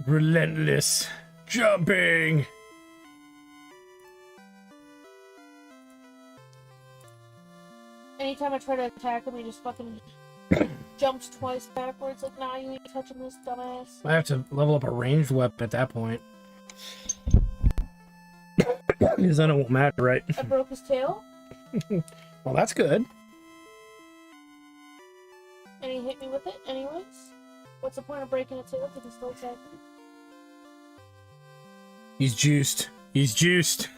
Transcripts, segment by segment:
Relentless jumping. Anytime I try to attack him, he just fucking jumps twice backwards. Like, nah, you ain't touching this, dumbass. I have to level up a ranged weapon at that point. Because then it won't matter, right? I broke his tail. Well, that's good. And he hit me with it anyways. What's the point of breaking a tail if he can still attack me? He's juiced. He's juiced.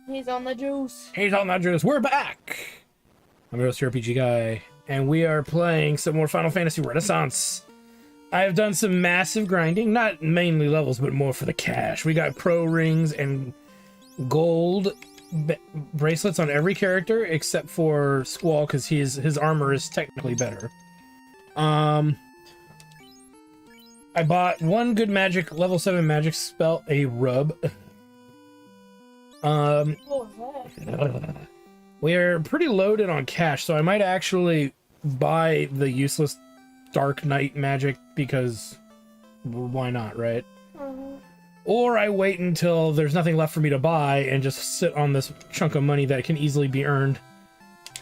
He's on the juice. He's on that juice. We're back. I'm your RPG guy, and we are playing some more Final Fantasy Renaissance. I have done some massive grinding, not mainly levels, but more for the cash. We got pro rings and gold bracelets on every character except for Squall, because his armor is technically better. I bought one good magic level 7 magic spell, a rub. What was that? We're pretty loaded on cash, so I might actually buy the useless Dark Knight magic, because why not, right? Or I wait until there's nothing left for me to buy and just sit on this chunk of money that can easily be earned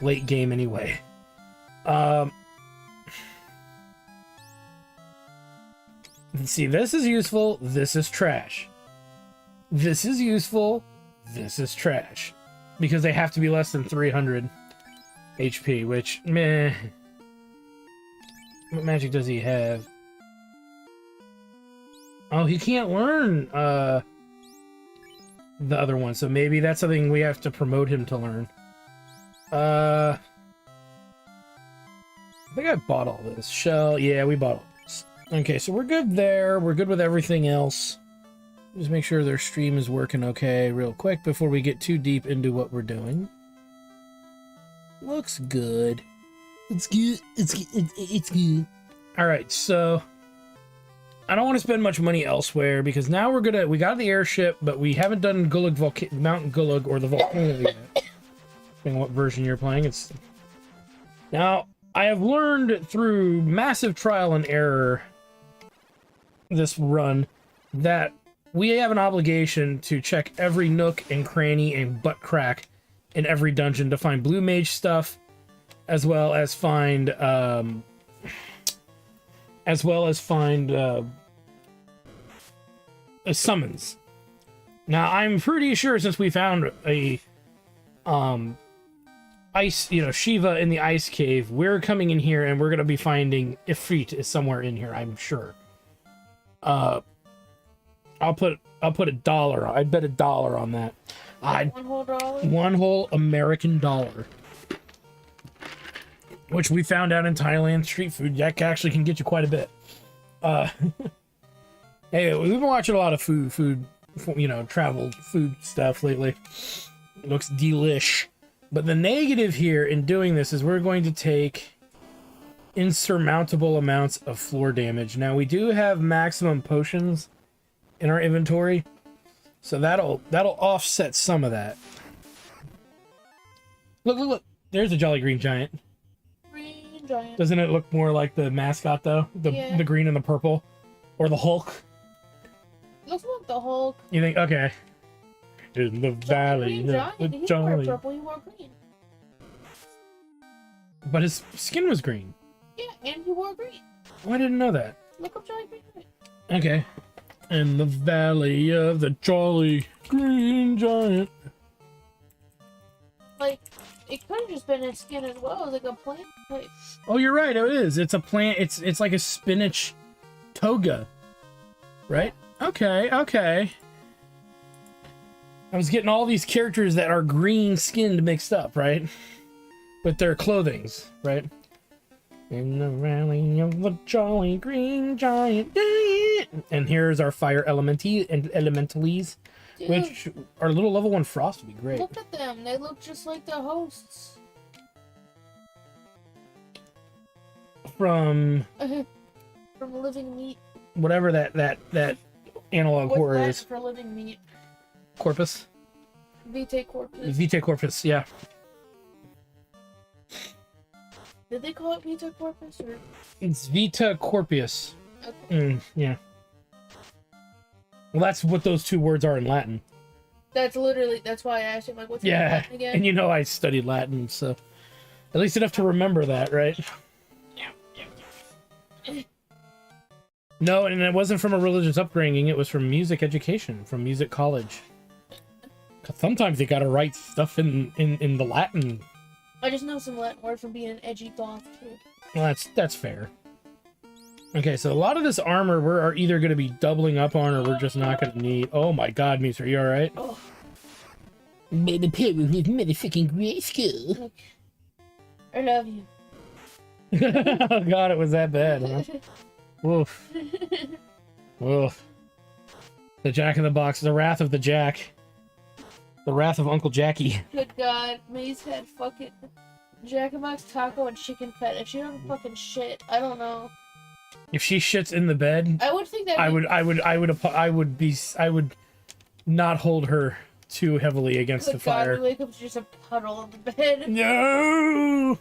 late game anyway. See, this is useful, this is trash. This is useful, this is trash. Because they have to be less than 300 HP, which, meh. What magic does he have? Oh, he can't learn the other one, so maybe that's something we have to promote him to learn. I think I bought all this. Shell, yeah, we bought all this. Okay, so we're good there. We're good with everything else. Just make sure their stream is working okay real quick before we get too deep into what we're doing. Looks good. It's good. It's good. All right, so I don't want to spend much money elsewhere because now we got the airship, but we haven't done Mount Gulag or the volcano yet. Depending on what version you're playing, it's now I have learned through massive trial and error this run that we have an obligation to check every nook and cranny and butt crack in every dungeon to find blue mage stuff, as well as find summons. Now I'm pretty sure since we found a ice, Shiva in the ice cave, we're coming in here and we're gonna be finding Ifrit is somewhere in here, I'm sure. I'll put $1. I'd bet $1 on that. One whole dollar? One whole American dollar. Which we found out in Thailand, street food that actually can get you quite a bit. Hey, we've been watching a lot of food, travel food stuff lately. It looks delish. But the negative here in doing this is we're going to take insurmountable amounts of floor damage. Now we do have maximum potions in our inventory, so that'll offset some of that. Look, there's a Jolly Green Giant. Green Giant. Doesn't it look more like the mascot though? The green and the purple, or the Hulk? Looks like the Hulk. You think? Okay. In the valley, the He Jolly. wore purple, he wore green. But his skin was green. Yeah, and he wore green. Oh, I didn't know that. Look up Jolly Green Giant. Okay. In the valley of the Jolly Green Giant. Like, it could have just been his skin as well, like a plant type. Oh, you're right. It is. It's a plant. It's like a spinach toga, right? Okay. I was getting all these characters that are green skinned mixed up, right? With their clothings, right? In the valley of the Jolly Green Giant. And here's our fire elementalies, Dude, which our little level 1 frost would be great. look at them. They look just like the hosts. From From Living Meat. whatever that analog What's horror that is. for Living Meat? Corpus? Vitae Corpus. Vitae Corpus, yeah. Did they call it Vitae Corpus or? It's Vita Corpus. Okay. Yeah. Well, that's what those two words are in Latin. That's literally, that's why I asked him, like, what's Yeah, Latin again? and you know I studied Latin, so at least enough to remember that, right? No, and it wasn't from a religious upbringing. It was from music education, from music college. 'Cause sometimes you gotta write stuff in the Latin. I just know some Latin word from being an edgy goth kid. Well, that's fair. Okay, so a lot of this armor we're either going to be doubling up on, or we're just not going to need. Oh my God, Muse, are you all right? Oh. May the power of his motherfucking grayskull. I love you. Oh God, it was that bad, huh? Woof. Woof. The Jack in the Box, the wrath of the Jack. The wrath of Uncle Jackie. Good God, Maze had fucking Jack in the Box, taco, and chicken fat. If she doesn't fucking shit, I don't know. If she shits in the bed, I would think that I would not hold her too heavily against the fire. God, we wake up to just a puddle on the bed. No,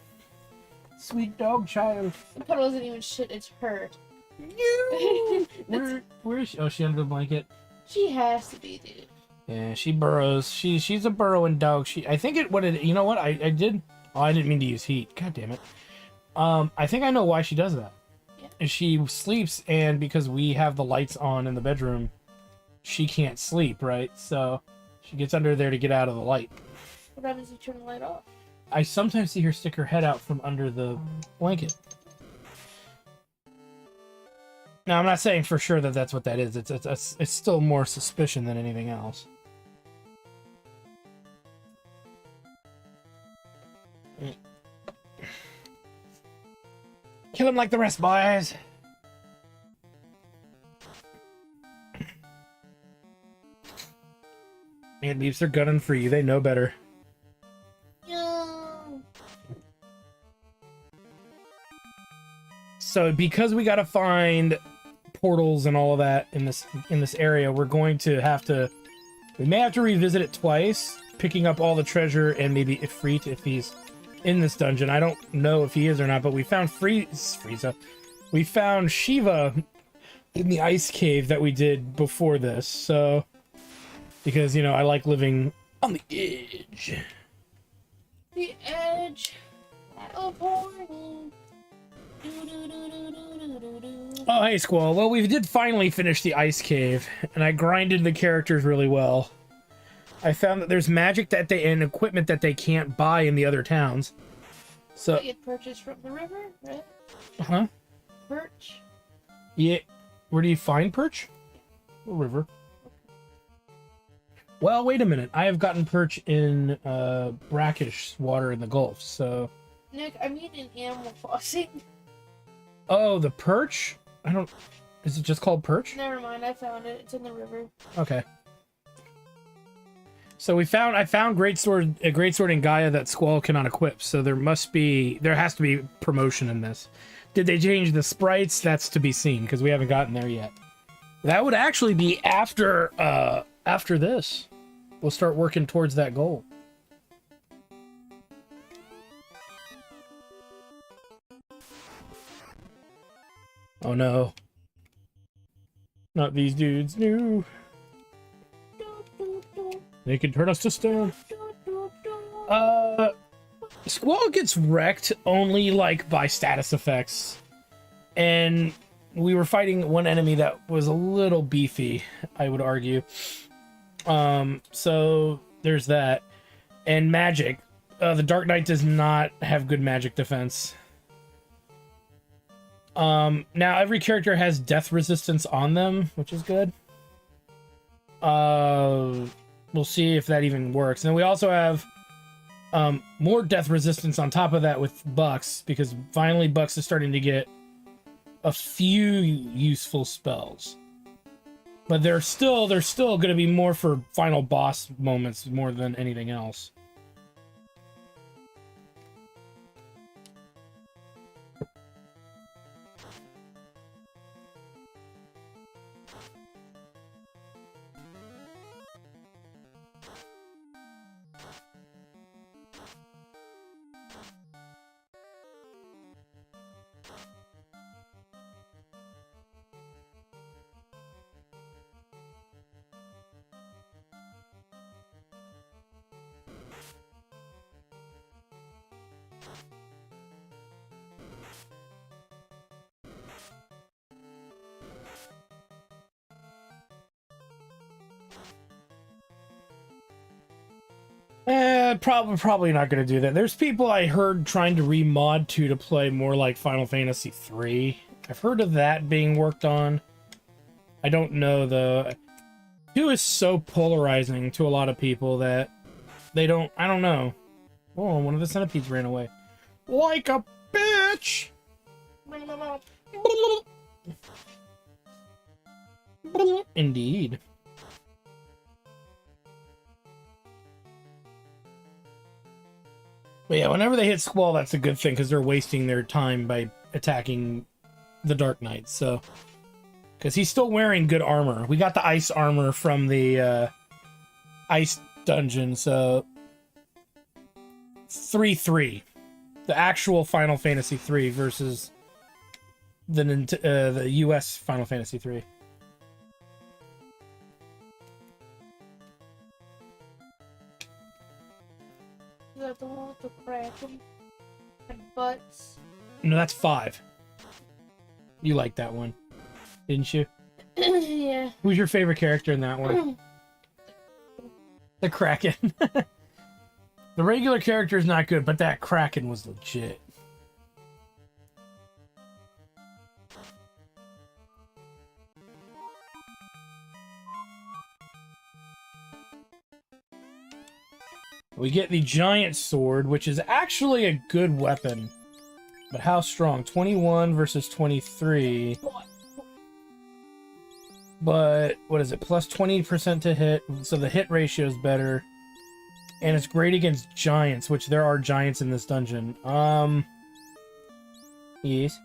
sweet dog child. The puddle isn't even shit; it's her. No. Where is she? Oh, she under the blanket. She has to be, dude. Yeah, she burrows. She's a burrowing dog. I think you know what? I did. Oh, I didn't mean to use heat. God damn it. I think I know why she does that. Yeah. She sleeps, and because we have the lights on in the bedroom, she can't sleep, right? So she gets under there to get out of the light. What happens if you turn the light off? I sometimes see her stick her head out from under the blanket. Now, I'm not saying for sure that that's what that is. It's still more suspicion than anything else. Kill him like the rest, boys. Man, Beeps are gunning for you. They know better. No. So, because we gotta find portals and all of that in this area, we're going to have to. We may have to revisit it twice, picking up all the treasure and maybe Ifrit if he's in this dungeon. I don't know if he is or not, but we found Frieza. We found Shiva in the ice cave that we did before this. So, because, you know, I like living on the edge. The edge of horny. Oh, hey, Squall. Well, we did finally finish the ice cave, and I grinded the characters really well. I found that there's magic and equipment that they can't buy in the other towns. So You get purchased from the river, right? huh? Perch. Yeah. Where do you find perch? The river. Well, wait a minute. I have gotten perch in brackish water in the Gulf, so... Nick, I mean in Animal Crossing. Oh, the perch? I don't... Is it just called perch? Never mind, I found it. It's in the river. Okay. So I found a great sword in Gaia that Squall cannot equip, so there has to be promotion in this. Did they change the sprites? That's to be seen, because we haven't gotten there yet. That would actually be after this. We'll start working towards that goal. Oh no. Not these dudes. No. They can turn us to stone. Squall gets wrecked only like by status effects. And we were fighting one enemy that was a little beefy, I would argue. So there's that. And magic. The Dark Knight does not have good magic defense. Now every character has death resistance on them, which is good. We'll see if that even works. And then we also have more death resistance on top of that with Bucks, because finally Bucks is starting to get a few useful spells. But they're still going to be more for final boss moments more than anything else. Probably not going to do that. There's people I heard trying to remod 2 to play more like Final Fantasy 3. I've heard of that being worked on. I don't know though. 2 is so polarizing to a lot of people that they don't. I don't know. Oh, one of the centipedes ran away. Like a bitch. Indeed. But yeah, whenever they hit Squall, that's a good thing because they're wasting their time by attacking the Dark Knights. So, because he's still wearing good armor. We got the ice armor from the ice dungeon. So 3-3, the actual Final Fantasy 3 versus the US Final Fantasy 3. Is that the one with the kraken and butts? No, that's 5. You like that one, didn't you? Yeah. Who's your favorite character in that one? The Kraken. The regular character is not good, but that Kraken was legit. We get the giant sword, which is actually a good weapon. But how strong? 21 versus 23. But, what is it? Plus 20% to hit, so the hit ratio is better. And it's great against giants, which there are giants in this dungeon. Yes.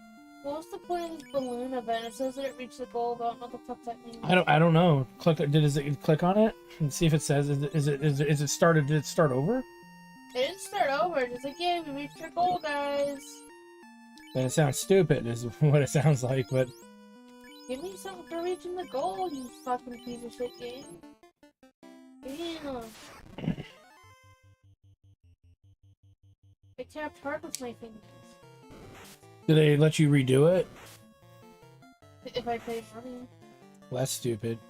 What's the point of this balloon event? It says that it reached the goal, but I don't know what the fuck that means. I don't know. Does it click on it and see if it says is it started? Did it start over? It didn't start over. It's like, yeah, we reached our goal, guys. Then it sounds stupid, is what it sounds like. But Give me something for reaching the goal, you fucking piece of shit game. Damn. I tapped hard with my fingers. did they let you redo it? If I pay money. Well, that's stupid.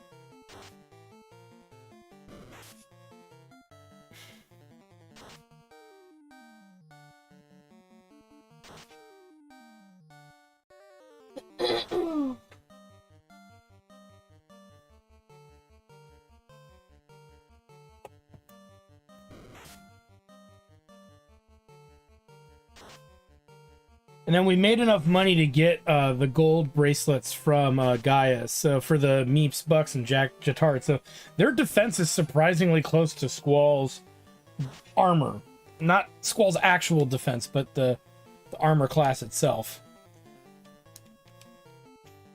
And then we made enough money to get the gold bracelets from Gaia. So for the Meeps, Bucks, and Jatard. So their defense is surprisingly close to Squall's armor. Not Squall's actual defense, but the armor class itself.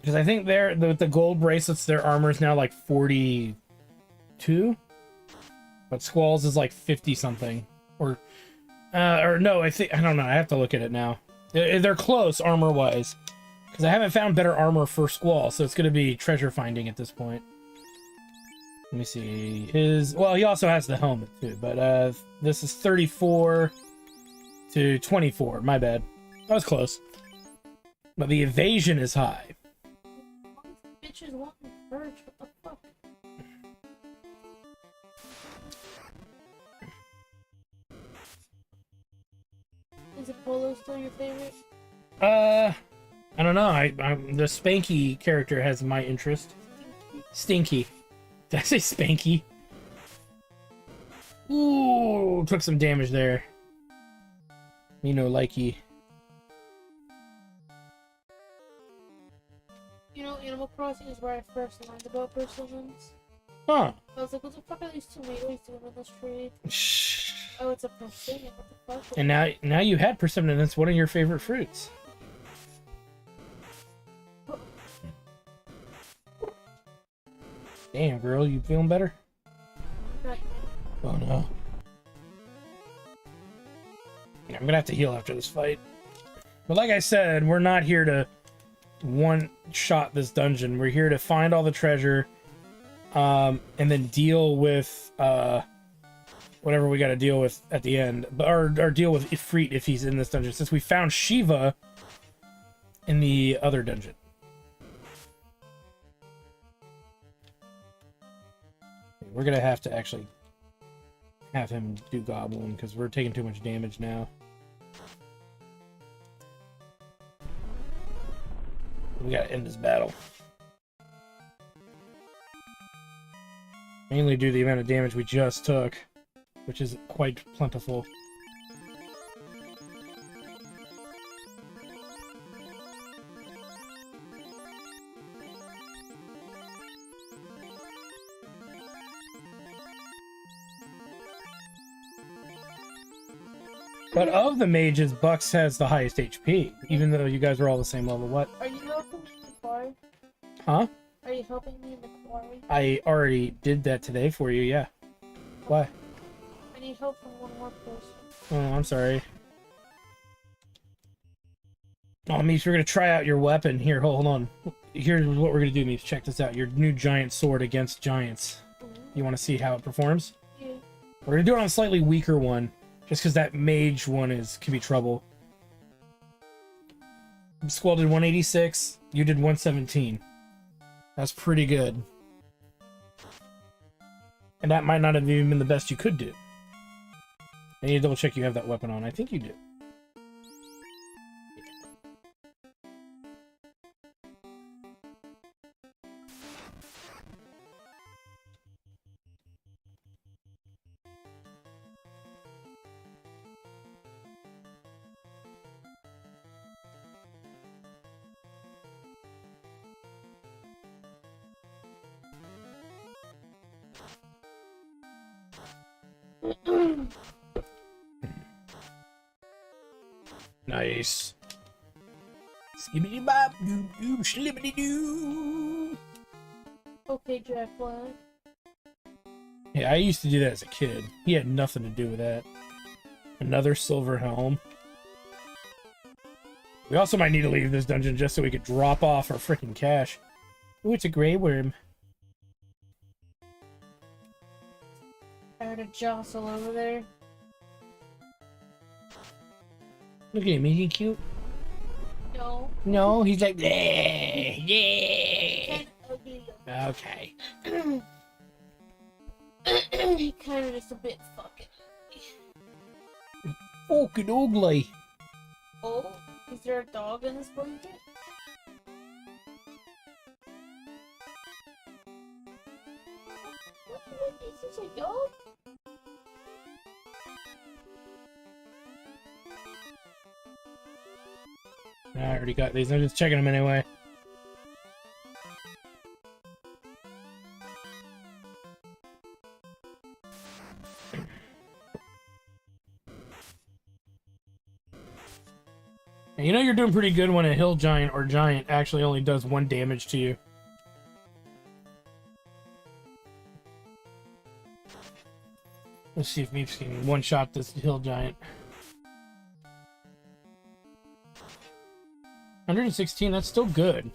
Because I think with the gold bracelets, their armor is now like 42. But Squall's is like 50 something. Or no, I don't know. I have to look at it now. They're close armor-wise. Because I haven't found better armor for Squall, so it's going to be treasure finding at this point. Let me see. Well, he also has the helmet, too. But this is 34 to 24. My bad. That was close. But the evasion is high. Bitches want me first. What the fuck? Is it Polo still your favorite? I don't know. The Spanky character has my interest. Stinky. Did I say Spanky? Ooh, took some damage there. You know, likey. You know, Animal Crossing is where I first learned about persimmons. Huh. I was like, what the fuck are these tomatoes doing in this tree? Shh. Oh, it's a persimmon. What the fuck? And now you had persimmon, and it's one of your favorite fruits. Damn, girl, you feeling better? Oh no. I'm gonna have to heal after this fight. But like I said, we're not here to one-shot this dungeon. We're here to find all the treasure, and then deal with whatever we got to deal with at the end, but or deal with Ifrit if he's in this dungeon, since we found Shiva in the other dungeon. We're gonna have to actually have him do Goblin because we're taking too much damage now. We gotta end this battle. Mainly due to the amount of damage we just took, which is quite plentiful. But of the mages, Bucks has the highest HP, even though you guys are all the same level. What? Are you helping me in the quarry? Huh? Are you helping me in the quarry? I already did that today for you, yeah. Why? I need help from one more person. Oh, I'm sorry. Oh, Meeps, we're gonna try out your weapon. Here, hold on. Here's what we're gonna do, Meeps. Check this out. Your new giant sword against giants. You want to see how it performs? Yeah. We're gonna do it on a slightly weaker one, just because that mage one could be trouble. Squall did 186. You did 117. That's pretty good. And that might not have even been the best you could do. I need to double check you have that weapon on. I think you do. Nice. Skibbity bop doo doo shlibbity doo. Okay, Jack Black. Yeah, I used to do that as a kid. He had nothing to do with that. Another silver helm. We also might need to leave this dungeon just so we could drop off our freaking cash. Ooh, it's a gray worm. I heard a jostle over there. Look at him, isn't he cute? No. No, he's like, yeah, yeah. Kind of ugly. Okay. He kind of just a bit fucking. Fucking ugly. Oh, is there a dog in this blanket? What is this, a dog? I already got these. I'm just checking them anyway. And you know you're doing pretty good when a hill giant or giant actually only does 1 damage to you. Let's see if Meeps can one-shot this hill giant. 116, that's still good.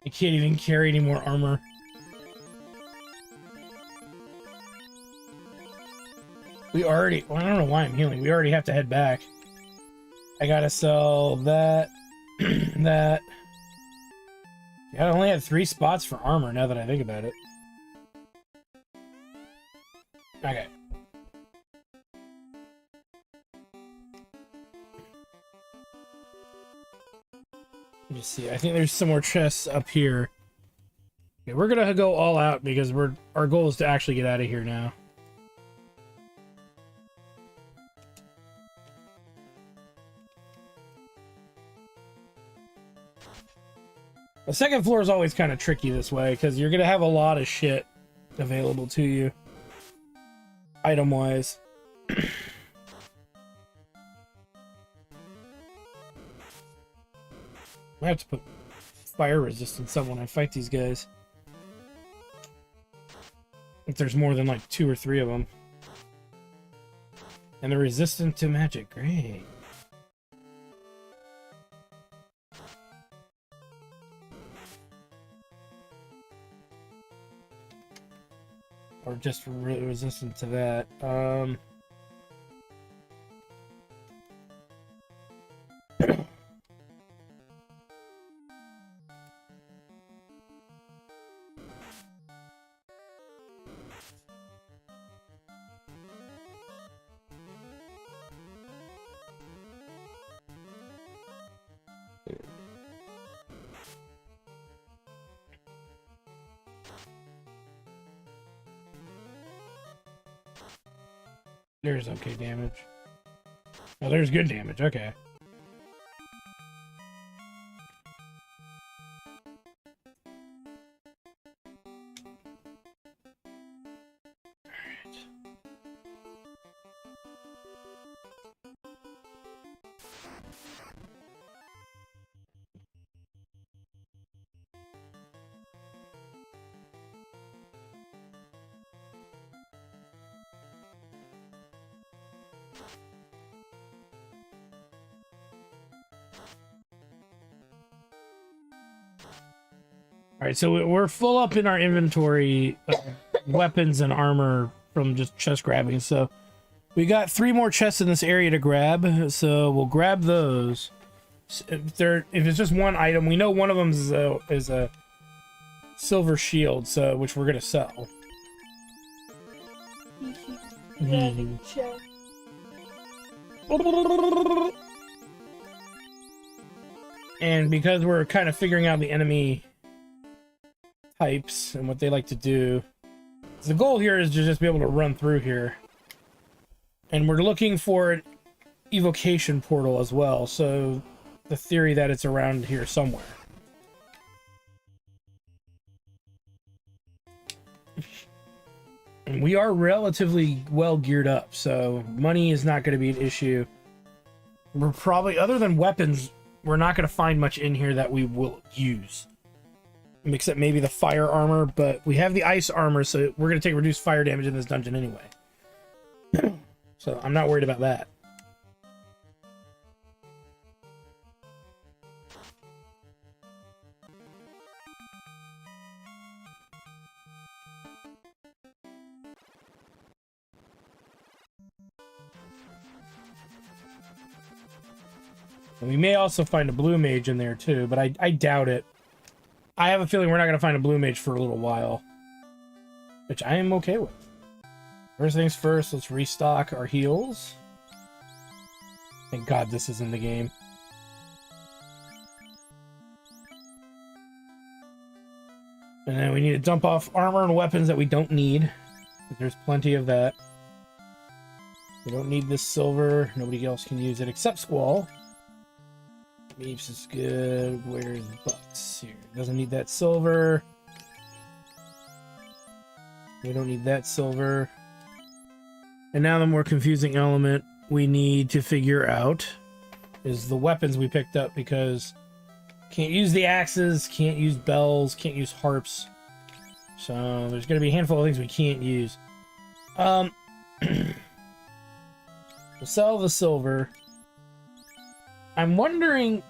I can't even carry any more armor. We already... Well, I don't know why I'm healing. We already have to head back. I gotta sell that. That. Yeah, I only had 3 spots for armor now that I think about it. Okay. Let me see. I think there's some more chests up here. Okay, we're gonna go all out because our goal is to actually get out of here now. The second floor is always kind of tricky this way because you're gonna have a lot of shit available to you, item-wise. I have to put fire resistance on when I fight these guys. If there's more than like 2 or 3 of them. And they're resistant to magic. Great. Or just resistant to that. There's okay damage. Oh, there's good damage. Okay. Alright. Alright, so we're full up in our inventory of weapons and armor from just chest grabbing. So we got 3 more chests in this area to grab, so we'll grab those. If it's just one item, we know one of them is a silver shield, so which we're gonna sell. And because we're kind of figuring out the enemy types and what they like to do, the goal here is to just be able to run through here. And we're looking for an evocation portal as well, so the theory that it's around here somewhere. And we are relatively well geared up, so money is not going to be an issue. We're probably, other than weapons, we're not going to find much in here that we will use. Except maybe the fire armor, but we have the ice armor, so we're going to take reduced fire damage in this dungeon anyway. So I'm not worried about that. And we may also find a blue mage in there too, but I doubt it. I have a feeling we're not going to find a blue mage for a little while, which I am okay with. First things first, let's restock our heals. Thank God this is in the game. And then we need to dump off armor and weapons that we don't need. There's plenty of that. We don't need this silver. Nobody else can use it except Squall. Meeps is good. Where's Bucks? Here. Doesn't need that silver. We don't need that silver. And now the more confusing element we need to figure out is the weapons we picked up, because can't use the axes, can't use bells, can't use harps. So there's going to be a handful of things we can't use. We'll sell the silver. I'm wondering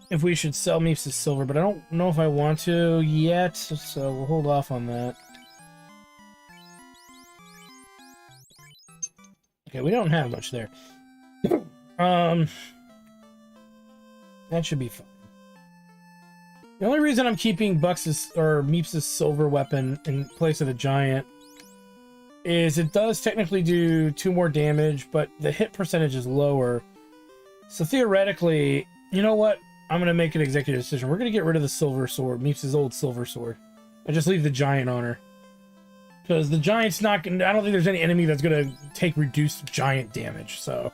if we should sell Meeps' silver, but I don't know if I want to yet, so we'll hold off on that. Okay, we don't have much there. That should be fine. The only reason I'm keeping Meeps' silver weapon in place of the giant is it does technically do 2 more damage, but the hit percentage is lower. So theoretically, you know what? I'm going to make an executive decision. We're going to get rid of the silver sword, Meeps' old silver sword, and just leave the giant on her. Because the giant's not going to... I don't think there's any enemy that's going to take reduced giant damage, so...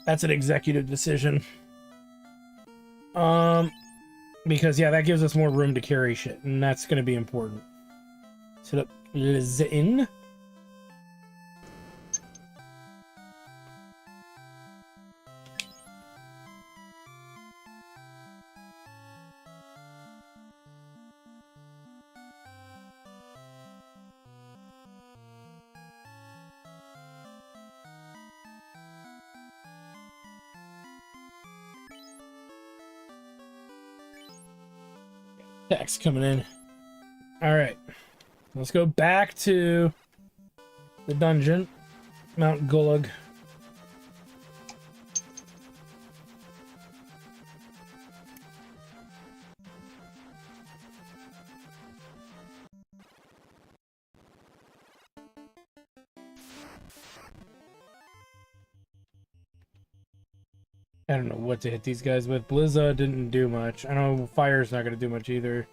That's an executive decision. Because, yeah, that gives us more room to carry shit, and that's going to be important. Set up Lizin. Text coming in. All right, let's go back to the dungeon, Mount Gulag. I don't know what to hit these guys with. Blizza didn't do much. I know fire's not going to do much either.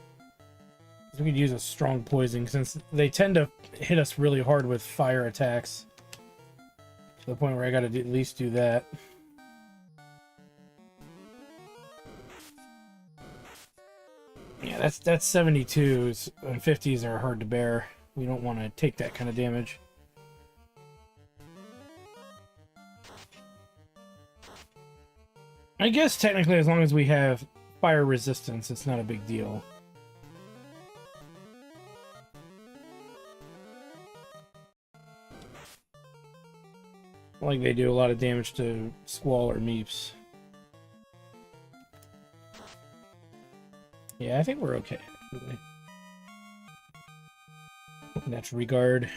We could use a strong poison since they tend to hit us really hard with fire attacks. To the point where I got to at least do that. Yeah, that's 72s and 50s are hard to bear. We don't want to take that kind of damage. I guess technically as long as we have fire resistance, it's not a big deal. Like they do a lot of damage to Squall or Meeps. Yeah, I think we're okay. Actually. That's regard.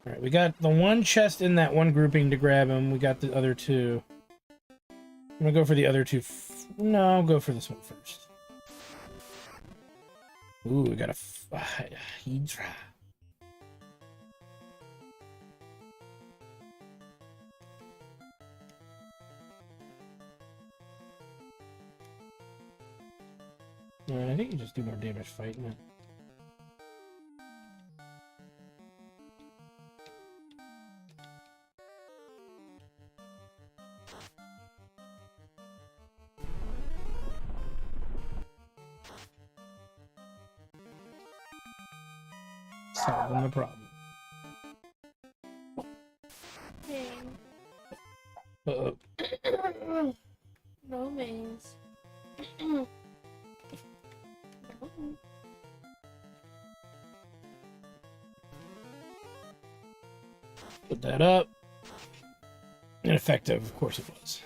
Alright, we got the one chest in that one grouping to grab him. We got the other two. I'm gonna go for the other two. No, I'll go for this one first. Ooh, we got a Hydra. I think you just do more damage fighting it. Solving the problem. Hey. Uh-oh. No maze. Put that up. Ineffective, of course it was.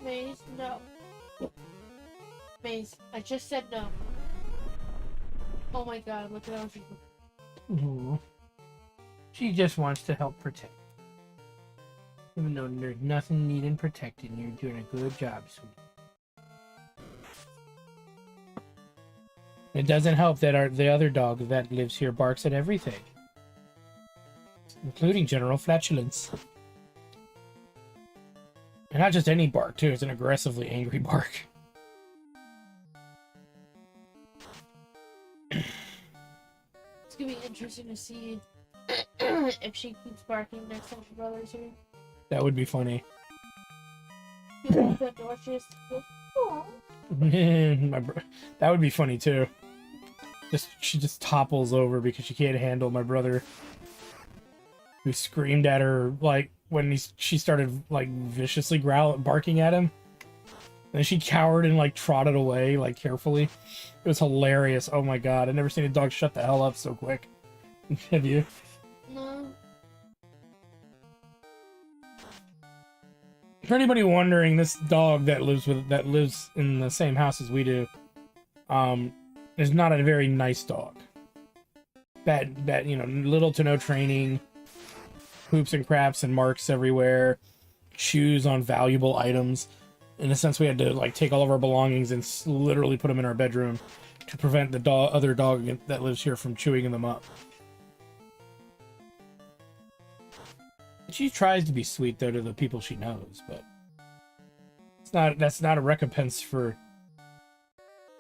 Maze, no. Maze, I just said no. Oh my god, look at how she... Ooh. She just wants to help protect. Even though there's nothing needing protecting, you're doing a good job, sweetie. It doesn't help that the other dog that lives here barks at everything, including general flatulence. And not just any bark, too. It's an aggressively angry bark. It's gonna be interesting to see if she keeps barking next time her brother's here. That would be funny. That door, she just goes, "Aw." That would be funny, too. She just topples over because she can't handle my brother, who screamed at her like when she started like viciously barking at him. And then she cowered and like trotted away like carefully. It was hilarious. Oh my god, I've never seen a dog shut the hell up so quick. Have you? No. For anybody wondering, this dog that lives in the same house as we do, is not a very nice dog. Bad, you know, little to no training, poops and craps and marks everywhere, chews on valuable items. In a sense, we had to like take all of our belongings and literally put them in our bedroom to prevent the other dog that lives here from chewing them up. She tries to be sweet though to the people she knows, but that's not a recompense for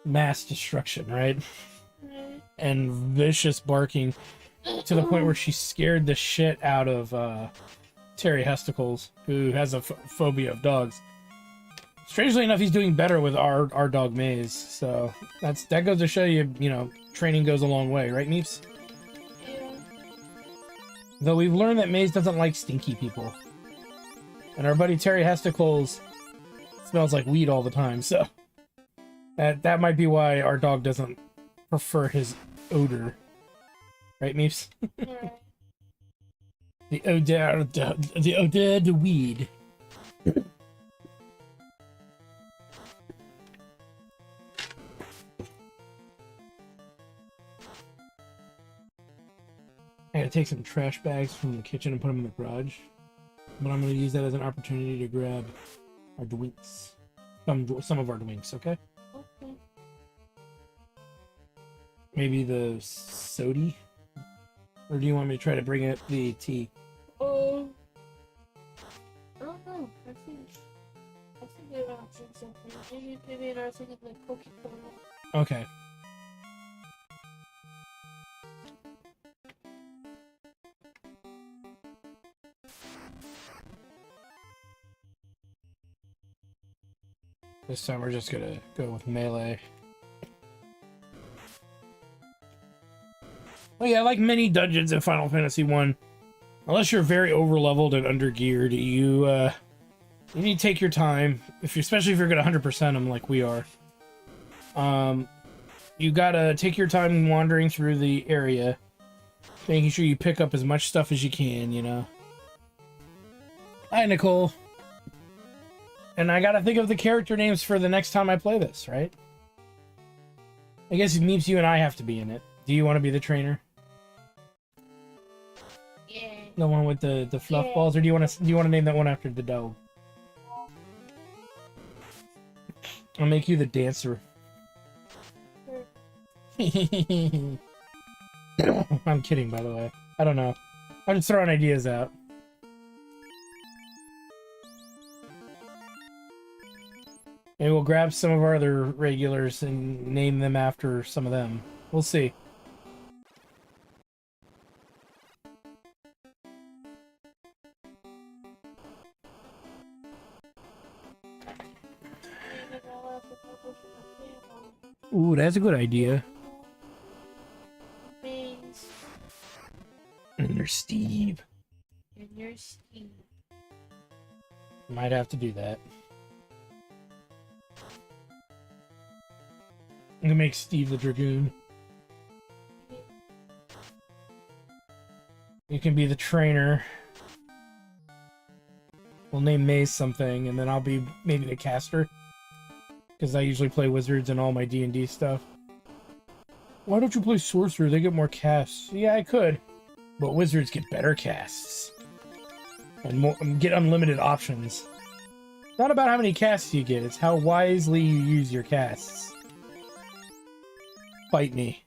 mass destruction, right? Right. And vicious barking. to the point where she scared the shit out of Terry Hesticles, who has a phobia of dogs. Strangely enough, he's doing better with our dog Maze, so that goes to show you, you know, training goes a long way, right, Meeps? Yeah. Though we've learned that Maze doesn't like stinky people. And our buddy Terry Hesticles smells like weed all the time, so that might be why our dog doesn't prefer his odor. Right, Meeps? Yeah. The odor de weed. I gotta take some trash bags from the kitchen and put them in the garage. But I'm gonna use that as an opportunity to grab our dwinks. Some of our dwinks, okay? Okay. Maybe the sody? Or do you want me to try to bring up the tea? I don't know. I think they're not saying something. Maybe they're thinking like Coca-Cola. Okay. This time we're just gonna go with melee. Well, yeah, like many dungeons in Final Fantasy 1, unless you're very over-leveled and under-geared, you need to take your time, especially if you're gonna 100% them like we are. You gotta take your time wandering through the area, making sure you pick up as much stuff as you can, you know. Hi, Nicole. And I gotta think of the character names for the next time I play this, right? I guess it means you and I have to be in it. Do you want to be the trainer? Yeah. The one with the fluff balls, or do you want to name that one after the dog? I'll make you the dancer. I'm kidding, by the way. I don't know. I'm just throwing ideas out. Maybe we'll grab some of our other regulars and name them after some of them. We'll see. Ooh, that's a good idea. Thanks. And there's Steve. And you're Steve. Might have to do that. I'm gonna make Steve the Dragoon. You can be the trainer. We'll name Maze something, and then I'll be maybe the caster. Because I usually play wizards and all my D&D stuff. Why don't you play sorcerer? They get more casts. Yeah, I could. But wizards get better casts. And get unlimited options. It's not about how many casts you get, it's how wisely you use your casts. Fight me.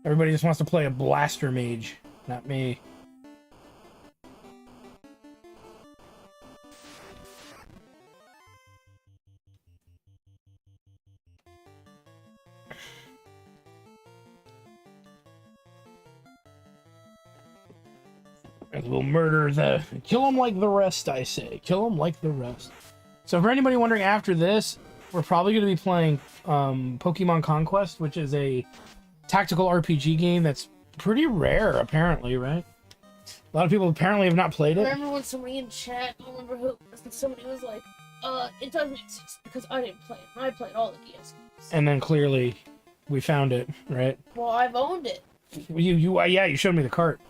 Everybody just wants to play a blaster mage, not me. And we'll murder the... Kill them like the rest, I say. Kill them like the rest. So for anybody wondering, after this, we're probably going to be playing Pokemon Conquest, which is a tactical RPG game that's pretty rare, apparently, right? A lot of people apparently have not played it. I remember when somebody in chat, I remember who, somebody was like, it doesn't exist because I didn't play it. I played all the DS games. And then clearly, we found it, right? Well, I've owned it. Yeah, you showed me the cart.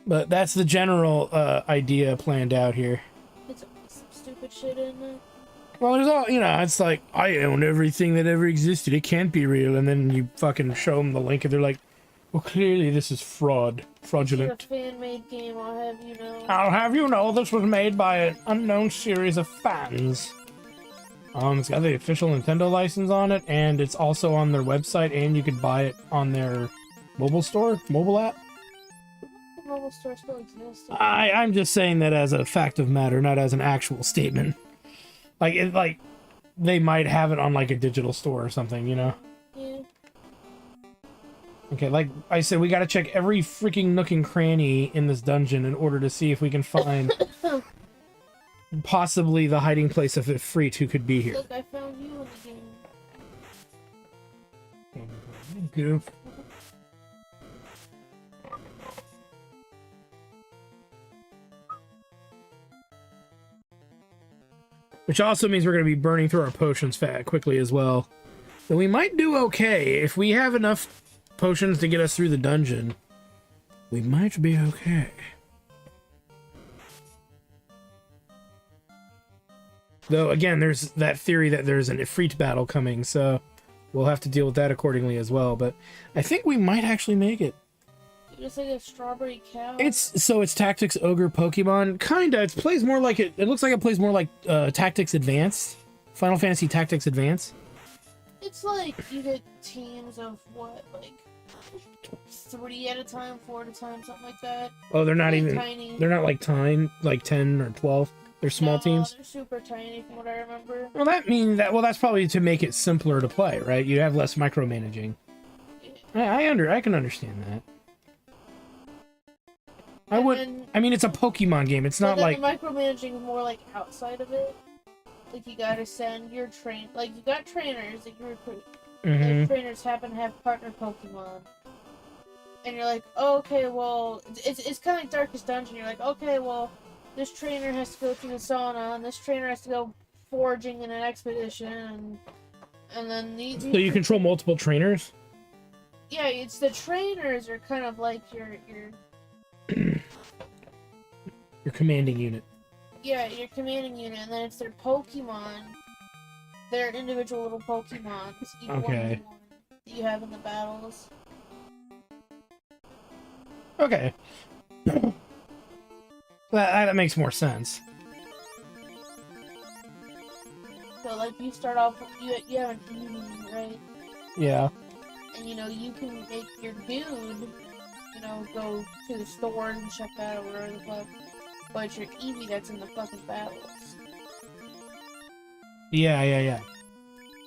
But that's the general idea planned out here. It's some stupid shit in there. Well, there's all, you know, it's like, I own everything that ever existed. It can't be real. And then you fucking show them the link and they're like, well, clearly this is fraudulent. It's a fan-made game, I'll have you know. I'll have you know this was made by an unknown series of fans. It's got the official Nintendo license on it, and it's also on their website, and you could buy it on their mobile app. The mobile store still exists. I'm just saying that as a fact of matter, not as an actual statement. Like they might have it on like a digital store or something, you know? Yeah. Okay, like I said, we gotta check every freaking nook and cranny in this dungeon in order to see if we can find possibly the hiding place of Ifrit who could be here. Look, I found you in the game. Goof. Which also means we're going to be burning through our potions quickly as well. So we might do okay. If we have enough potions to get us through the dungeon, we might be okay. Though, again, there's that theory that there's an Ifrit battle coming, so we'll have to deal with that accordingly as well. But I think we might actually make it. It's like a strawberry cow. It's Tactics Ogre Pokemon. Kinda. It plays more like it looks like it plays more like Tactics Advance. Final Fantasy Tactics Advance. It's like you get teams of what, like 3 at a time, 4 at a time, something like that. Oh, they're not Like even tiny. they're not like tiny, like 10 or 12. They're small No, teams. They're super tiny from what I remember. Well, that's probably to make it simpler to play, right? You have less micromanaging. I can understand that. I mean, it's a Pokemon game. It's not like the micromanaging is more like outside of it. Like you gotta send your like you got trainers that you recruit. Mhm. The trainers happen to have partner Pokemon. And you're like, oh, okay, well, it's kind of like Darkest Dungeon. You're like, okay, well, this trainer has to go to the sauna, and this trainer has to go foraging in an expedition, and then these. So you control multiple trainers? Yeah, it's the trainers are kind of like your your commanding unit. Yeah, your commanding unit, and then it's their Pokemon. Their individual little Pokemon. Okay. That you have in the battles. Okay. That makes more sense. So, like, you start off, you have an Eevee, right? Yeah. And, you can make your dude, go to the store and check that out or whatever the fuck. But it's your Eevee that's in the fucking battles. Yeah.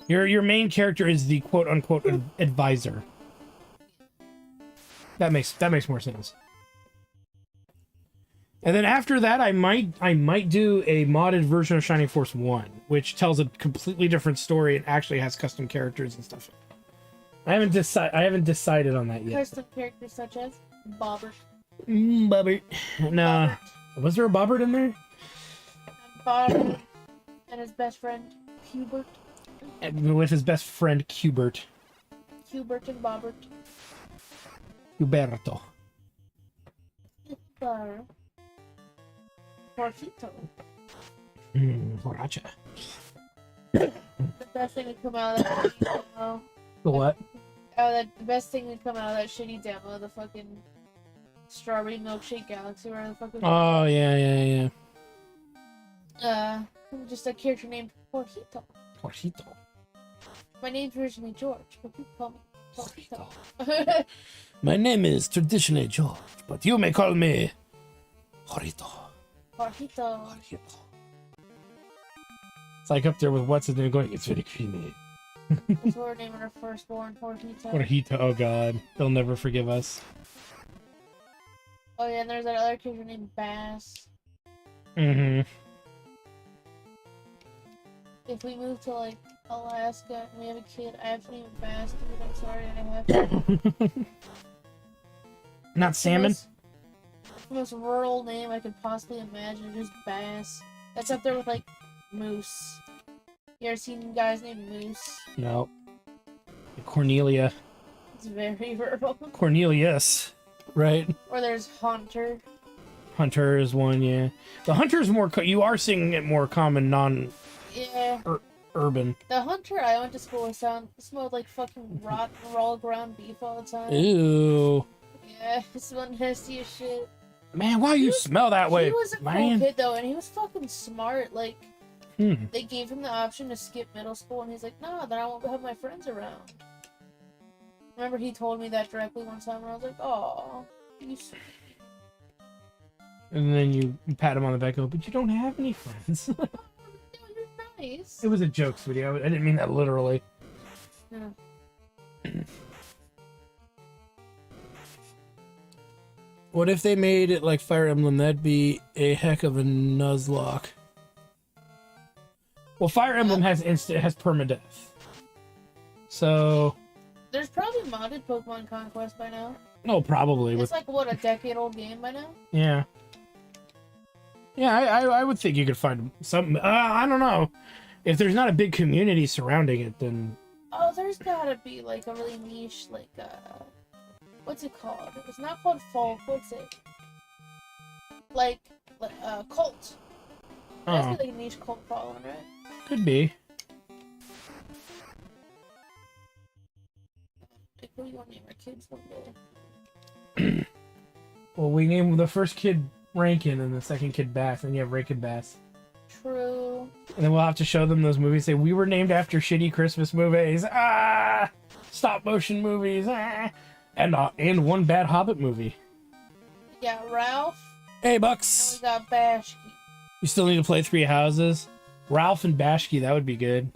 Your main character is the quote-unquote advisor. That makes more sense. And then after that, I might do a modded version of Shining Force 1, which tells a completely different story and actually has custom characters and stuff. I haven't decided on that yet. Custom characters such as Bobbert. Bobbert. Nah. Was there a Bobbert in there? Bobbert and his best friend Hubert. And with his best friend Hubert. Hubert and Bobbert. Huberto. Jorgito. Borracha. The best thing to come out of that shitty demo. The what? The best thing to come out of that shitty demo, the fucking Strawberry Milkshake Galaxy, where the fuck was Oh, yeah. just a character named Jorgito. Jorgito. My name's originally George, but people call me Jorgito. My name is traditionally George, but you may call me Jorgito. Jorgito. It's like up there with what's his name going, it's very creamy. That's what we're naming our firstborn, Jorgito. Jorgito, oh god. They'll never forgive us. Oh yeah, and there's that other character named Bass. Mm-hmm. If we move to, like, Alaska and we have a kid, I have to name it Bass, dude. I'm sorry, I have to. Not salmon? The most rural name I could possibly imagine, just Bass. That's up there with, like, Moose. You ever seen guys named Moose? No. Cornelia. It's very rural. Cornelius, right? Or there's Hunter. Hunter is one, yeah. The Hunter's more, you are seeing it more common, Yeah. urban. The Hunter I went to school with smelled like fucking rotten raw ground beef all the time. Ew. Yeah, it smelled nasty as shit. Man, why you smell that way? He was a cool kid though, and he was fucking smart. Like, they gave him the option to skip middle school, and he's like, "No, then I won't have my friends around." Remember, he told me that directly one time, and I was like, "Oh, you." And then you pat him on the back, and go, but you don't have any friends. Oh, you're nice. It was a joke, sweetie. I didn't mean that literally. No. What if they made it like Fire Emblem? That'd be a heck of a nuzlocke. Well, Fire Emblem has permadeath. So there's probably modded Pokemon Conquest by now. No, probably. It's like what, a decade-old game by now? Yeah. Yeah, I would think you could find some. I don't know. If there's not a big community surrounding it, then. Oh, there's gotta be like a really niche, like what's it called? It's not called folk. What's it? Like cult. That's like a niche cult following, right? Could be. Like, what do you want to name our kids one day? Well, we named the first kid Rankin and the second kid Bass, and you have Rankin Bass. True. And then we'll have to show them those movies. Say we were named after shitty Christmas movies. Stop motion movies. And one bad Hobbit movie. Yeah, Ralph. Hey, And Bucks. we got Bashki. You still need to play Three Houses. Ralph and Bashki, that would be good.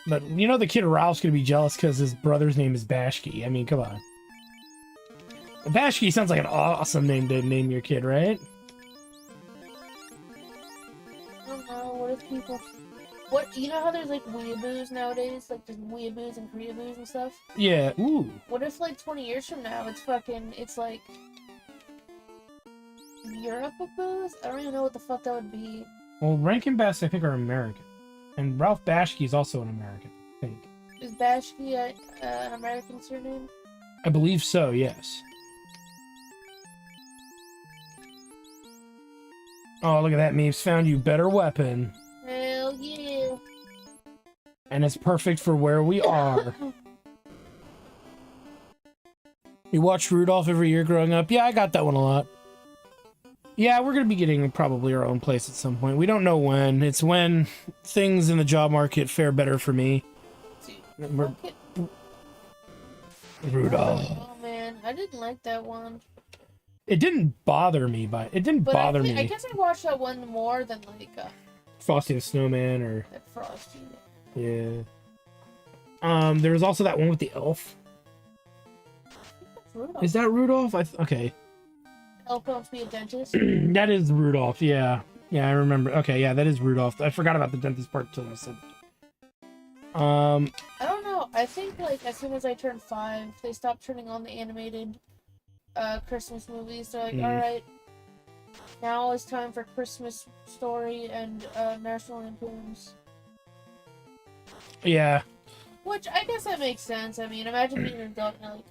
But you know the kid Ralph's gonna be jealous because his brother's name is Bashki. I mean, come on. Bashki sounds like an awesome name to name your kid, right? I don't know, what if people... What, you know how there's like weeaboos nowadays? Like there's weeaboos and koreaboos and stuff? Yeah, ooh. What if like 20 years from now it's like... Europe-aboos? I don't even know what the fuck that would be. Well, Rankin Bass, I think, are American. And Ralph Bashki is also an American, I think. Is Bashki an American surname? I believe so, yes. Oh, look at that. Meeps found you better weapon. Hell yeah. And it's perfect for where we are. You watched Rudolph every year growing up? Yeah, I got that one a lot. Yeah, we're going to be getting probably our own place at some point. We don't know when. It's when things in the job market fare better for me. Rudolph. Oh man, I didn't like that one. It didn't bother me, but it didn't bother me. I guess I watched that one more than like Frosty the Snowman or that Frosty. yeah. There was also that one with the elf. Rudolph. Is that Rudolph? Okay. Elf wants to be a dentist. That is Rudolph. Yeah. Yeah, I remember. Okay, yeah, that is Rudolph. I forgot about the dentist part until you said. I don't know. I think like as soon as I turned 5, they stopped turning on the animated Christmas movies. They're like, all right, now it's time for Christmas Story and National Lampoons. Yeah. Which I guess that makes sense. I mean, imagine being an adult and like,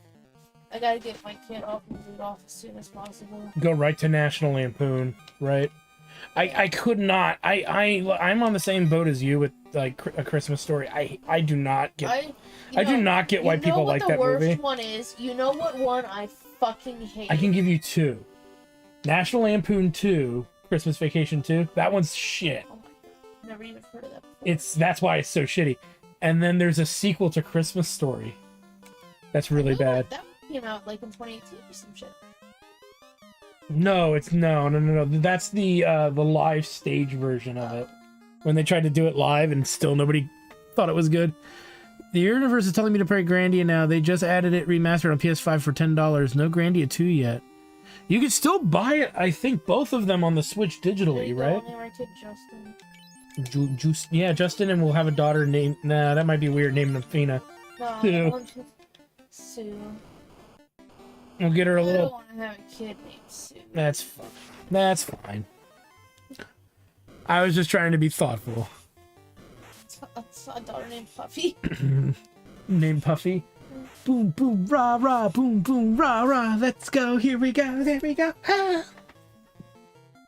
I gotta get my kid off and Rudolph as soon as possible. Go right to National Lampoon, right? I could not. I'm on the same boat as you with like A Christmas Story. I do not get. I do not get why people like that movie. You know what the worst one is? You know what one I fucking hate? I can give you 2. National Lampoon 2, Christmas Vacation 2. That one's shit. Oh my god, never even heard of that before. That's why it's so shitty. And then there's a sequel to Christmas Story. That's really bad. That one came out like in 2018 or some shit. No, it's no. That's the live stage version of it. When they tried to do it live and still nobody thought it was good. The universe is telling me to play Grandia now. They just added it remastered on PS5 for $10. No Grandia 2 yet. You can still buy it, I think, both of them on the Switch digitally, right? Justin. Justin, and we'll have a daughter named... Nah, that might be weird naming them Fina. No, Sue. We'll get her a I little... don't want to have a kid named Sue. That's fine. That's fine. I was just trying to be thoughtful. A daughter named Puffy. Named Puffy? Boom, boom, rah, rah, boom, boom, rah, rah. Let's go. Here we go. There we go. Ah.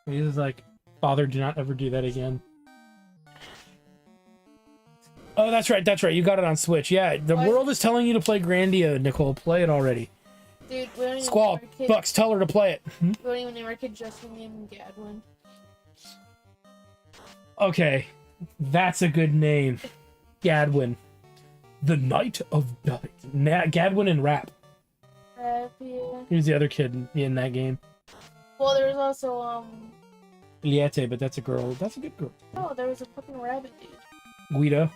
He's just like, Father, do not ever do that again. Oh, that's right. That's right. You got it on Switch. Yeah, the world is telling you to play Grandia, Nicole. Play it already. Dude, we don't even Squall, Bucks, tell her to play it. We don't even name our kid Justin, name him Gadwin. Okay, that's a good name. Gadwin. The Knight of Gadwin and Rap. Yeah. Here's the other kid in that game. Well, there was also, Liete, but that's a girl. That's a good girl. Oh, there was a fucking rabbit dude. Guido.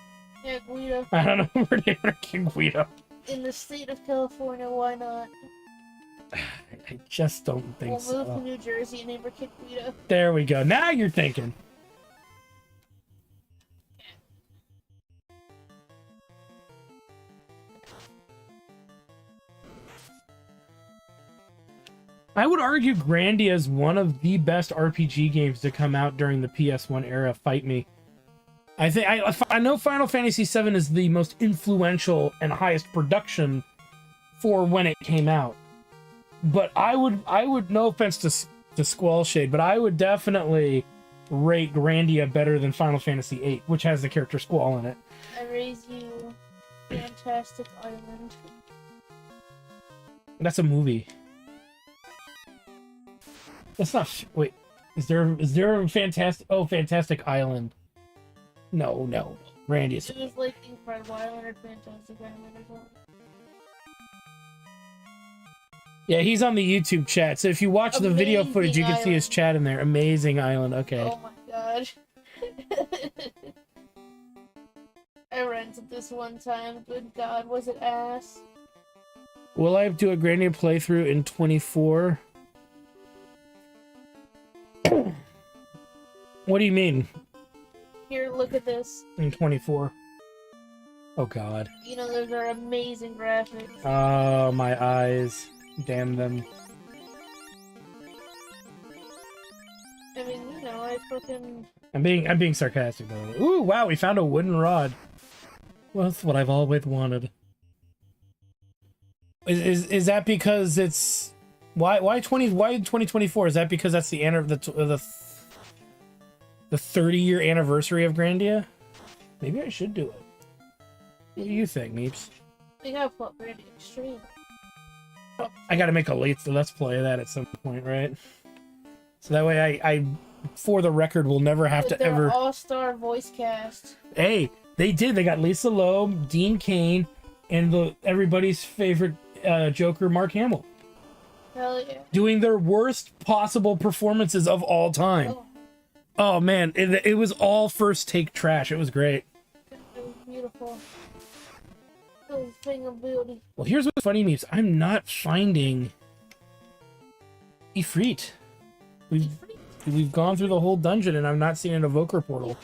Yeah, Guido. I don't know if we're naming our kid Guido. In the state of California, why not? I just don't think We'll move so. to New Jersey and name her kid Guido. There we go. Now you're thinking. I would argue Grandia is one of the best RPG games to come out during the PS1 era. Fight me. I think I know Final Fantasy VII is the most influential and highest production for when it came out. But I would no offense to Squall Shade, but I would definitely rate Grandia better than Final Fantasy VIII, which has the character Squall in it. I raise you, Fantastic Island. That's a movie. That's not. Wait, is there a Fantastic Island? No. Grandia. It was like Incredible Island or Fantastic Island or something. Yeah, he's on the YouTube chat. So if you watch the video Amazing footage, you can see his Island. chat in there. Amazing Island. Okay. Oh my god. I rented this one time. Good god, was it ass? Will I do a Grandia playthrough in 24? What do you mean? Here, look at this. In 24? Oh god. You know, those are amazing graphics. Oh, my eyes. Damn them. I mean, you know, I fucking... I'm being sarcastic though. Ooh, wow, we found a wooden rod. Well, that's what I've always wanted. Is that because it's why 2024? Is that because that's the end of the 30-year anniversary of Grandia? Maybe I should do it. What do you think, Meeps? We gotta put Brandy Extreme. I gotta make a let's play of that at some point, right? So that way I for the record, will never have to Their ever... all-star voice cast. Hey, they did. They got Lisa Loeb, Dean Cain, and everybody's favorite Joker, Mark Hamill. Hell yeah. Doing their worst possible performances of all time. Oh man, it was all first take trash. It was great. It was beautiful. It was a thing of beauty. Well, here's what's funny, Meeps. I'm not finding Ifrit. We've gone through the whole dungeon and I'm not seeing an evoker portal.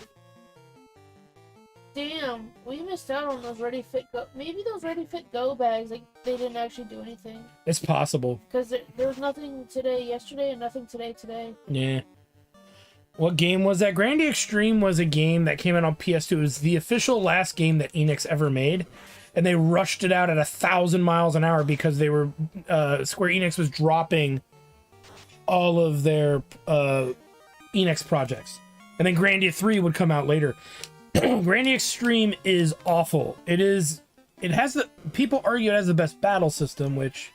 Damn, we missed out on those Ready Fit Go. Maybe those Ready Fit Go bags, like, they didn't actually do anything. It's possible. Because there was nothing yesterday, and nothing today. Yeah. What game was that? Grandia Extreme was a game that came out on PS2. It was the official last game that Enix ever made. And they rushed it out at 1,000 miles an hour because they were... Square Enix was dropping all of their Enix projects. And then Grandia 3 would come out later. Grandia Extreme is awful. It has the... People argue it has the best battle system, which...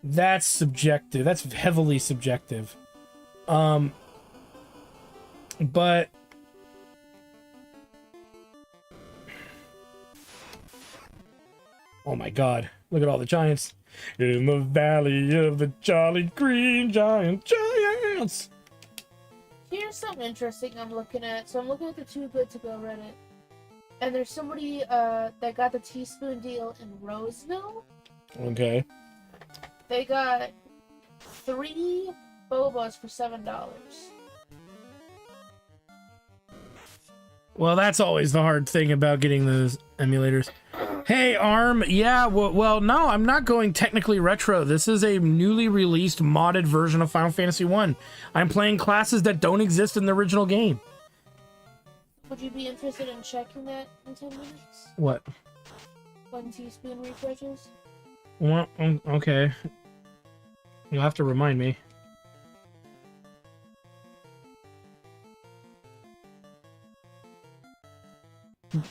That's subjective. That's heavily subjective. But... Oh my god. Look at all the giants. In the valley of the jolly green giants. Here's something interesting I'm looking at. So I'm looking at the Too Good To Go Reddit. And there's somebody that got the teaspoon deal in Roseville. Okay. They got 3 bobas for $7. Well, that's always the hard thing about getting those emulators. Hey, ARM. Yeah, well, no, I'm not going technically retro. This is a newly released modded version of Final Fantasy 1. I'm playing classes that don't exist in the original game. Would you be interested in checking that in 10 minutes? What? 1 teaspoon refreshes? Well, okay. You'll have to remind me.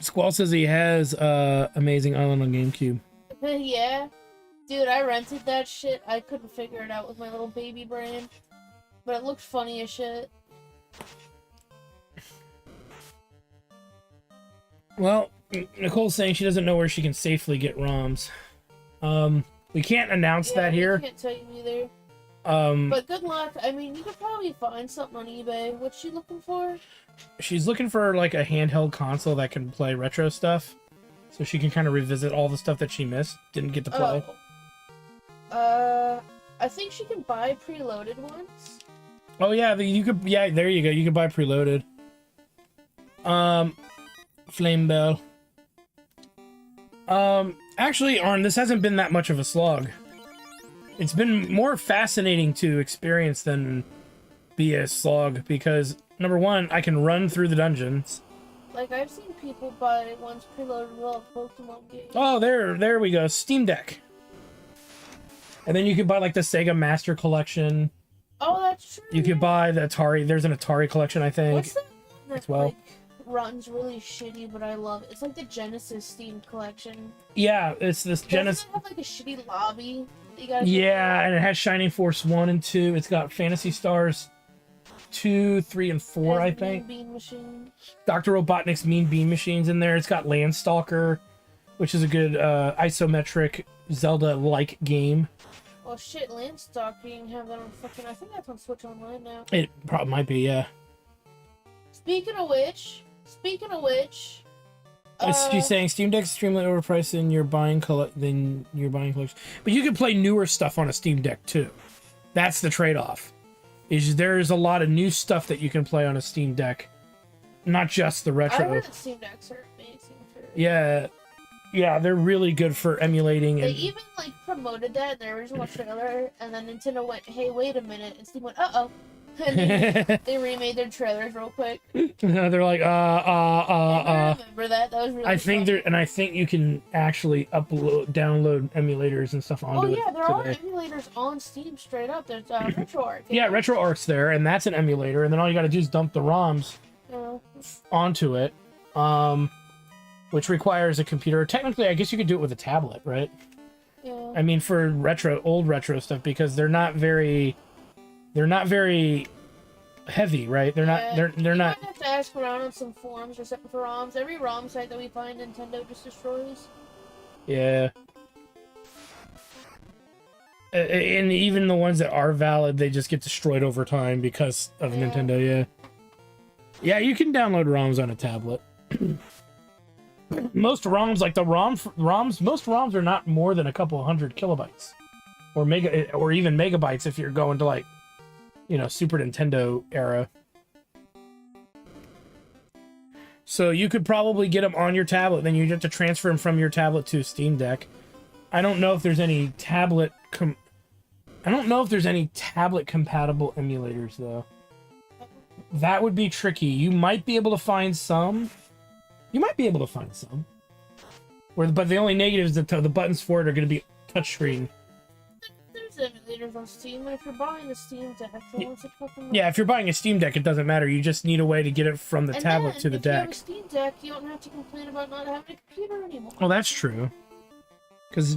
Squall says he has Amazing Island on GameCube. Yeah. Dude, I rented that shit. I couldn't figure it out with my little baby brain. But it looked funny as shit. Well, Nicole's saying she doesn't know where she can safely get ROMs. We can't announce that here. I can't tell you either. But good luck. I mean, you could probably find something on eBay. What's she looking for? She's looking for like a handheld console that can play retro stuff, so she can kind of revisit all the stuff that she missed, didn't get to play. I think she can buy preloaded ones. Oh yeah, you could. Yeah, there you go. You can buy preloaded. Flame Bell. Actually, Arn, this hasn't been that much of a slog. It's been more fascinating to experience than be a slog because number one, I can run through the dungeons. Like I've seen people buy ones preloaded with Pokemon games. Oh, there we go. Steam Deck. And then you can buy like the Sega Master Collection. Oh, that's true. You could buy the Atari. There's an Atari collection, I think. What's that one that, as well. Like, runs really shitty, but I love it? It's like the Genesis Steam collection. Yeah, it's this Genesis. Doesn't it have like a shitty lobby? That you gotta Yeah, and it has Shining Force 1 and 2. It's got Phantasy Stars 2, 3, and 4, I think. Bean Machine. Dr. Robotnik's Mean Bean Machines in there. It's got Landstalker, which is a good isometric Zelda-like game. Well, shit, Landstalker, you can have that on fucking... I think that's on Switch Online now. It probably might be, yeah. Speaking of which... She's saying Steam Deck's extremely overpriced than your buying collection. But you can play newer stuff on a Steam Deck, too. That's the trade-off. There's a lot of new stuff that you can play on a Steam Deck. Not just the retro. I heard that Steam Decks are amazing for... Yeah, they're really good for emulating. They and... even, like, promoted that in their original trailer, and then Nintendo went, hey, wait a minute, and Steam went, uh-oh. And they remade their trailers real quick. They're like, I remember that. That was really I think fun. I think you can actually download emulators and stuff onto it. Oh yeah, there are today. emulators on Steam straight up. There's RetroArch. Yeah, RetroArch's there, and that's an emulator, and then all you gotta do is dump the ROMs onto it, which requires a computer. Technically, I guess you could do it with a tablet, right? Yeah. I mean, for old retro stuff, because they're not very heavy, right? They're not. They're you not. might have to ask around on some forums or something for ROMs. Every ROM site that we find, Nintendo just destroys. Yeah. And even the ones that are valid, they just get destroyed over time because of Nintendo. Yeah. Yeah, you can download ROMs on a tablet. Most ROMs, like most ROMs are not more than a couple hundred kilobytes, or even megabytes if you're going to like, Super Nintendo era. So you could probably get them on your tablet, then you have to transfer them from your tablet to Steam Deck. I don't know if there's any tablet compatible emulators though. That would be tricky. You might be able to find some. But the only negative is that the buttons for it are going to be touchscreen. There's emulators on Steam, and if you're buying the Steam Deck, if you're buying a Steam Deck, it doesn't matter. You just need a way to get it from the tablet to the deck. If you have a Steam Deck, you don't have to complain about not having a computer anymore. Well, that's true. Because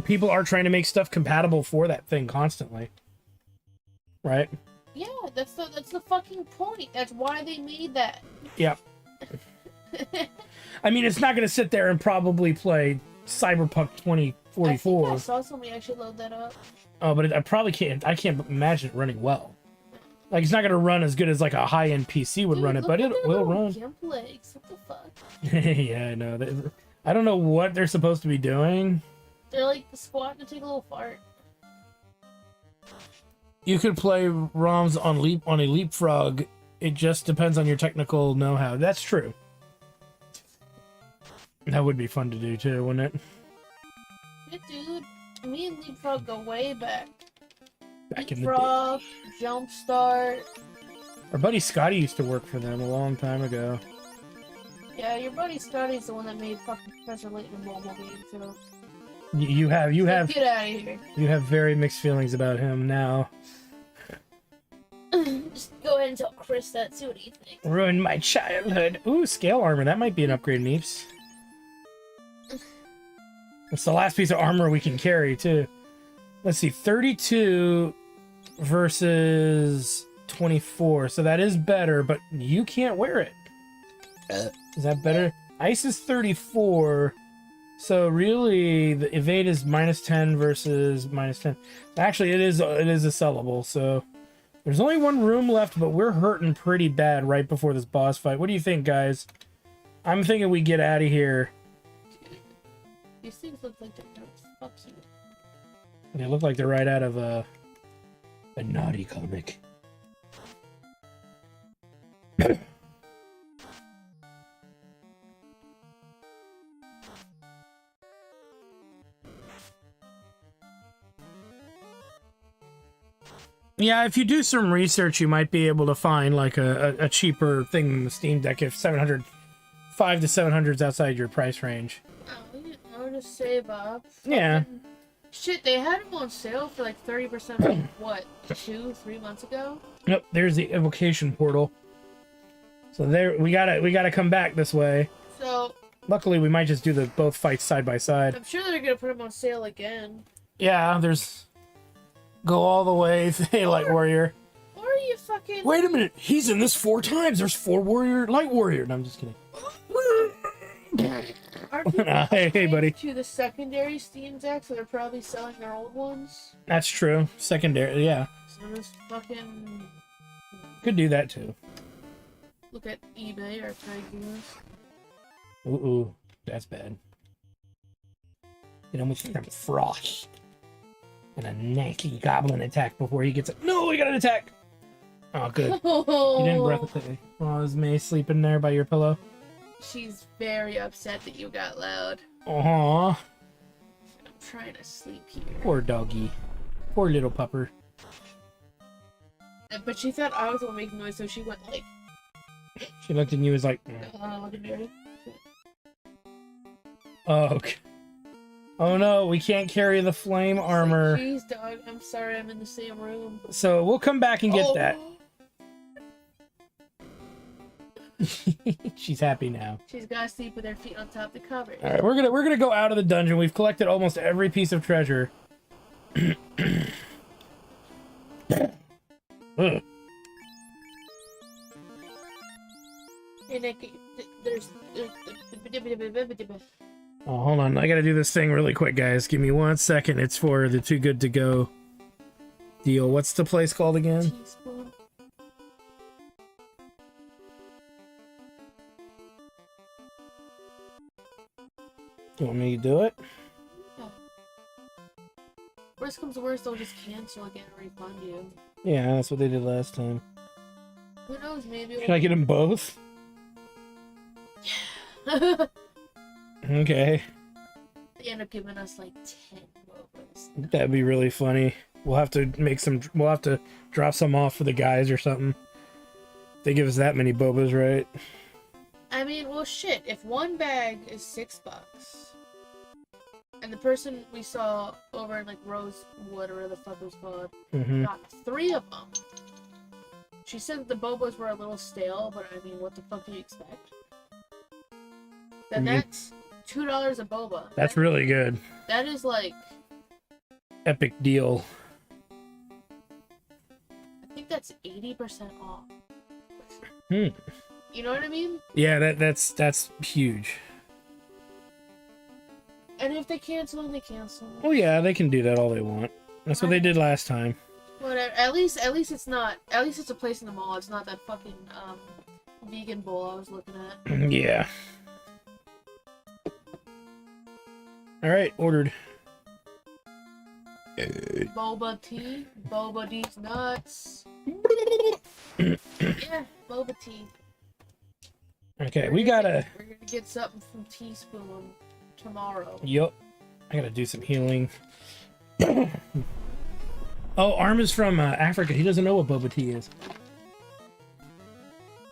people are trying to make stuff compatible for that thing constantly. Right? Yeah, that's the fucking point. That's why they made that. Yeah. I mean, it's not going to sit there and probably play Cyberpunk 2044. I saw somebody actually load that up. Oh, but I probably can't. I can't imagine it running well. Like, it's not going to run as good as like a high-end PC would run it, but it will run. Gimp legs. What the fuck? Yeah, I know. I don't know what they're supposed to be doing. They're like squatting to take a little fart. You could play ROMs on a Leapfrog. It just depends on your technical know-how. That's true. That would be fun to do too, wouldn't it? Yeah, dude. Me and Leapfrog go way back. Leapfrog, Jumpstart. Our buddy Scotty used to work for them a long time ago. Yeah, your buddy Scotty's the one that made fucking Professor Layton a mobile game, so... You have get out of here. You have very mixed feelings about him now. Just go ahead and tell Chris that, see what he thinks. Ruined my childhood. Ooh, scale armor. That might be an upgrade, Neeps. It's the last piece of armor we can carry, too. Let's see, 32 versus 24. So that is better, but you can't wear it. Is that better? Ice is 34. So really, the evade is -10 versus -10. Actually, it is a sellable. So there's only one room left, but we're hurting pretty bad right before this boss fight. What do you think, guys? I'm thinking we get out of here. These things look like they're gonna fuck you. They look like they're right out of a naughty comic. Yeah, if you do some research, you might be able to find like a cheaper thing than the Steam Deck if 700, 5 to 700 is outside your price range. Oh, you know, just save up. Yeah. Shit, they had them on sale for like 30% like, what, 2-3 months ago? Yep, there's the evocation portal. So there, we gotta come back this way. So Luckily, we might just do the both fights side by side. I'm sure they're gonna put them on sale again. Yeah, there's go all the way, Light Warrior. Or you fucking. Wait a minute, he's in this 4 times. There's 4 Warrior, Light Warrior. No, I'm just kidding. Are people Hey, buddy. to the secondary Steam Deck, so they're probably selling their old ones? That's true. Secondary, yeah. So just fucking Could do that too. look at eBay or Craigslist. Ooh, that's bad. You know, with some frost and a nasty goblin attack before he gets it. No, he got an attack. Oh, good. Oh, You didn't breath attack. Oh, is May sleeping there by your pillow? she's very upset that you got loud. Aw, I'm trying to sleep here. poor doggy. Poor little pupper. But she thought I was the one making noise, so she went like, She looked at you and was like, look at me. oh, okay. Oh no, we can't carry the flame armor. Jeez, dog, I'm sorry, I'm in the same room. So we'll come back and get that. She's happy now. She's gotta sleep with her feet on top of the cupboard. All right, we're gonna go out of the dungeon. We've collected almost every piece of treasure. Ugh. Hey, Nick, there's Oh, hold on. I gotta do this thing really quick, guys. Give me 1 second. It's for the Too Good To Go deal. What's the place called again? teaspoon. You want me to do it? Yeah. Worst comes to worst, they'll just cancel again and refund you. Yeah, that's what they did last time. Who knows, maybe Can I get them both? Okay. They end up giving us like 10 logos. That'd be really funny. We'll have to make some. We'll have to drop some off for the guys or something. They give us that many bobas, right? I mean, well, shit. If one bag is $6, and the person we saw over in like Rosewood or whatever the fuck it was called got 3 of them, she said that the bobas were a little stale. But I mean, what the fuck do you expect? Then that's $2 a boba. That's really good. That is like Epic deal. I think that's 80% off. Hmm. You know what I mean? Yeah, that's huge. And if they cancel, then they cancel. Oh yeah, they can do that all they want. That's what they did last time. Whatever. At least it's not. At least it's a place in the mall. It's not that fucking vegan bowl I was looking at. Yeah. All right, ordered. Boba tea. Boba these nuts. Yeah, boba tea. Okay, we gotta. We're gonna get something from Teaspoon tomorrow. Yup. I gotta do some healing. Oh, Arm is from Africa. He doesn't know what boba tea is.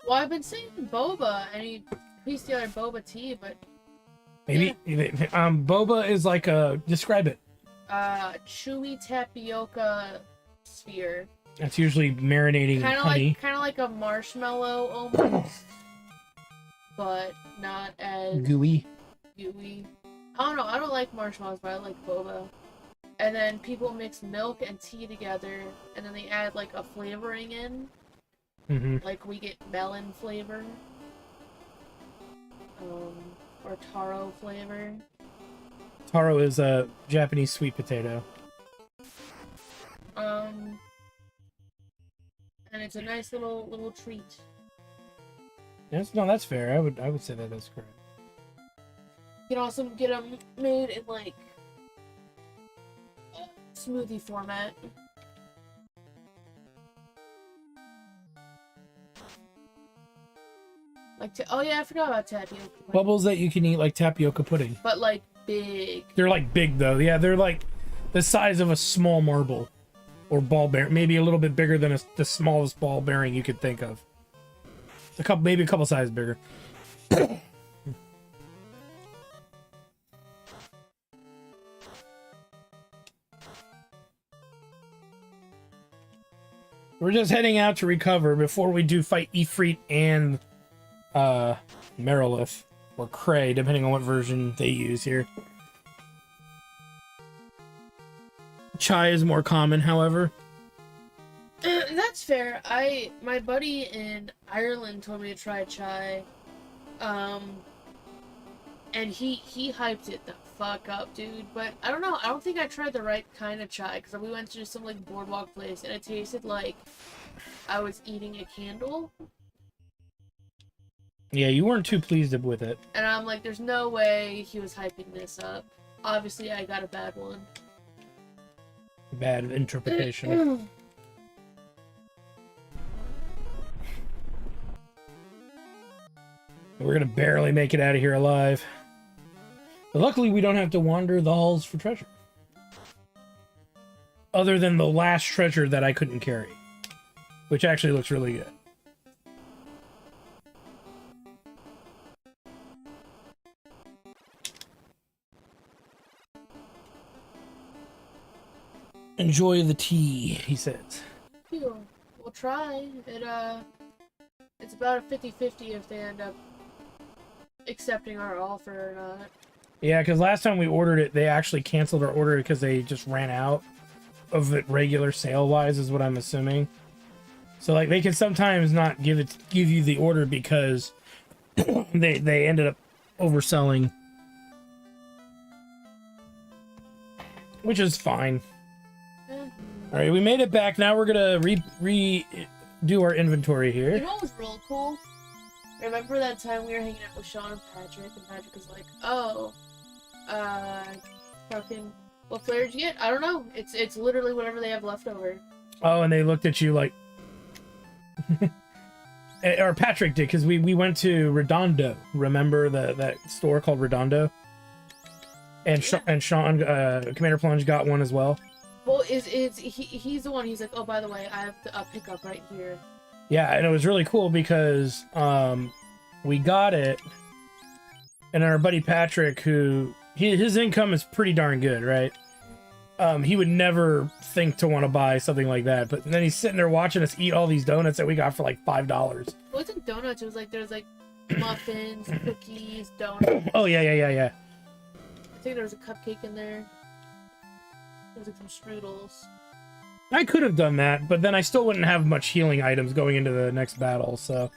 Well, I've been saying boba, and he pieced together boba tea, but Maybe boba is like a describe it. chewy tapioca sphere. That's usually marinating in honey. Kind of like a marshmallow almost, but not as Gooey. gooey. I don't know. I don't like marshmallows, but I like boba. And then people mix milk and tea together, and then they add like a flavoring in. Like we get melon flavor, or taro flavor. Taro is a Japanese sweet potato. And it's a nice little treat. Yes, no, that's fair. I would say that is correct. You can also get them made in like smoothie format. Like, oh yeah, I forgot about tapioca pudding. Bubbles that you can eat like tapioca pudding. But like big. They're like big though. Yeah, they're like the size of a small marble or ball bearing. Maybe a little bit bigger than the smallest ball bearing you could think of. Maybe a couple sizes bigger. We're just heading out to recover before we do fight Ifrit and Merilith or Cray, depending on what version they use here. Chai is more common, however. That's fair. My buddy in Ireland told me to try chai, and he hyped it the fuck up, dude. But I don't know. I don't think I tried the right kind of chai because we went to just some like boardwalk place and it tasted like I was eating a candle. Yeah, you weren't too pleased with it. And I'm like, there's no way he was hyping this up. Obviously, I got a bad one. Bad interpretation. We're gonna barely make it out of here alive. But luckily, we don't have to wander the halls for treasure. Other than the last treasure that I couldn't carry. Which actually looks really good. Enjoy the tea, he says. We'll try. It's about a 50-50 if they end up accepting our offer or not. Yeah, because last time we ordered it, they actually canceled our order because they just ran out of it regular sale-wise, is what I'm assuming. So, like, they can sometimes not give you the order because they ended up overselling. Which is fine. Alright, we made it back. Now we're gonna redo our inventory here. You know what was real cool? Remember that time we were hanging out with Sean and Patrick was like, oh, fucking, what flavor did you get? I don't know. It's literally whatever they have left over. Oh, and they looked at you like... or Patrick did, because we went to Redondo. Remember that store called Redondo? And, yeah. And Sean, Commander Plunge got one as well. Well, he's the one. He's like, oh, by the way, I have to pick up right here. Yeah, and it was really cool because we got it, and our buddy Patrick, who his income is pretty darn good, right? He would never think to want to buy something like that, but then he's sitting there watching us eat all these donuts that we got for like $5. It wasn't donuts. It was like there's like muffins, cookies, donuts. Oh yeah. I think there was a cupcake in there. There was like some strudels. I could have done that, but then I still wouldn't have much healing items going into the next battle, so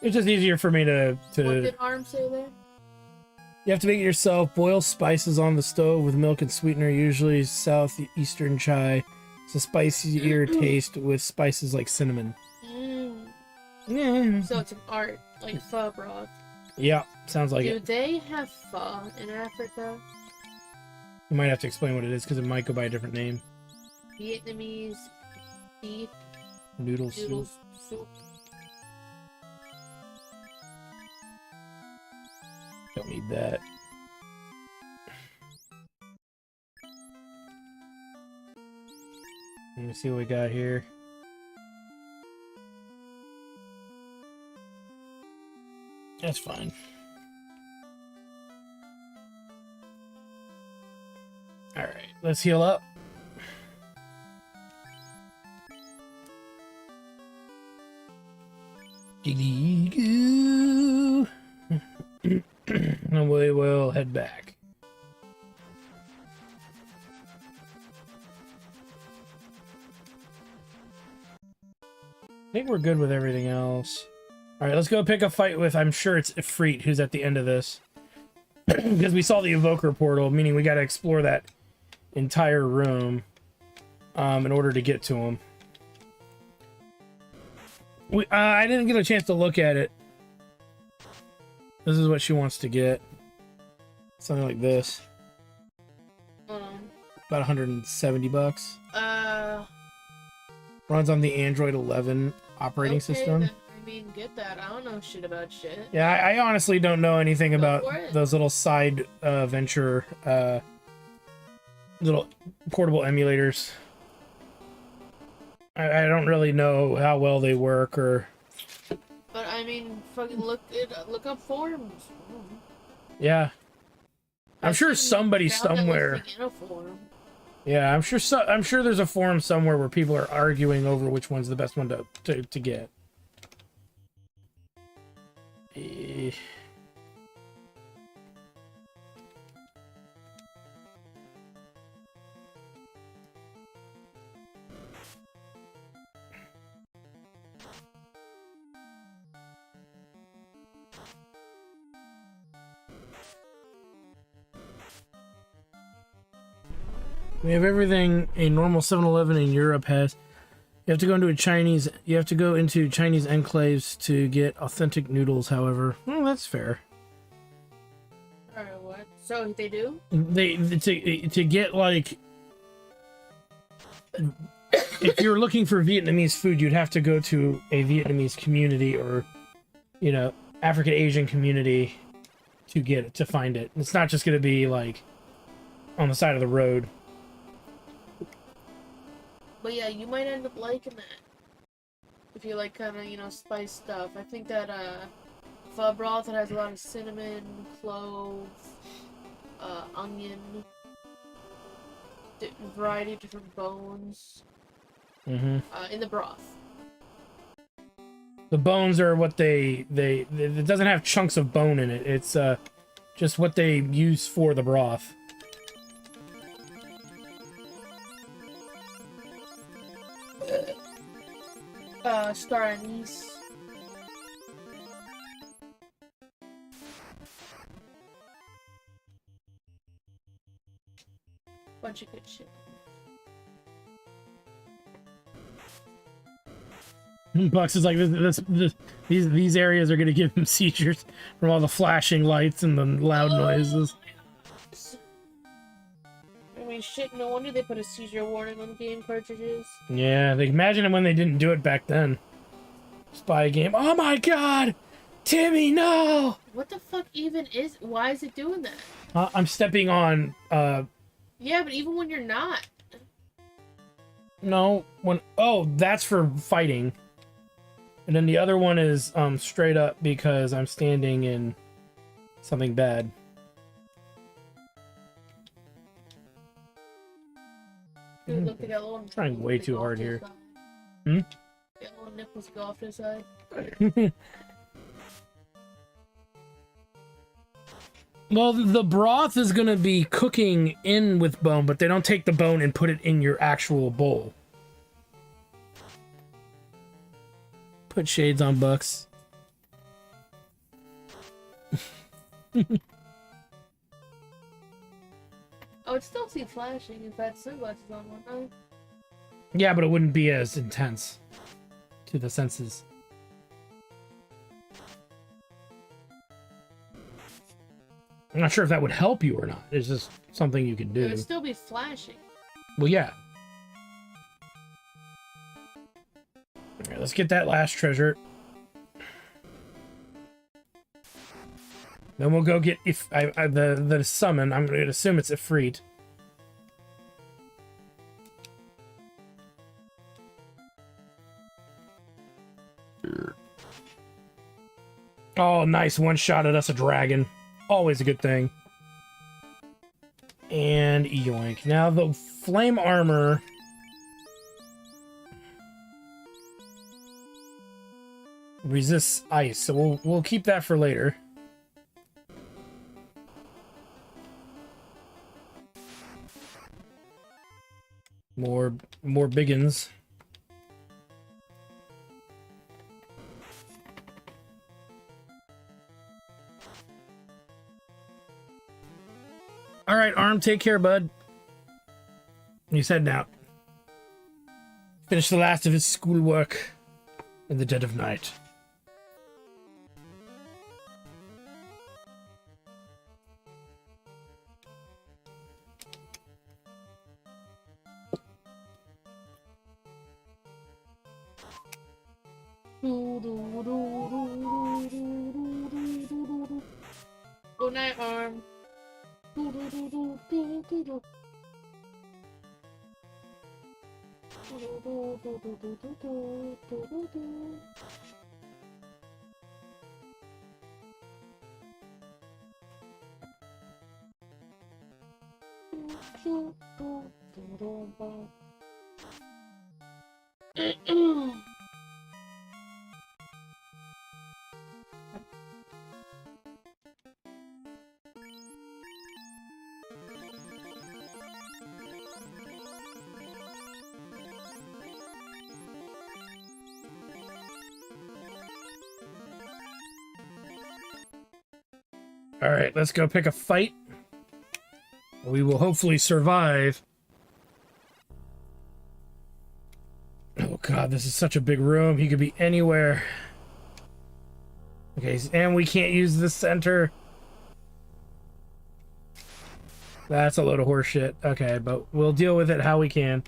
it's just easier for me to... What did Arm say there? You have to make it yourself. Boil spices on the stove with milk and sweetener, usually southeastern chai. It's a spicier taste with spices like cinnamon. Yeah. So it's an art, like pho broth. Yeah, sounds like it. Do they have pho in Africa? You might have to explain what it is, because it might go by a different name. Vietnamese beef noodle soup. Don't need that. Let me see what we got here. That's fine. Alright, let's heal up. And we will head back. I think we're good with everything else. Alright, let's go pick a fight with, I'm sure it's Ifrit who's at the end of this. Because we saw the Evoker portal, meaning we gotta explore that entire room in order to get to him. I didn't get a chance to look at it. This is what she wants to get. Something like this. About $170. Uh, Runs on the Android 11 operating okay, system. Then, I mean, get that. I don't know shit about shit. Yeah, I honestly don't know anything Go about for it. those little side venture little portable emulators. I don't really know how well they work or. But I mean, fucking look up forums. Yeah, I'm sure somebody Found that somewhere. listing in a forum. Yeah, I'm sure there's a forum somewhere where people are arguing over which one's the best one to get. Eh. We have everything a normal 7-Eleven in Europe has. You have to go into Chinese enclaves to get authentic noodles, however. Well, that's fair. Alright, what? So they do? To get, like, if you're looking for Vietnamese food, you'd have to go to a Vietnamese community or, you know, African Asian community to find it. It's not just going to be like on the side of the road. But yeah, you might end up liking that. If you like kind of, you know, spice stuff. I think that, pho broth that has a lot of cinnamon, clove, onion, variety of different bones. In the broth. The bones are what it doesn't have chunks of bone in it. It's, just what they use for the broth. Star anise. Bunch of good shit. Bucks is like these areas are gonna give him seizures from all the flashing lights and the loud noises. I mean, shit, no wonder they put a seizure warning on game cartridges. Yeah, they imagine it when they didn't do it back then. Spy game. Oh my god! Timmy, no! What the fuck even is... Why is it doing that? I'm stepping on, Yeah, but even when you're not. No, oh, that's for fighting. And then the other one is, straight up because I'm standing in something bad. Dude, look, they got little Trying way too hard here. Got little nipples go off to the side. Well, the broth is gonna be cooking in with bone, but they don't take the bone and put it in your actual bowl. Put shades on, Bucks. I would still see flashing if I had sunglasses on one night. Yeah, but it wouldn't be as intense to the senses. I'm not sure if that would help you or not. It's just something you can do. It would still be flashing. Well, yeah. All right, let's get that last treasure. Then we'll go get the summon. I'm going to assume it's Ifrit. Oh, nice. One shot at us, a dragon. Always a good thing. And yoink. Now the flame armor. Resists ice, so we'll keep that for later. More biggins. All right, Arm, take care, bud. He's heading out. Finish the last of his schoolwork in the dead of night. Good night, arm. All right, let's go pick a fight. We will hopefully survive. Oh god, this is such a big room. He could be anywhere. Okay, and we can't use the center. That's a load of horse shit. Okay, but we'll deal with it how we can.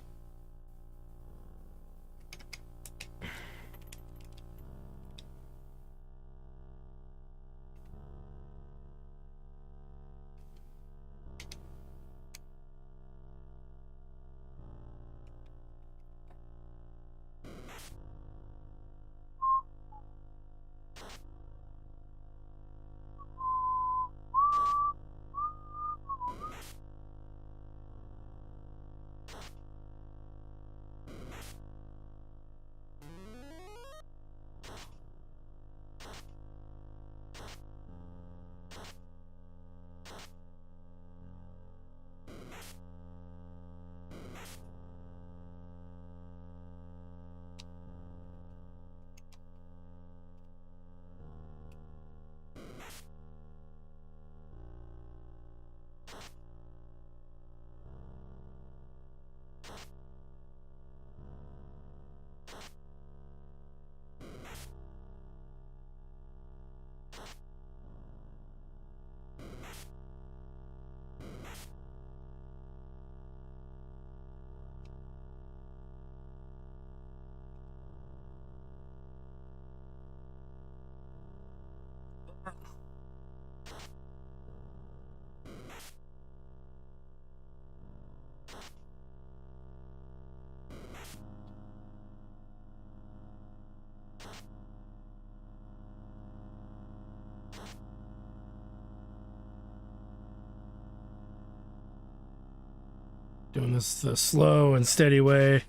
Doing this the slow and steady way.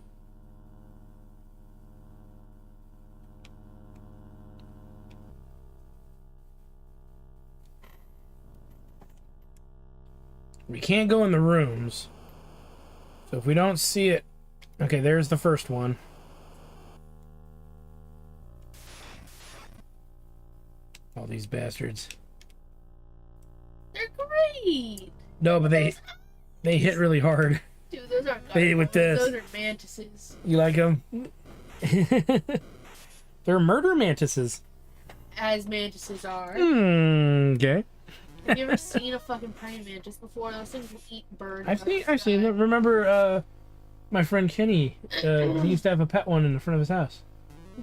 We can't go in the rooms. So if we don't see it... Okay, there's the first one. All these bastards. They're great! No, but they hit really hard. Dude, those aren't They hit with this. Those are mantises. You like them? They're murder mantises. As mantises are. Okay. Have you ever seen a fucking praying mantis before? Those things will eat birds. I've seen them. Remember, my friend Kenny, he used to have a pet one in the front of his house.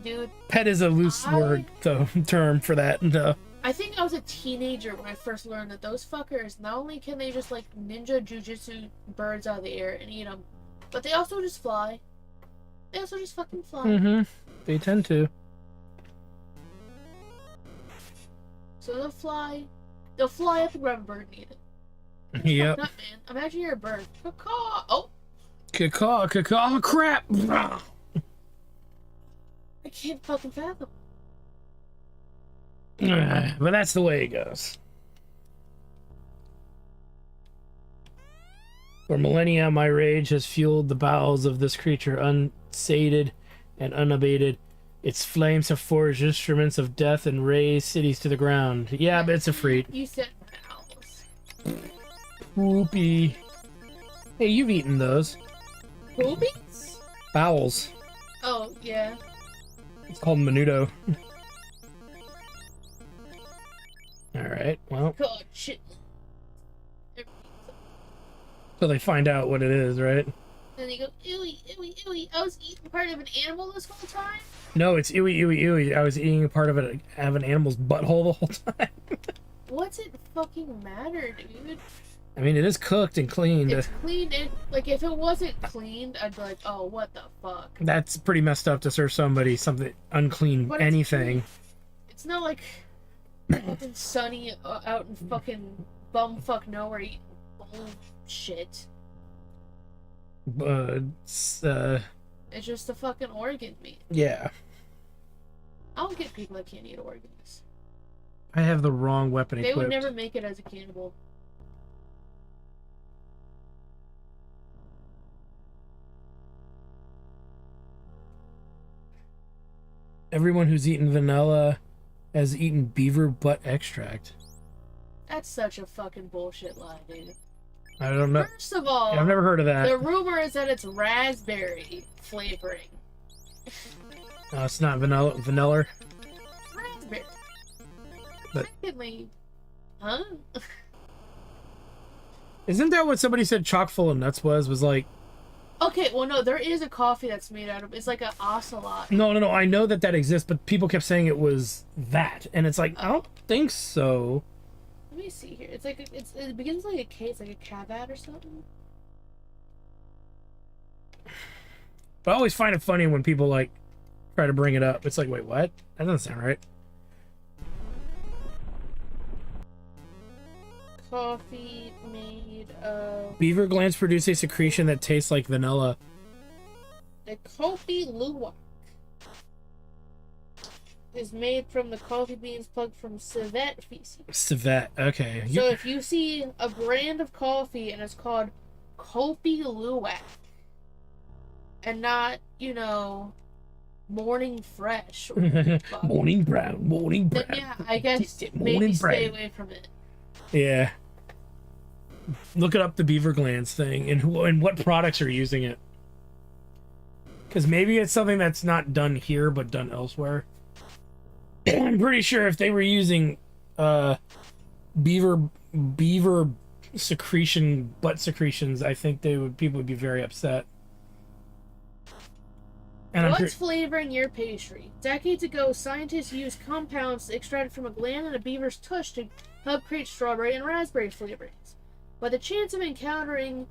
Dude. Pet is a loose word, though, term for that. I think I was a teenager when I first learned that those fuckers, not only can they just like ninja jujitsu birds out of the air and eat them, but they also just fly. They also just fucking fly. Mm-hmm. They tend to. So they'll fly. They'll fly up and grab a bird and eat it. Yep. Fuck that, man. Imagine you're a bird. Caw-caw. Oh. Caw-caw, caw-caw. Oh, crap. I can't fucking fathom. But that's the way it goes. For millennia, my rage has fueled the bowels of this creature, unsated and unabated. Its flames have forged instruments of death and razed cities to the ground. Yeah, but it's a freak. You said bowels. Whoopee. Hey, you've eaten those. Boobies? Bowels. Oh, yeah. It's called menudo. Alright, well. God, shit. So they find out what it is, right? then you go, ewy, ewy, ewy. I was eating part of an animal this whole time? No, it's ewy, ewy, ewy. I was eating a part of an animal's butthole the whole time. What's it fucking matter, dude? I mean, it is cooked and cleaned. It's cleaned. Like, if it wasn't cleaned, I'd be like, oh, what the fuck? That's pretty messed up to serve somebody something unclean, But anything. It's not like fucking Sunny out in fucking bumfuck nowhere eating bullshit. It's just a fucking organ meat. yeah. I don't get people that can't eat organs. I have the wrong weapon They equipped. would never make it as a cannibal. Everyone who's eaten vanilla has eaten beaver butt extract. That's such a fucking bullshit lie, dude. I don't know. First of all, I've never heard of that. the rumor is that it's raspberry flavoring. It's not vanilla. Raspberry. But Secondly, huh? isn't that what somebody said chock full of nuts was? Was like, Okay, well, no, there is a coffee that's made out of. It's like an ocelot. no. I know that exists, but people kept saying it was that, and it's like I don't think so. Let me see here. It's like it begins like a K. It's like a cavat or something. But I always find it funny when people like try to bring it up. It's like, wait, what? That doesn't sound right. Coffee made of Beaver glands produce a secretion that tastes like vanilla. the coffee luwak. Is made from the coffee beans plucked from civet feces. Civet. Okay. So if you see a brand of coffee and it's called Kopi Luwak and not, Morning Fresh or morning brown. then yeah, I guess maybe stay away from it. Yeah. Look it up, the beaver glands thing, and what products are using it. Because maybe it's something that's not done here but done elsewhere. I'm pretty sure if they were using beaver secretion, butt secretions, I think people would be very upset. And What's flavoring your pastry? Decades ago, scientists used compounds extracted from a gland in a beaver's tush to help create strawberry and raspberry flavorings. But the chance of encountering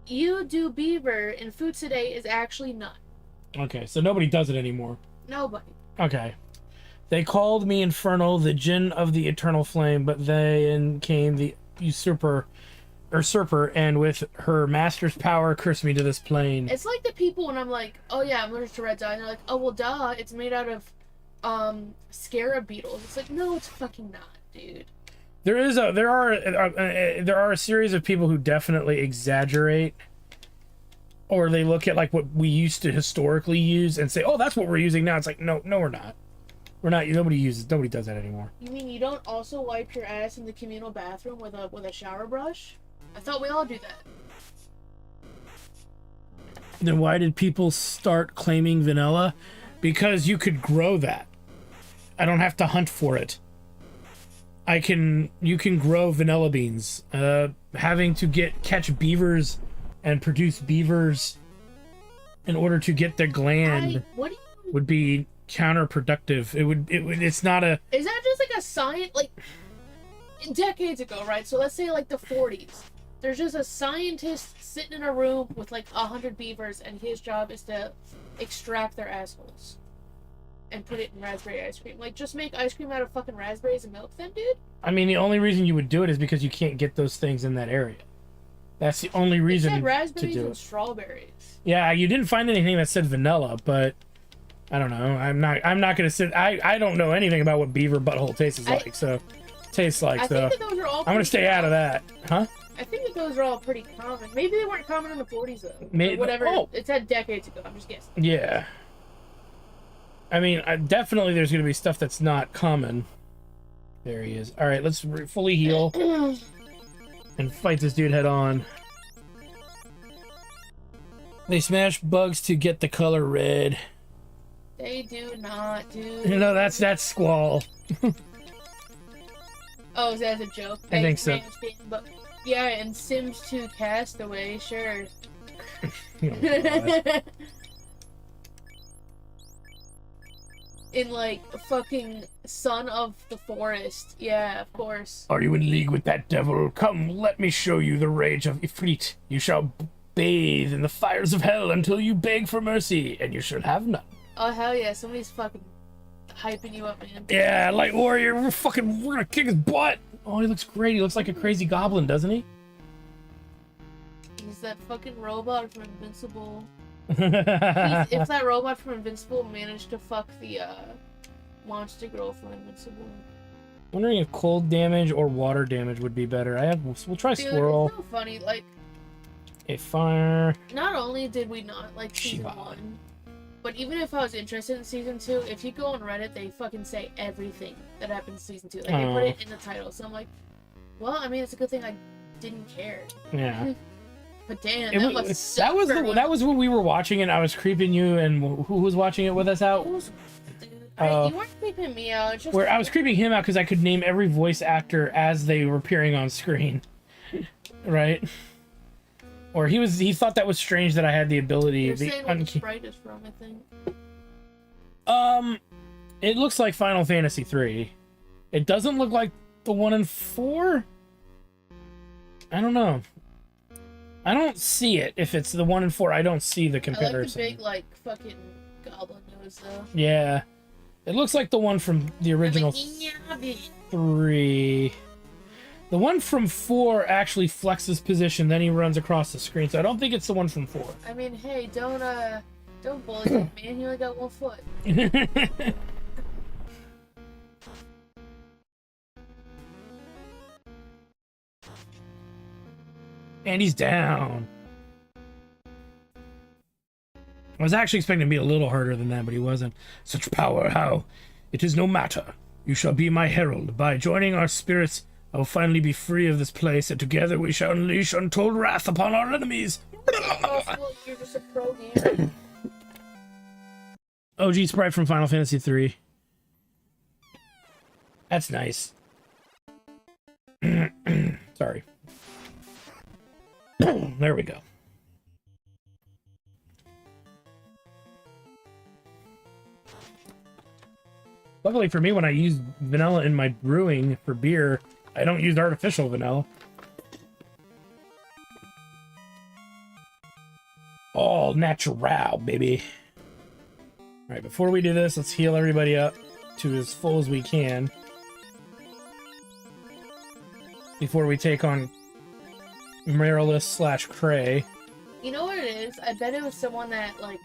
you beaver in food today is actually none. Okay, so nobody does it anymore. Nobody. Okay. They called me Infernal, the Djinn of the Eternal Flame, but then came the usurper, and with her master's power cursed me to this plane. It's like the people when I'm like, oh yeah, I'm allergic to red dye, and they're like, oh well duh, it's made out of scarab beetles. It's like, no, it's fucking not, dude. There are a series of people who definitely exaggerate, or they look at like what we used to historically use and say, oh, that's what we're using now. It's like, no, we're not. We're not. Nobody does that anymore. You mean you don't also wipe your ass in the communal bathroom with a shower brush? I thought we all do that. Then why did people start claiming vanilla? Because you could grow that. I don't have to hunt for it. You can grow vanilla beans. Having to catch beavers and produce beavers in order to get the gland would be counterproductive. It's not a... Is that just like a science, like, decades ago, right? So let's say like the 40s. There's just a scientist sitting in a room with like 100 beavers, and his job is to extract their assholes and put it in raspberry ice cream. Like, just make ice cream out of fucking raspberries and milk then, dude? I mean, the only reason you would do it is because you can't get those things in that area. That's the only reason said raspberries to do and it. Strawberries. Yeah, you didn't find anything that said vanilla, but I don't know. I'm not gonna sit. I don't know anything about what beaver butthole tastes like. I think that those are all. I'm gonna stay out of that, huh? I think that those are all pretty common. Maybe they weren't common in the 40s though. Maybe, whatever. Oh. It said decades ago. I'm just guessing. Yeah. I mean, definitely there's gonna be stuff that's not common. There he is. All right, let's fully heal and fight this dude head on. They smash bugs to get the color red. They do not do. No, that's Squall. Oh, is that a joke? I think so. But yeah, and Sims 2 Castaway, sure. Oh, God. In like fucking Son of the Forest. Yeah, of course. Are you in league with that devil? Come, let me show you the rage of Ifrit. You shall bathe in the fires of hell until you beg for mercy, and you shall have none. Oh hell yeah, somebody's fucking hyping you up, man. Yeah, Light Warrior, we're gonna kick his butt. Oh, he looks great. He looks like a crazy goblin, doesn't he? He's that fucking robot from Invincible. If that robot from Invincible managed to fuck the monster girl from Invincible. Wondering if cold damage or water damage would be better. We'll try Dude, Swirl. it's so funny, like, A fire. not only did we not like season Shiva. 1, but even if I was interested in season 2, if you go on Reddit, they fucking say everything that happened in season 2. Like, they put it in the title. So I'm like, well, I mean, it's a good thing I didn't care. Yeah. But damn, that was when we were watching it. I was creeping you, and who was watching it with us out? You weren't creeping me out. Just Where I was creeping him out because I could name every voice actor as they were appearing on screen, right? Or he thought that was strange that I had the ability. You're saying what the sprite is from, I think. It looks like Final Fantasy 3. It doesn't look like the 1 and 4. I don't know. I don't see it. If it's the 1 and 4, I don't see the comparison. I like the big, like, fucking goblin nose, though. Yeah. It looks like the one from the original 3. The one from 4 actually flexes position, then he runs across the screen, so I don't think it's the one from 4. I mean, hey, don't bully him, man. He only got 1 foot. And he's down. I was actually expecting to be a little harder than that, but he wasn't. Such power, how? It is no matter. You shall be my herald. By joining our spirits, I will finally be free of this place, and together we shall unleash untold wrath upon our enemies. Oh, look, you're just a pro gamer. OG sprite from Final Fantasy 3. That's nice. Sorry. There we go. Luckily for me, when I use vanilla in my brewing for beer, I don't use artificial vanilla. All natural, baby. Alright, before we do this, let's heal everybody up to as full as we can. Before we take on Marilys / Cray. You know what it is? I bet it was someone that, like,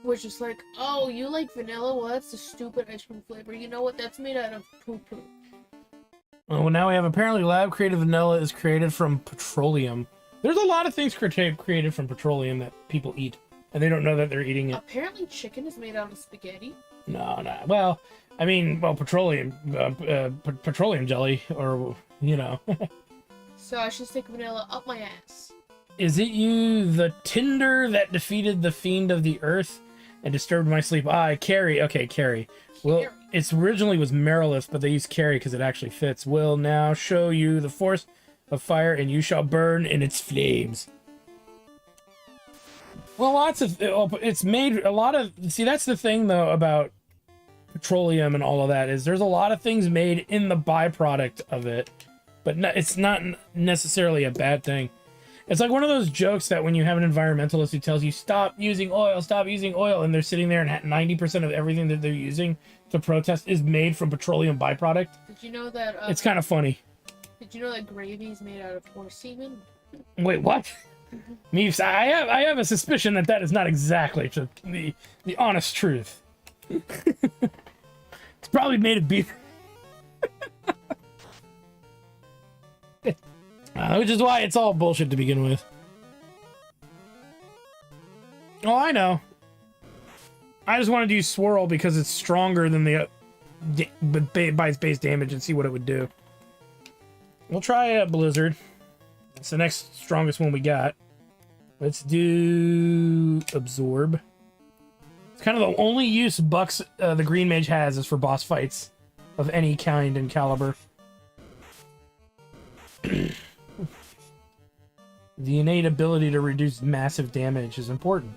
was just like, oh, you like vanilla? Well, that's a stupid ice cream flavor. You know what? That's made out of poo-poo. Well, now we have apparently lab-created vanilla is created from petroleum. There's a lot of things created from petroleum that people eat, and they don't know that they're eating it. Apparently chicken is made out of spaghetti. No. Well, I mean, petroleum jelly, or, you know. So I should stick vanilla up my ass. Is it you, the tinder that defeated the fiend of the earth and disturbed my sleep? Carrie. Okay, Carrie. Well, it's originally was Marilys, but they used Carrie because it actually fits. Will now show you the force of fire, and you shall burn in its flames. Well, it's made a lot of. See, that's the thing though about petroleum and all of that is there's a lot of things made in the byproduct of it, but it's not necessarily a bad thing. It's like one of those jokes that when you have an environmentalist who tells you stop using oil, and they're sitting there and 90% of everything that they're using to protest is made from petroleum byproduct. Did you know that? It's kind of funny. Did you know that gravy is made out of horse semen? Wait, what? I have a suspicion that is not exactly the honest truth. It's probably made of beef. Which is why it's all bullshit to begin with. Oh, I know. I just wanted to use Swirl because it's stronger than the by its base damage and see what it would do. We'll try Blizzard. It's the next strongest one we got. Let's do Absorb. It's kind of the only use Bucks the Green Mage has is for boss fights of any kind and caliber. The innate ability to reduce massive damage is important.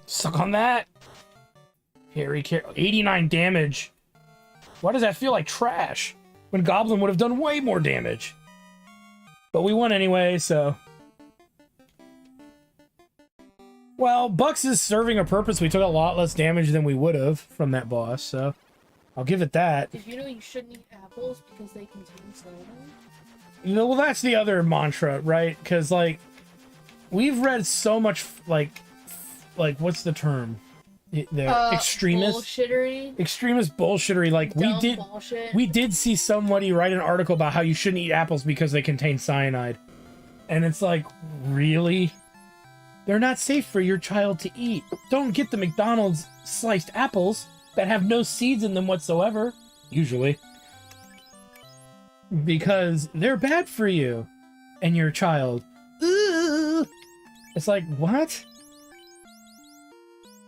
Suck on that. Harry Carroll. 89 damage. Why does that feel like trash? When Goblin would have done way more damage. But we won anyway, so... Well, Bucks is serving a purpose. We took a lot less damage than we would have from that boss, so... I'll give it that. Did you know you shouldn't eat apples because they contain cyanide? You know, well, that's the other mantra, right? Because, like, we've read so much, like, what's the term? Extremist bullshittery. Extremist bullshittery. Like we did see somebody write an article about how you shouldn't eat apples because they contain cyanide, and it's like, really? They're not safe for your child to eat. Don't get the McDonald's sliced apples that have no seeds in them whatsoever, usually, because they're bad for you and your child. Ugh. It's like, what?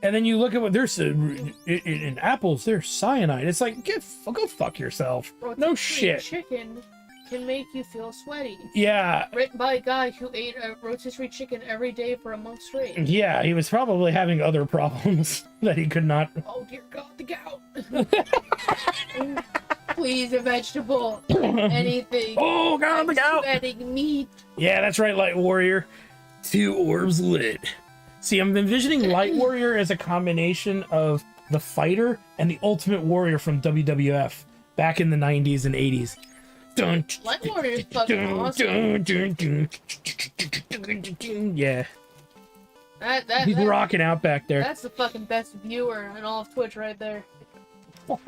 And then you look at what there's in apples. There's cyanide. It's like, go fuck yourself. No shit. Chicken can make you feel sweaty. Yeah. Written by a guy who ate a rotisserie chicken every day for a month straight. Yeah, he was probably having other problems that he could not. Oh dear God, the gout. Please, a vegetable. Anything. Oh God, the gout. Sweating meat. Yeah, that's right, Light Warrior. 2 orbs lit. See, I'm envisioning Light Warrior as a combination of the fighter and the Ultimate Warrior from WWF back in the 90s and 80s. Light Warrior is fucking awesome. Yeah. He's rocking out back there. That's the fucking best viewer in all of Twitch right there. Alright,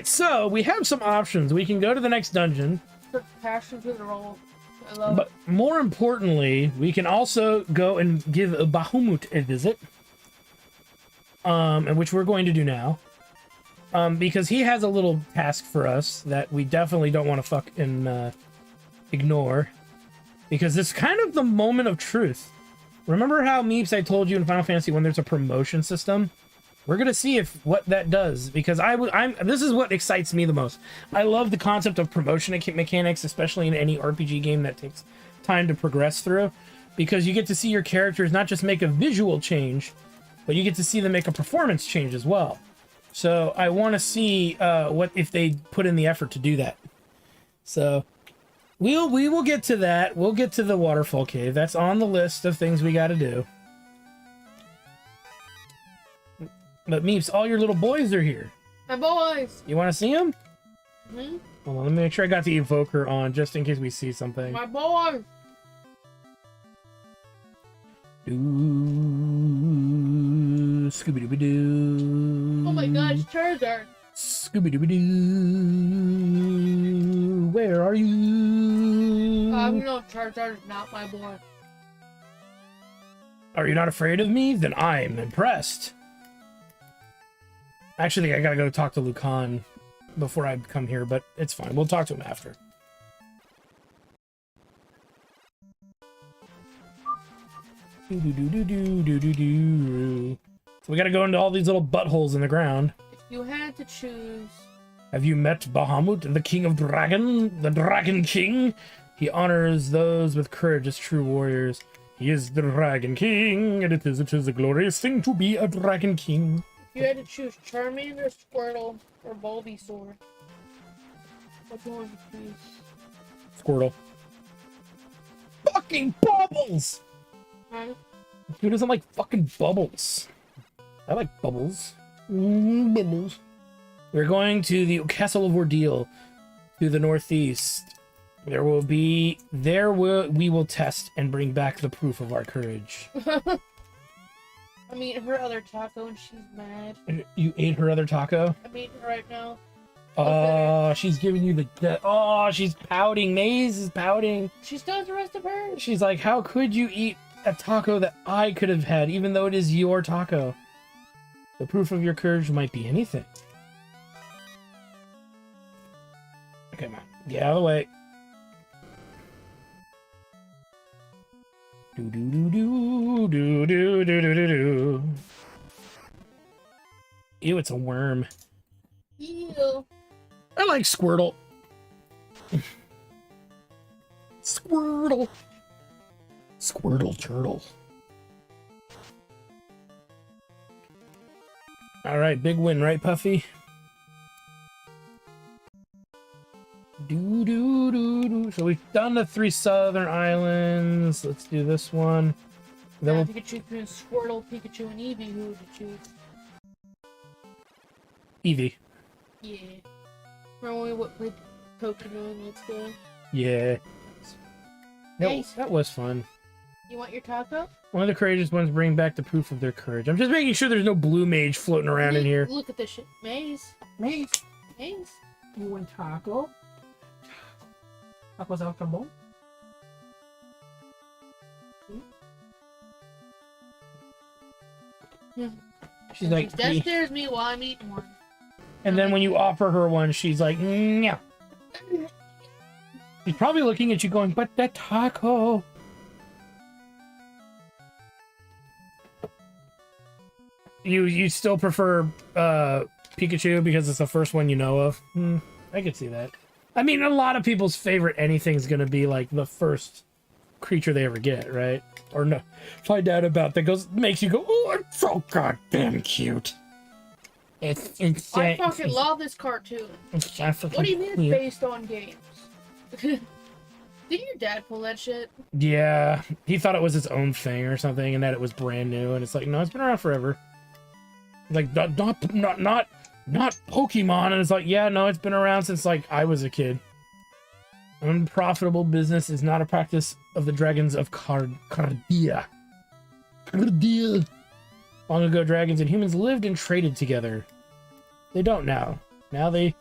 so we have some options. We can go to the next dungeon. Put passion to the roll. But more importantly, we can also go and give Bahamut a visit, and which we're going to do now, because he has a little task for us that we definitely don't want to fucking ignore, because it's kind of the moment of truth. Remember how, Meeps, I told you in Final Fantasy when there's a promotion system? We're gonna see if what that does, because this is what excites me the most. I love the concept of promotion mechanics, especially in any RPG game that takes time to progress through, because you get to see your characters not just make a visual change, but you get to see them make a performance change as well. So I want to see what if they put in the effort to do that. So we will get to that. We'll get to the waterfall cave. That's on the list of things we got to do. But Meeps, all your little boys are here. My boys! You want to see them? Mm-hmm. Hold on, let me make sure I got the evoker on, just in case we see something. My boys! Scooby-Dooby-Doo. Oh my gosh, Charizard! Scooby-Dooby-Doo. Where are you? No, Charizard is not my boy. Are you not afraid of me? Then I'm impressed. Actually, I gotta go talk to Lucan before I come here, but it's fine. We'll talk to him after. So we gotta go into all these little buttholes in the ground. If you had to choose... Have you met Bahamut, the King of Dragon? The Dragon King? He honors those with courage as true warriors. He is the Dragon King, and it is a glorious thing to be a Dragon King. If you had to choose Charmander, Squirtle, or Bulbasaur, which one would you choose? Squirtle. Fucking Bubbles! Huh? Who doesn't like fucking Bubbles? I like Bubbles. Bubbles. We're going to the Castle of Ordeal, to the northeast. We will test and bring back the proof of our courage. I'm eating her other taco and she's mad. You ate her other taco? I'm eating her right now. Oh, she's giving you the... Oh, she's pouting. Maze is pouting. She still has the rest of hers. She's like, how could you eat a taco that I could have had, even though it is your taco? The proof of your courage might be anything. Okay, man. Get out of the way. Do do do do do do do do do do. Ew, it's a worm. Ew. I like Squirtle. Squirtle. Squirtle turtle. All right, big win, right, Puffy? So we've done the 3 southern islands. Let's do this one. Then Now, we'll... if you could choose between Squirtle, Pikachu, and Eevee, who would you choose? Eevee. Yeah. Remember when we played Pokemon? Let's go. Yeah. Nice. That was fun. You want your taco? One of the courageous ones bring back the proof of their courage. I'm just making sure there's no blue mage floating around in here. Look at this shit. Maze. Mage. Maze. You want taco? Tacos al carbon? She's like, That scares me while I'm eating one. and then when you offer her one, she's like, yeah. She's probably looking at you going, but that taco. You still prefer Pikachu because it's the first one you know of? I could see that. I mean, a lot of people's favorite anything's gonna be like the first creature they ever get, right? Or no, find out about that makes you go, oh, it's so goddamn cute. It's I fucking love this cartoon. What do you mean it's based on games? Didn't your dad pull that shit? Yeah, he thought it was his own thing or something, and that it was brand new. And it's like, no, it's been around forever. Like not Pokemon. And it's like, yeah, no, it's been around since like I was a kid. Unprofitable business is not a practice of the dragons of Cardia. Cardia. Long ago, dragons and humans lived and traded together. They don't now. Now they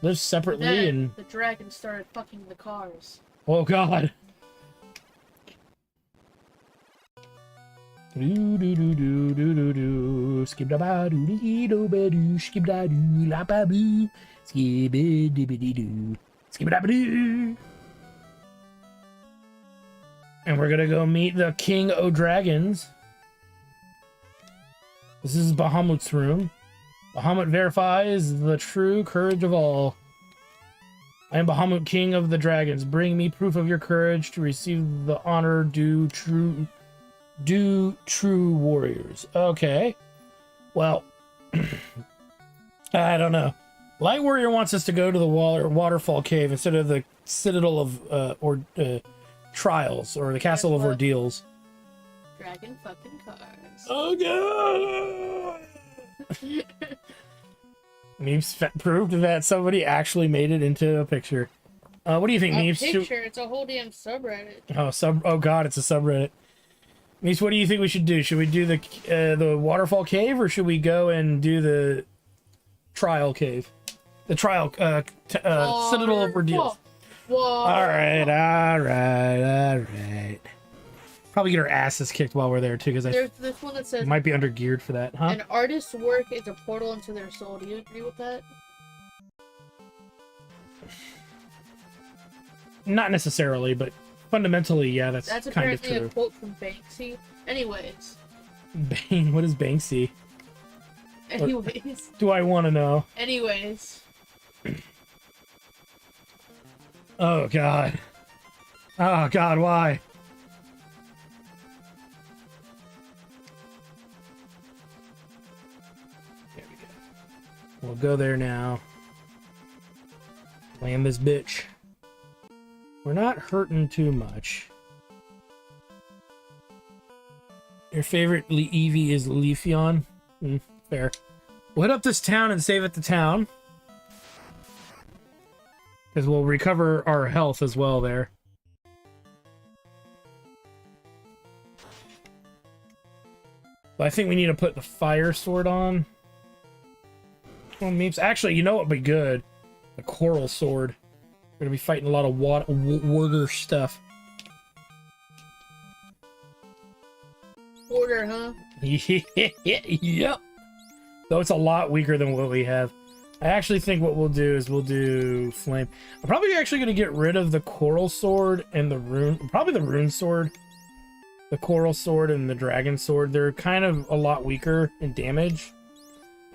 live separately, then, and the dragons started fucking the cars. oh god. Do do do do do do do. Skip da ba do dee do ba do. Skip da do la ba boo. Skip it dee dee doo. Skip da ba doo. And we're gonna go meet the King o' Dragons. This is Bahamut's room. Bahamut verifies the true courage of all. I am Bahamut, King of the Dragons. Bring me proof of your courage to receive the honor due true warriors. Okay. Well, I don't know. Light Warrior wants us to go to the waterfall cave instead of the Citadel of Trials or the Castle of Ordeals. Dragon fucking cars. Oh god! Memes proved that somebody actually made it into a picture. What do you think, Memes? Picture? It's a whole damn subreddit. Oh god, it's a subreddit. Memes, what do you think we should do? Should we do the waterfall cave, or should we go and do the trial cave? The trial Citadel of Ordeals. All right. Probably get our asses kicked while we're there too, because there's this one that says might be under geared for that, huh? An artist's work is a portal into their soul. Do you agree with that? Not necessarily, but fundamentally, yeah, that's kind of true. That's apparently a quote from Banksy. Anyways. What is Banksy? Anyways. Do I want to know? Anyways. Oh god. Oh god, why? There we go. We'll go there now. Slam this bitch. We're not hurting too much. Your favorite Eevee is Leafeon? Fair. We'll hit up this town and save at the town. Because we'll recover our health as well there. But I think we need to put the fire sword on. Well, Meeps. Actually, you know what would be good? The coral sword. We're going to be fighting a lot of water stuff. Order, huh? Yep. Though it's a lot weaker than what we have. I actually think what we'll do is we'll do flame. I'm probably actually going to get rid of the coral sword and the rune. Probably the rune sword. The coral sword and the dragon sword. They're kind of a lot weaker in damage.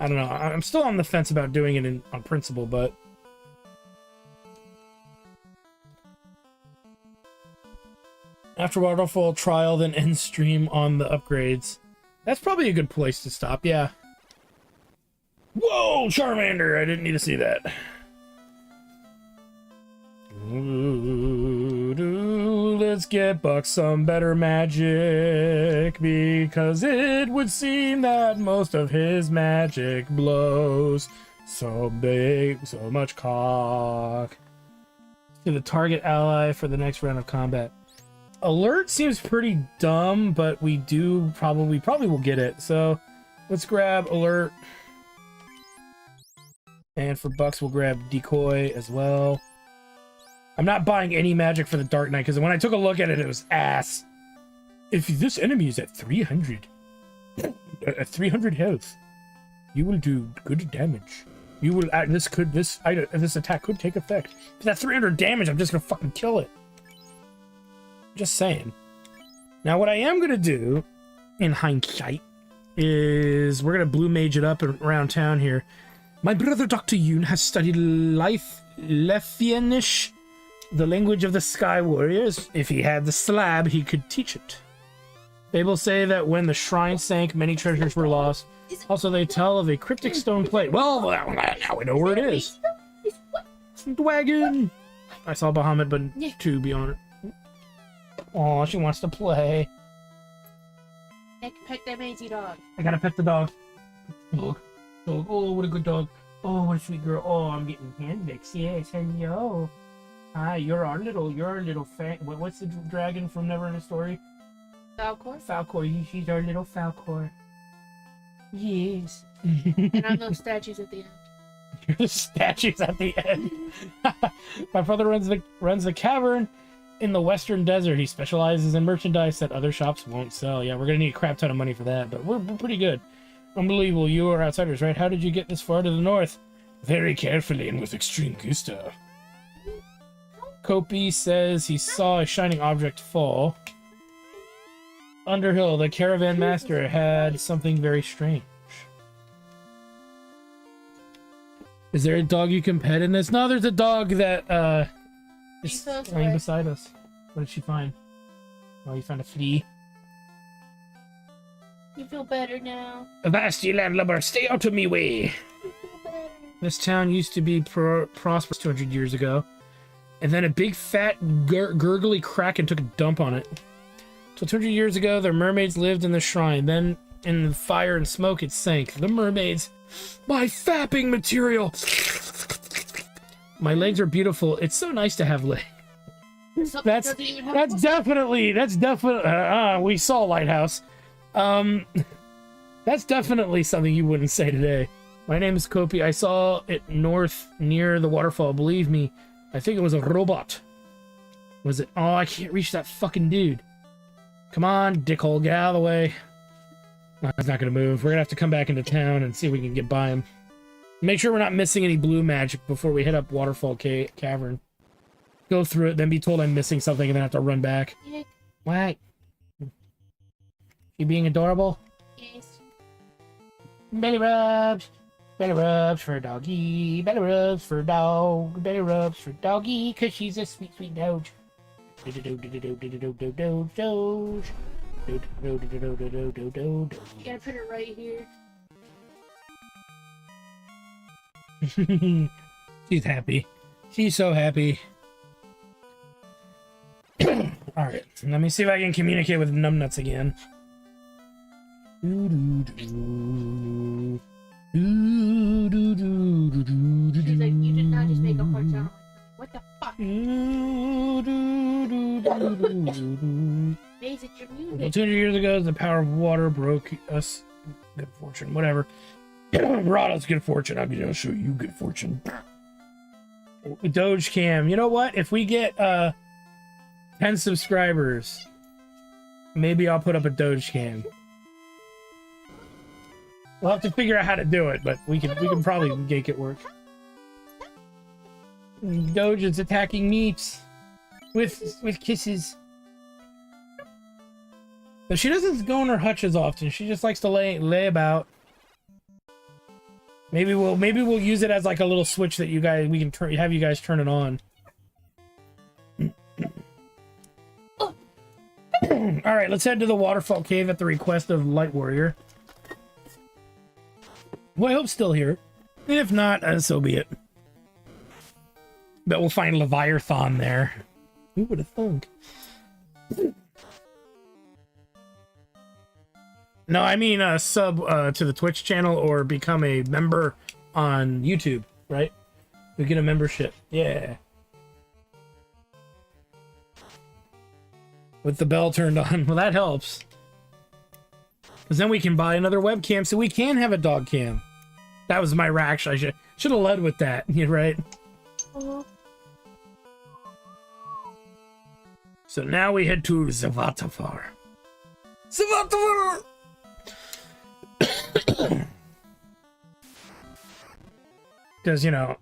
I don't know. I'm still on the fence about doing it on principle, but after waterfall trial, then end stream on the upgrades. That's probably a good place to stop. Yeah. Whoa, Charmander! I didn't need to see that. Ooh, let's get Buck some better magic, because it would seem that most of his magic blows so big, so much cock. To the target ally for the next round of combat. Alert seems pretty dumb, but we probably will get it. So let's grab alert. And for Bucks, we'll grab decoy as well. I'm not buying any magic for the Dark Knight, because when I took a look at it, it was ass. If this enemy is at 300 health, you will do good damage. You will this attack could take effect. If it's at 300 damage, I'm just gonna fucking kill it. Just saying. Now, what I am gonna do, in hindsight, is we're gonna blue mage it up around town here. My brother Dr. Yoon has studied Lefianish, the language of the Sky Warriors. If he had the slab, he could teach it. Fables say that when the shrine sank, many treasures were lost. Also, they tell of a cryptic stone plate. Well, now we know where it is. Wagon! I saw Bahamut, but to be honest. Oh, she wants to play. Nick, pet that mangy dog. I gotta pet the dog. Dog. Dog. Oh, what a good dog. Oh, what a sweet girl. Oh, I'm getting hand licks. Yes, hello. Hi, you're our little fan. What's the dragon from Neverending Story? Falcor? Falcor. She's our little Falcor. Yes. And I'm those statues at the end. You're the statues at the end. My brother runs the cavern in the Western Desert. He specializes in merchandise that other shops won't sell. Yeah, we're gonna need a crap ton of money for that, but we're pretty good. Unbelievable. You are outsiders, right? How did you get this far to the north? Very carefully and with extreme gusto. Kopi says he saw a shining object fall. Underhill, the caravan master had something very strange. Is there a dog you can pet in this? No, there's a dog that is laying beside us. What did she find? Oh, you found a flea. You feel better now. Avast, ye landlubber, stay out of me way. This town used to be prosperous 200 years ago. And then a big fat gurgly kraken took a dump on it. So 200 years ago, the mermaids lived in the shrine. Then in the fire and smoke, it sank. The mermaids, my fapping material. My legs are beautiful. It's so nice to have legs. That's definitely we saw Lighthouse. That's definitely something you wouldn't say today. My name is Kopi. I saw it north near the waterfall. Believe me, I think it was a robot. Was it? Oh, I can't reach that fucking dude. Come on, dickhole, get out of the way. No, he's not gonna move. We're gonna have to come back into town and see if we can get by him. Make sure we're not missing any blue magic before we hit up Waterfall Cavern. Go through it, then be told I'm missing something, and then have to run back. Yeah. What? You being adorable? Yes. Belly rubs for doggy. Belly rubs for dog. Belly rubs for doggy, cause she's a sweet, sweet dog. You gotta put it right here. She's happy. She's so happy. Alright, let me see if I can communicate with Numbnuts again. She's like, you did not just make a heart sound. What the fuck? Basic your music. 200 years ago, the power of water broke us. Good fortune, whatever. Brought us good fortune. I'm gonna show you good fortune. Doge Cam. You know what? If we get 10 subscribers, maybe I'll put up a Doge Cam. We'll have to figure out how to do it, but we can probably make it work. Doge is attacking meats with kisses. But she doesn't go in her hutch as often. She just likes to lay about. Maybe we'll use it as like a little switch that we can have you guys turn it on. All right, let's head to the waterfall cave at the request of Light Warrior. Well, I hope still here. And if not, so be it. Bet we'll find Leviathan there. Who would have thunk? No, I mean sub to the Twitch channel or become a member on YouTube, right? We get a membership. Yeah. With the bell turned on. Well, that helps. Because then we can buy another webcam so we can have a dog cam. That was my reaction. I should have led with that. You're right. So now we head to Zavatavar. Zavatavar! Because, you know,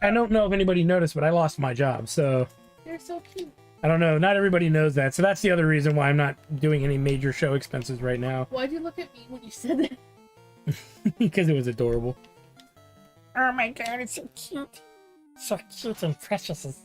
I don't know if anybody noticed, but I lost my job, so... You're so cute. I don't know. Not everybody knows that. So that's the other reason why I'm not doing any major show expenses right now. Why'd you look at me when you said that? Because it was adorable. Oh my god, it's so cute. So cute and precious.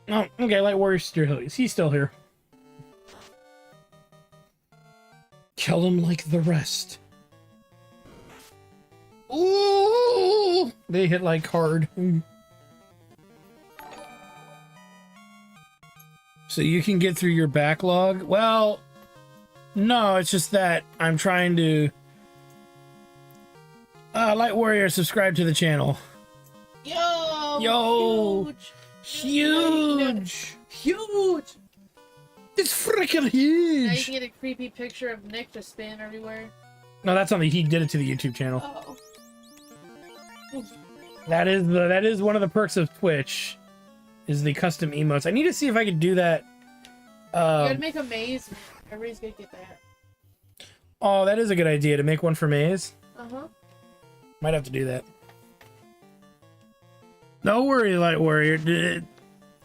Oh, okay, Light Warrior's still here. He's still here. Kill him like the rest. Ooh! They hit like hard. So you can get through your backlog? Well, no, it's just that I'm trying to... Light Warrior, subscribe to the channel. Yo! Yo! Huge! Huge! It's freaking Now you huge! can get a creepy picture of Nick just spinning everywhere. No, that's on the... He did it to the YouTube channel. Oh. That is one of the perks of Twitch, is the custom emotes. I need to see if I could do that. You gotta make a maze. Everybody's gonna get that. Oh, that is a good idea to make one for Maze. Uh-huh. Might have to do that. No worry, Light Warrior.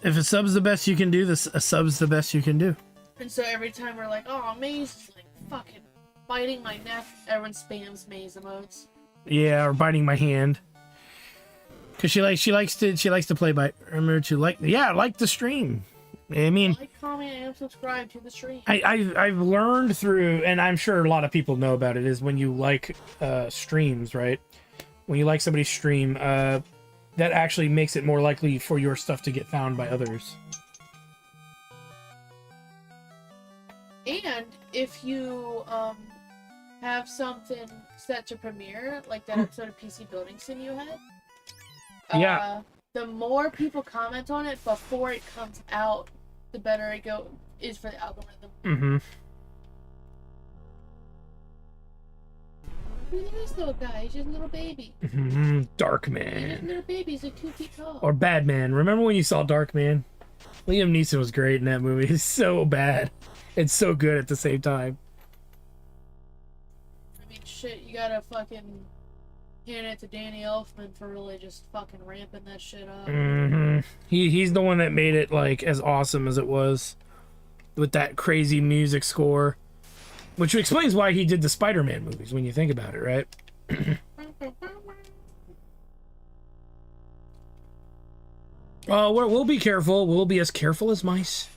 If a sub's the best you can do, a sub's the best you can do. And so every time we're like, oh, maze is like fucking biting my neck, everyone spams maze emotes. Yeah, or biting my hand. Cause she likes to play by. Remember to like the stream. I mean, Like, comment, and subscribe to the stream. I've learned through, and I'm sure a lot of people know about it, is when you like streams, right? When you like somebody's stream, that actually makes it more likely for your stuff to get found by others. And if you have something set to premiere, like that episode of PC Building Sim you had, Yeah. The more people comment on it before it comes out, the better it is for the algorithm. Mm-hmm. Look at this little guy. He's just a little baby. Dark He's just a Man. little baby. He's like 2 feet tall. Or Bad Man. Remember when you saw Dark Man? Liam Neeson was great in that movie. It's so bad. It's so good at the same time. I mean, shit, you gotta fucking hand it to Danny Elfman for really just fucking ramping that shit up. He's the one that made it like as awesome as it was, with that crazy music score, which explains why he did the Spider-Man movies when you think about it, right? Oh, we'll be careful. We'll be as careful as mice.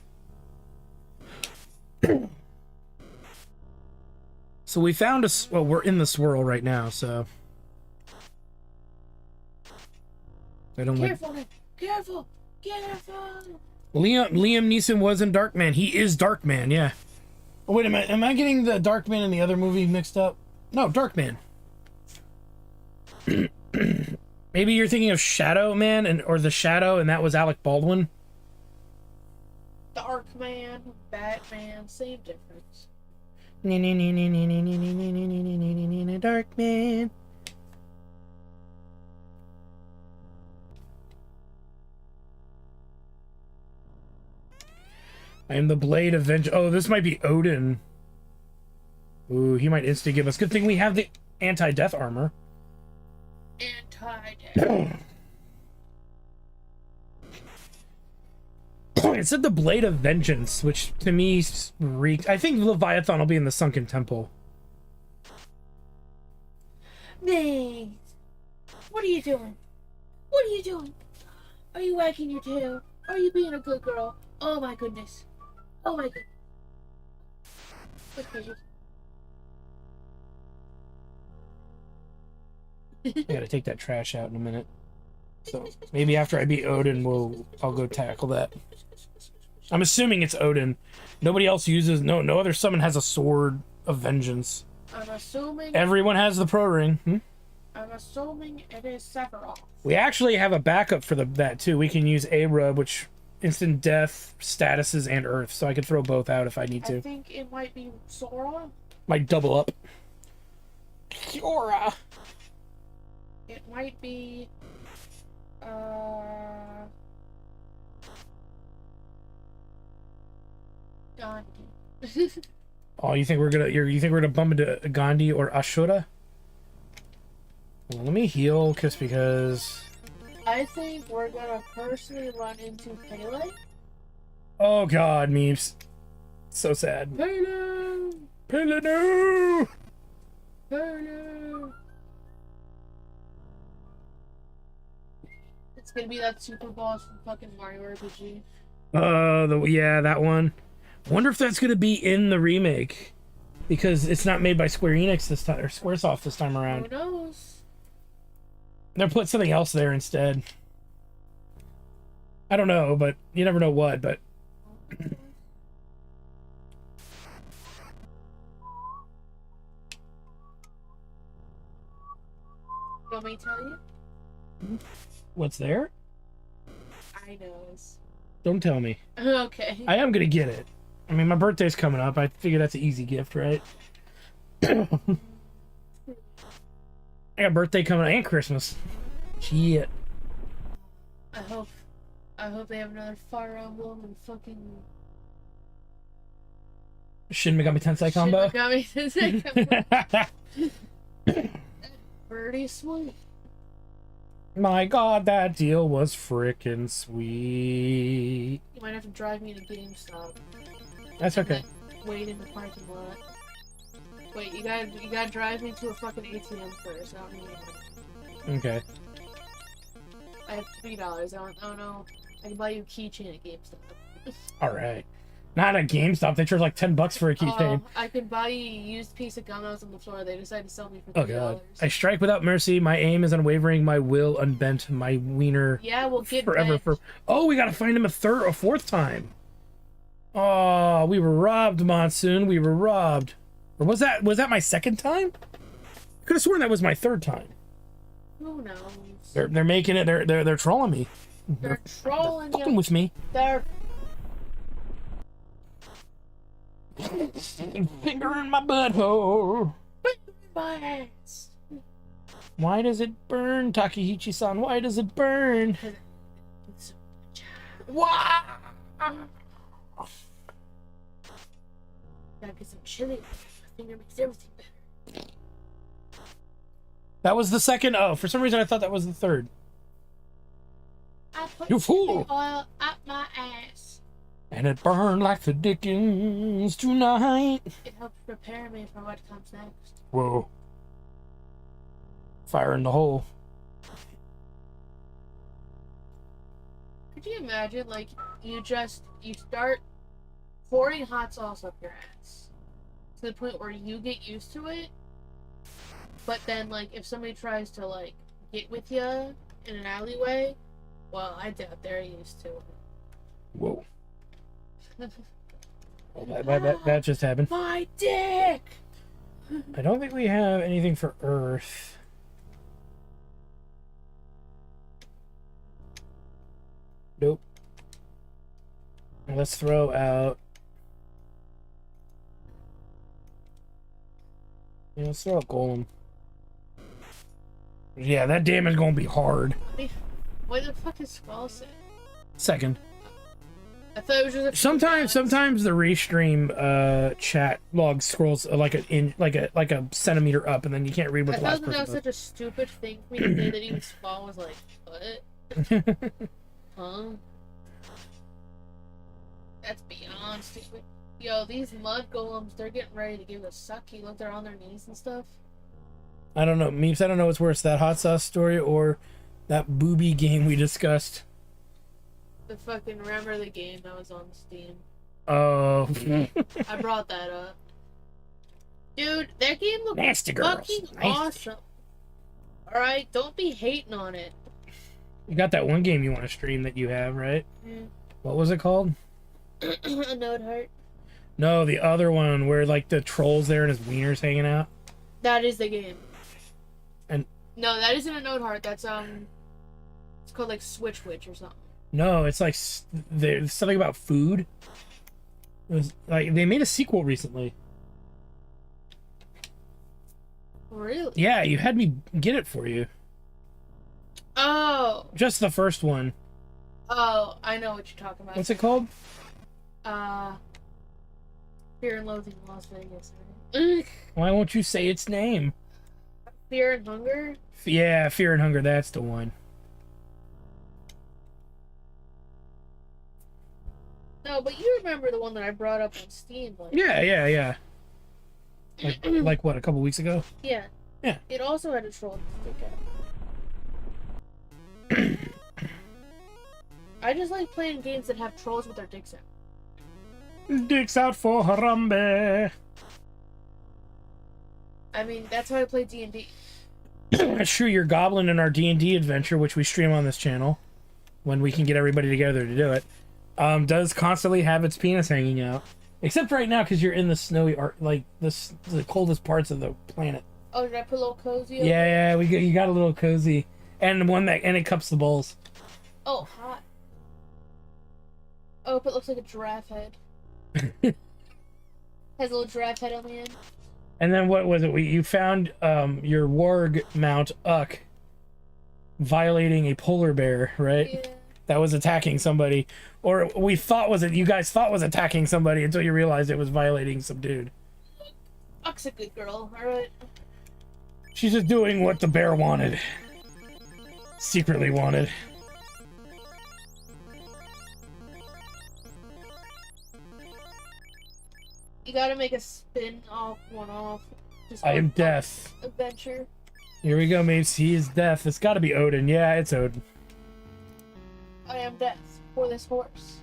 So we found us. Well, we're in the swirl right now, so I don't like. Careful, Nick. Careful. Careful. Liam Neeson was in Darkman. He is Darkman, yeah. Oh, wait a minute. Am I getting the Darkman and the other movie mixed up? No, Darkman. Maybe you're thinking of Shadow Man or The Shadow, and that was Alec Baldwin. Darkman, Batman, same difference. Darkman. I am the Blade of Vengeance. Oh, this might be Odin. Ooh, he might insta give us. Good thing we have the anti-death armor. Anti-death. It said the Blade of Vengeance, which to me reeked. I think Leviathan will be in the Sunken Temple. Mate, what are you doing? What are you doing? Are you wagging your tail? Are you being a good girl? Oh my goodness. Oh my goodness. Okay. I gotta take that trash out in a minute. So maybe after I beat Odin, I'll go tackle that. I'm assuming it's Odin. Nobody else uses no other summon has a sword of vengeance. I'm assuming Everyone has the pro ring. I'm assuming it is Sephiroth. We actually have a backup for that too. We can use A-Rub, which instant death, statuses, and earth. So I can throw both out if I need to. I think it might be Sora. Might double up. Kiora. It might be Gandhi. Oh, you think we're gonna bump into Gandhi or Ashura? Well, let me heal just because. I think we're gonna personally run into Pele. Oh God, memes. So sad. Pele! Pele, no! Pele! It's gonna be that super boss from fucking Mario RPG. Yeah, that one. Wonder if that's gonna be in the remake, because it's not made by Square Enix this time or SquareSoft this time around. Who knows? They'll put something else there instead. I don't know, but you never know what. But You want me to tell you? what's there? I knows. Don't tell me. Okay. I am gonna get it. I mean, my birthday's coming up. I figure that's an easy gift, right? I got a birthday coming up and Christmas. Shit. I hope they have another Fire Emblem and fucking Shin Megami Tensei combo. Shin Megami Tensei. Pretty sweet. My God, that deal was frickin' sweet. You might have to drive me to GameStop. That's okay. Wait in the parking lot. Wait, you gotta drive me to a fucking ATM first. I don't need money. Okay. I have $3. I don't know. I can buy you a keychain at GameStop. All right. Not at GameStop. They charge like $10 for a keychain. I could buy you a used piece of gum that was on the floor. They decided to sell me for $3. Oh God. I strike without mercy. My aim is unwavering. My will unbent. My wiener. Yeah, we'll get forever. Oh, we gotta find him a fourth time. Oh, we were robbed, Monsoon. We were robbed. Or was that my second time? I could have sworn that was my third time. Who knows? They're making it. They're trolling me. They're trolling fucking you. with me. They're Finger in my butthole. my ass. Why does it burn, Takehichi-san? Why does it burn? Why? Gotta get some chili. I think it makes everything better. That was the second. Oh, for some reason I thought that was the third. I put You fool! oil up my ass. And it burned like the dickens tonight. It helps prepare me for what comes next. Whoa. Fire in the hole. Could you imagine, like, you start pouring hot sauce up your ass to the point where you get used to it, but then, like, if somebody tries to, like, get with you in an alleyway, well, I doubt they're used to it. Whoa. Oh, that just happened. My dick! I don't think we have anything for Earth. Nope. Let's throw out. Yeah, let's throw out Golem. Yeah, that damage is gonna be hard. What the fuck is Skull say? Second. I thought it was just a few Sometimes the restream chat log scrolls like a centimeter up, and then you can't read what I the last thought that person was such a stupid thing for me to say that even Spawn was like, what? said. Huh? That's beyond stupid. Yo, these mud golems, they're getting ready to give a sucky. Look, they're on their knees and stuff. I don't know, Meeps. I don't know what's worse, that hot sauce story or that booby game we discussed. The fucking remember the game that was on Steam. Oh. I brought that up. Dude, that game looked Nasty girls. fucking Nasty. awesome. Alright, don't be hating on it. You got that one game you want to stream that you have, right? Mm. What was it called? A node heart. No, the other one where like the troll's there and his wiener's hanging out. That is the game. And no, that isn't a node heart. That's it's called like Switch Witch or something. no, it's like there's something about food. It was like they made a sequel recently. Really? Yeah, you had me get it for you. Oh. Just the first one. Oh, I know what you're talking about. What's it called? Fear and Loathing in Las Vegas. Right? Why won't you say its name? Fear and Hunger? Yeah, Fear and Hunger, that's the one. No, but you remember the one that I brought up on Steam. Like, Yeah. Like what, a couple weeks ago? yeah. Yeah. It also had a troll stick out. I just like playing games that have trolls with their dicks out. Dicks out for Harambe. I mean, that's how I play D&D. That's true, your goblin in our D&D adventure, which we stream on this channel, when we can get everybody together to do it, does constantly have its penis hanging out. Except right now, because you're in the snowy, like, the coldest parts of the planet. Oh, did I put a little cozy over? Yeah, you got a little cozy. And it cups the bowls. Oh, hot. Oh, it looks like a giraffe head. Has a little giraffe head on the end. And then what was it? You found your warg mount Uck violating a polar bear, right? Yeah. That was attacking somebody, or you guys thought was attacking somebody until you realized it was violating some dude. Uck's a good girl, alright? She's just doing what the bear wanted. Secretly wanted. You gotta make a spin-off one-off. I am death. Adventure. Here we go, mates. He is death. It's gotta be Odin. Yeah, it's Odin. I am death for this horse.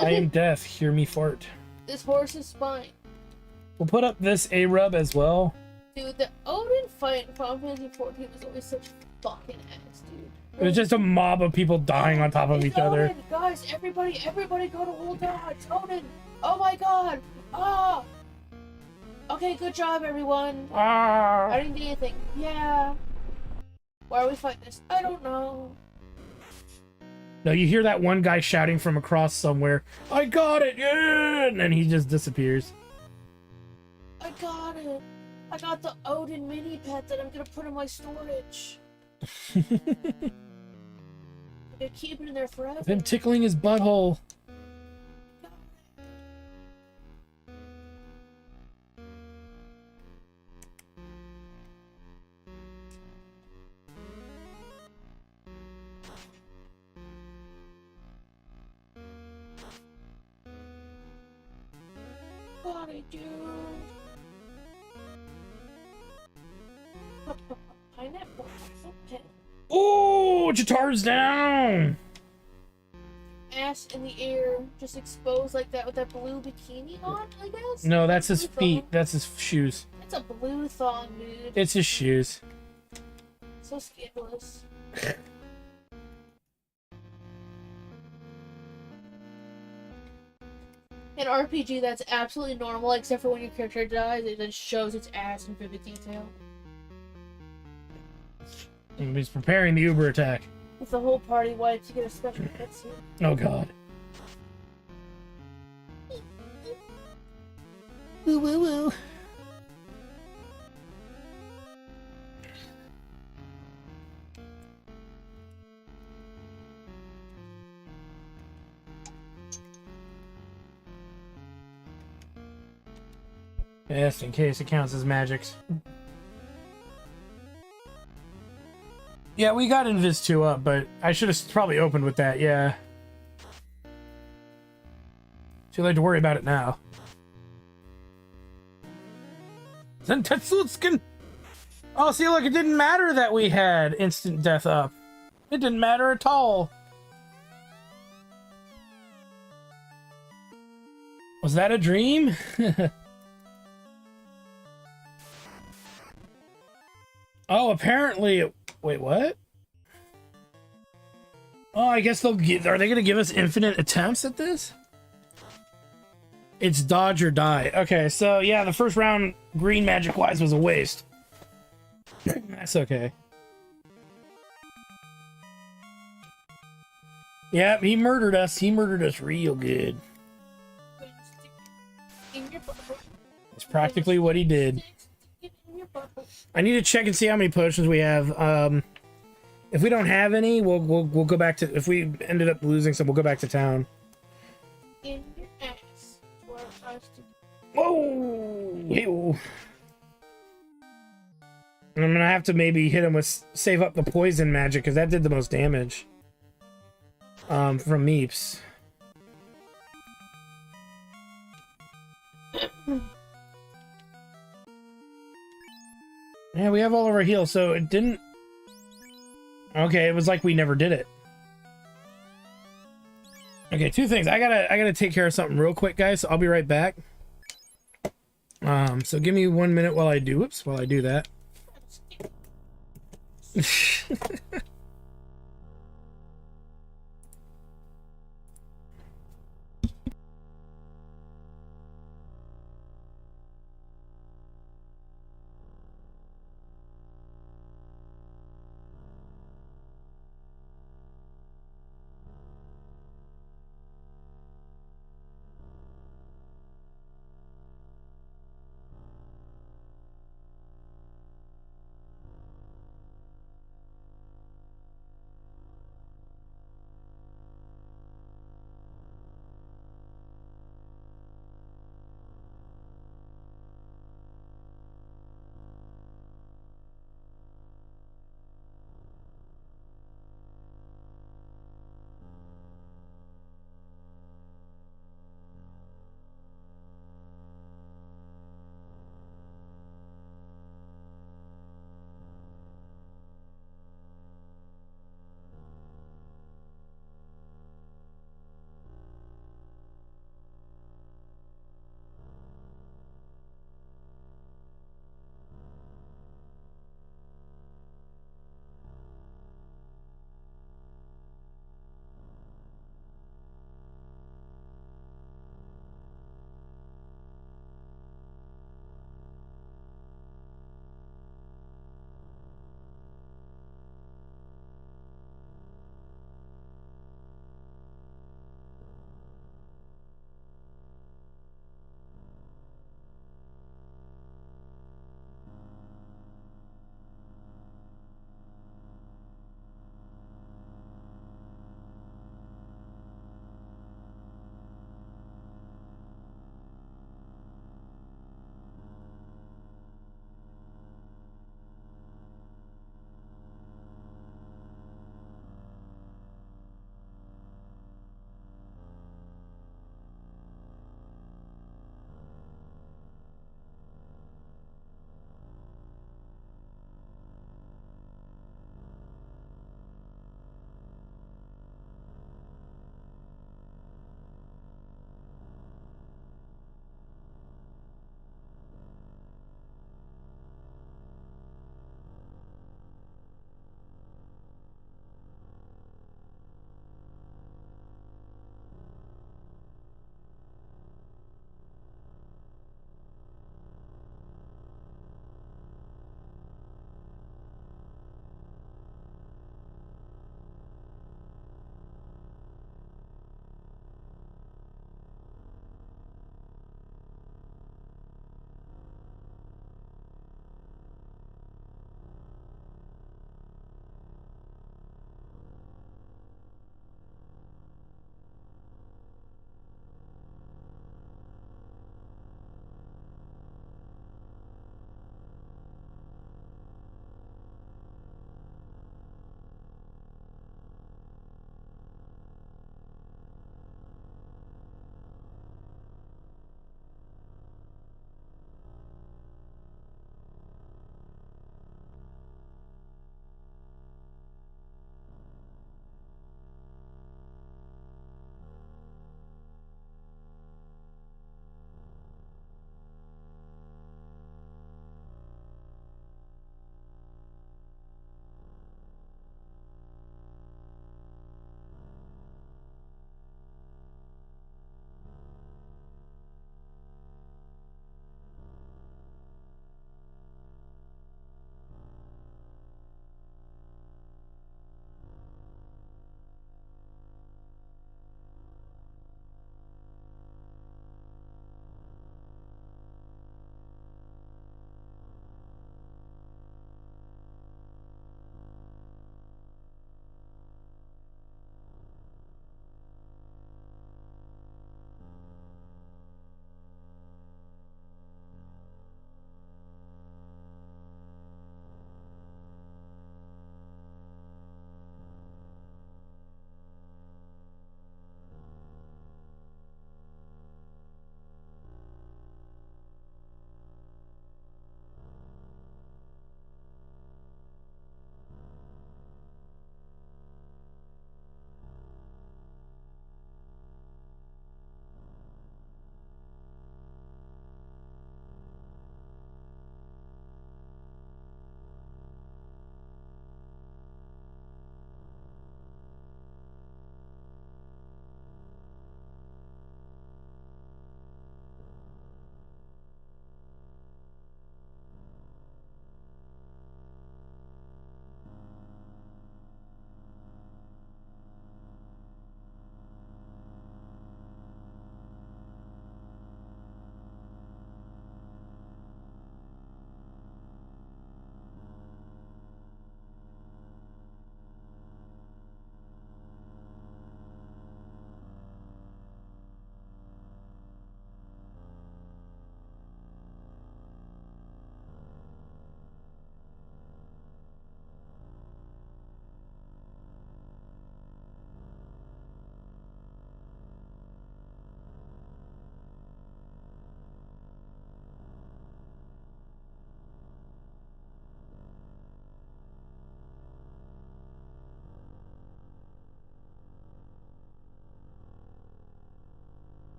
I am death. Hear me fart. This horse's spine. We'll put up this A-Rub as well. Dude, the Odin fight in Final Fantasy 14 was always such fucking ass, dude. It was just a mob of people dying on top of It's each other. Odin. Guys, everybody go to Ul'dah. It's Odin. Oh my god. Ah. Okay, good job, everyone. I didn't do anything. Yeah. Why are we fighting this? I don't know. No, you hear that one guy shouting from across somewhere, I got it, yeah! And then he just disappears. I got it. I got the Odin mini pet that I'm gonna put in my storage. I'm gonna keep it in there forever. I've been tickling his butthole. What I do? Pineapple. Okay. Oh, Jatar's down! Ass in the air, just exposed like that with that blue bikini on, I guess? No, that's his Blue feet. thong. That's his shoes. It's a blue thong, dude. It's his shoes. So scandalous. In RPG, that's absolutely normal, except for when your character dies, it just shows its ass in vivid detail. He's preparing the Uber attack. With the whole party wiped to get a special cutscene. Oh god. Woo woo woo. Just in case it counts as magics. Yeah, we got Invis 2 up, but I should have probably opened with that, yeah. Too late to worry about it now. Zentetsutskin! Oh, see, look, it didn't matter that we had instant death up. It didn't matter at all. Was that a dream? Oh, apparently... Wait, what? Oh, I guess they'll give... Are they going to give us infinite attempts at this? It's dodge or die. Okay, so yeah, the first round, green magic-wise, was a waste. That's okay. Yep, he murdered us. He murdered us real good. That's practically what he did. I need to check and see how many potions we have. If we don't have any, we'll go back to... If we ended up losing some, we'll go back to town. In your ass. Whoa! Ew. I'm gonna have to maybe hit him with... Save up the poison magic, because that did the most damage. From Meeps. Yeah, we have all of our heals, so it didn't... Okay, it was like we never did it. Okay, two things. I gotta take care of something real quick, guys. So I'll be right back. So give me 1 minute while I do... Whoops, while I do that.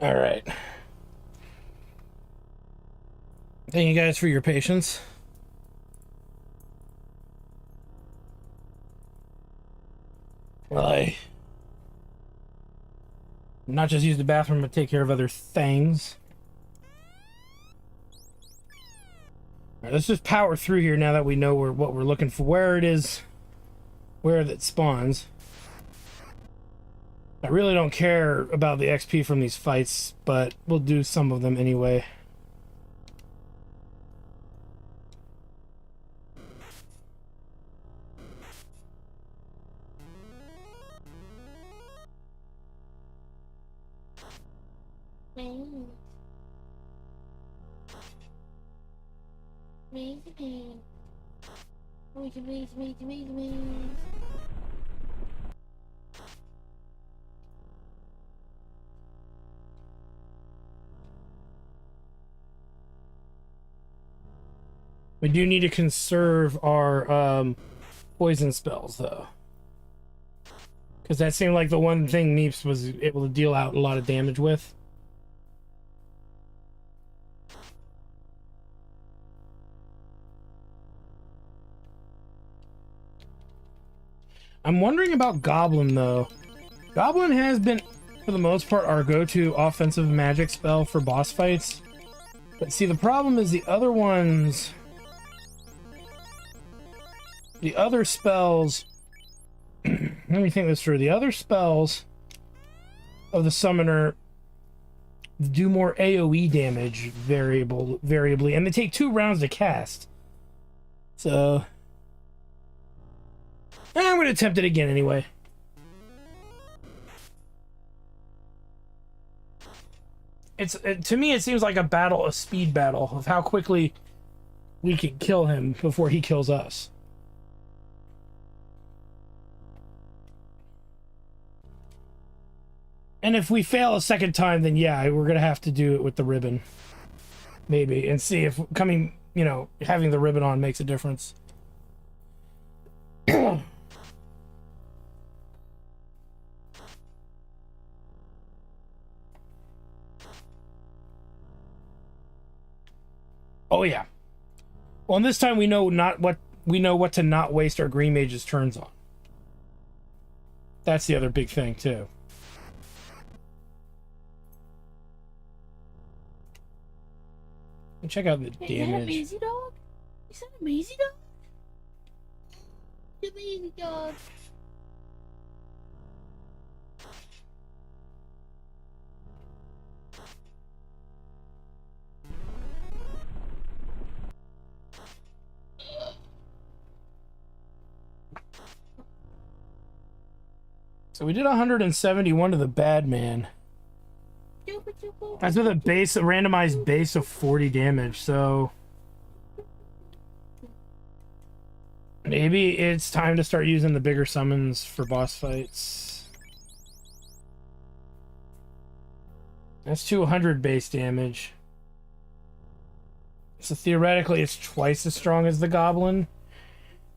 All right. Thank you guys for your patience. Well, I not just use the bathroom, but take care of other things. All right, let's just power through here now that we know what we're looking for, where it is, where it spawns. I really don't care about the XP from these fights, but we'll do some of them anyway. We do need to conserve our poison spells, though. Because that seemed like the one thing Meeps was able to deal out a lot of damage with. I'm wondering about Goblin, though. Goblin has been, for the most part, our go-to offensive magic spell for boss fights. But see, the problem is the other ones... The other spells... Let me think this through. The other spells of the summoner do more AoE damage variably, and they take 2 rounds to cast. So... I'm going to attempt it again anyway. To me, it seems like a speed battle of how quickly we can kill him before he kills us. And if we fail a second time, then yeah, we're going to have to do it with the ribbon. Maybe. And see if having the ribbon on makes a difference. Oh yeah. Well, and this time we know what to not waste our green mage's turns on. That's the other big thing too. And check out the damage. Is that a Maisie dog? Is that a Maisie dog? The Maisie dog. So we did 171 to the bad man. That's with a randomized base of 40 damage, so maybe it's time to start using the bigger summons for boss fights. That's 200 base damage. So theoretically it's twice as strong as the goblin.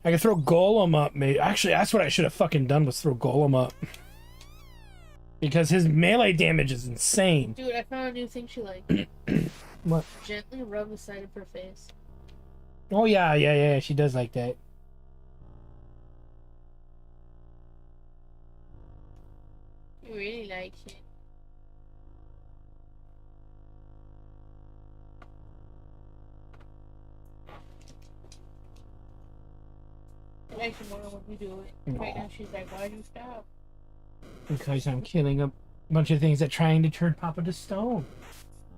I could throw Golem up, maybe. Actually, that's what I should have fucking done, was throw Golem up. Because his melee damage is insane. Dude, I found a new thing she likes. What? Gently rub the side of her face. Oh, yeah, she does like that. She really likes it. It makes me wonder when you do it. No. Right now she's like, why'd you stop? Because I'm killing a bunch of things that trying to turn Papa to stone.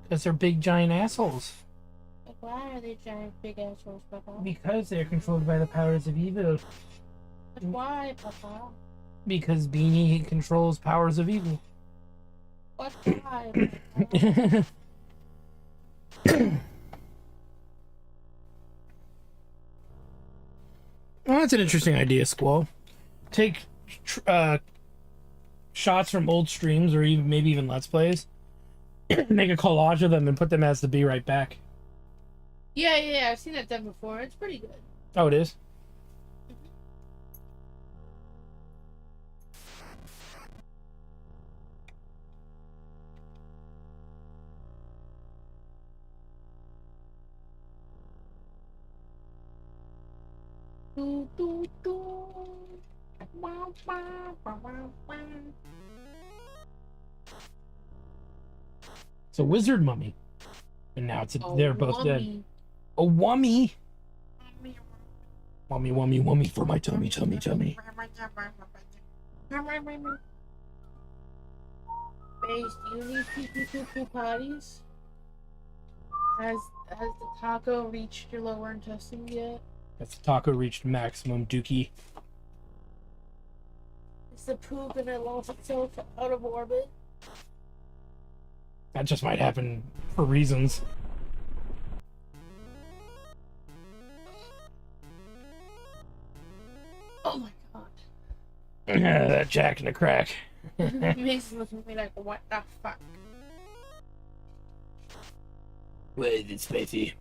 Because they're big, giant assholes. Like, why are they giant big assholes, Papa? Because they're controlled by the powers of evil. But why, Papa? Because Beanie controls powers of evil. But why, Papa? Well, that's an interesting idea, Squall. Take shots from old streams or maybe even Let's Plays. Make a collage of them and put them as the Be Right Back. Yeah, I've seen that done before. It's pretty good. Oh, it is? Do, do, do. Wow, wow, wow, wow, wow. It's a wizard mummy. And now they're both dead. Wummy. A wummy. Wummy, wummy, wummy for my tummy, tummy, tummy. Base, do you need pee-pee-poo-poo potties? Has the taco reached your lower intestine yet? That's the taco reached maximum dookie. Is the poo gonna launch itself out of orbit? That just might happen for reasons. Oh my god. That Jack in the Crack. Mace is looking at me like, what the fuck? Wait, it's spicy.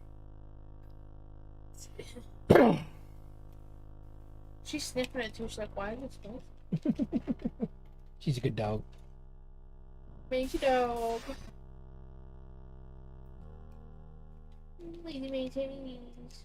She's sniffing it too. She's like, why is it spicy? She's a good dog. Mangy dog. Lazy maintains.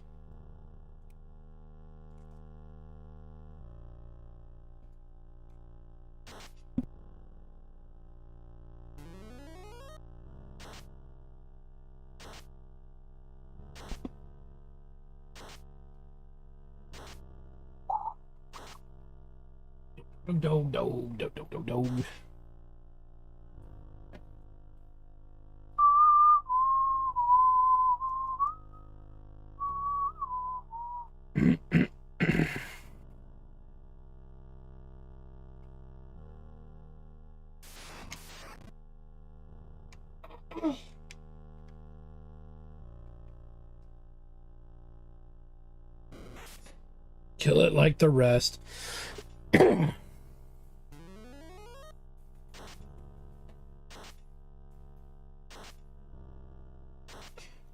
Dog, dog, dog, dog, dog, dog. Kill it like the rest.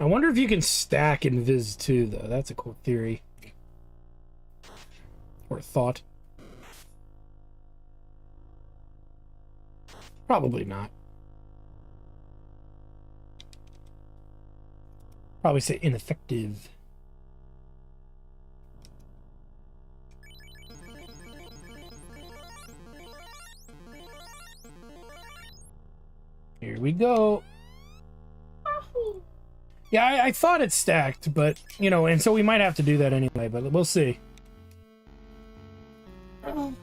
I wonder if you can stack in Viz 2, though. That's a cool theory. Or thought. Probably not. Probably say ineffective. Here we go. Yeah, I thought it stacked, but, you know, and so we might have to do that anyway, but we'll see. Mr.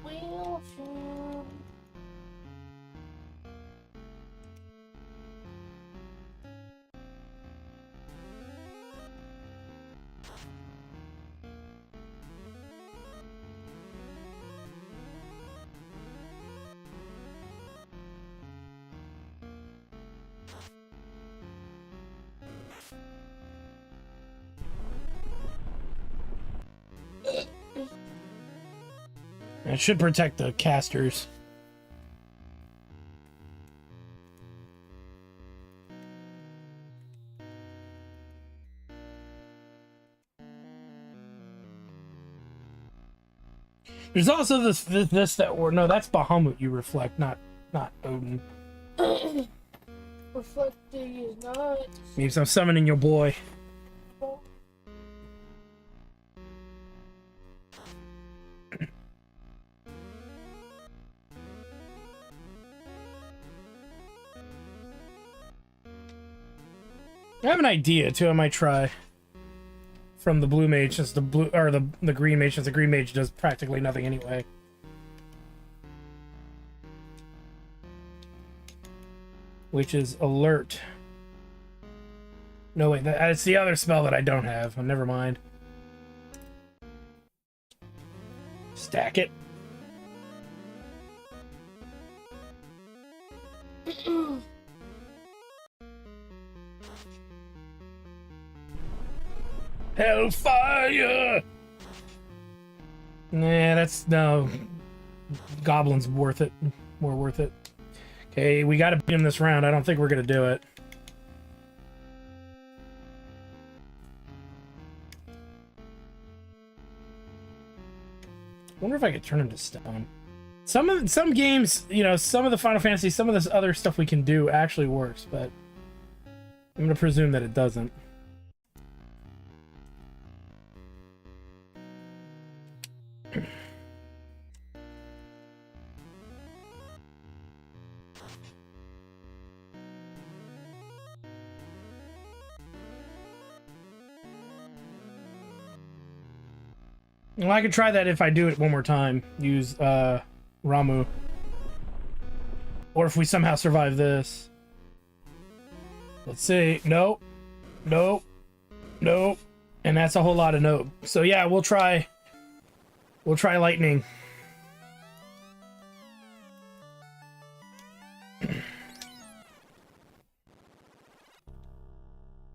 Wilson. It should protect the casters. There's also this that, or no, that's Bahamut you reflect, not Odin. Reflecting is not. Means I'm summoning your boy. I have an idea too. I might try from the blue mage, since the blue or the green mage, since the green mage does practically nothing anyway. Which is alert. No wait, that's the other spell that I don't have. Oh, never mind. Stack it. Hellfire! Nah, that's no. Goblin's worth it. More worth it. Okay, we gotta beat him this round. I don't think we're gonna do it. I wonder if I could turn him to stone. Some games, you know, some of the Final Fantasy, some of this other stuff we can do actually works, but I'm gonna presume that it doesn't. Well, I could try that if I do it one more time. Use Ramu. Or if we somehow survive this. Let's see. Nope. Nope. Nope. And that's a whole lot of nope. So yeah, we'll try lightning.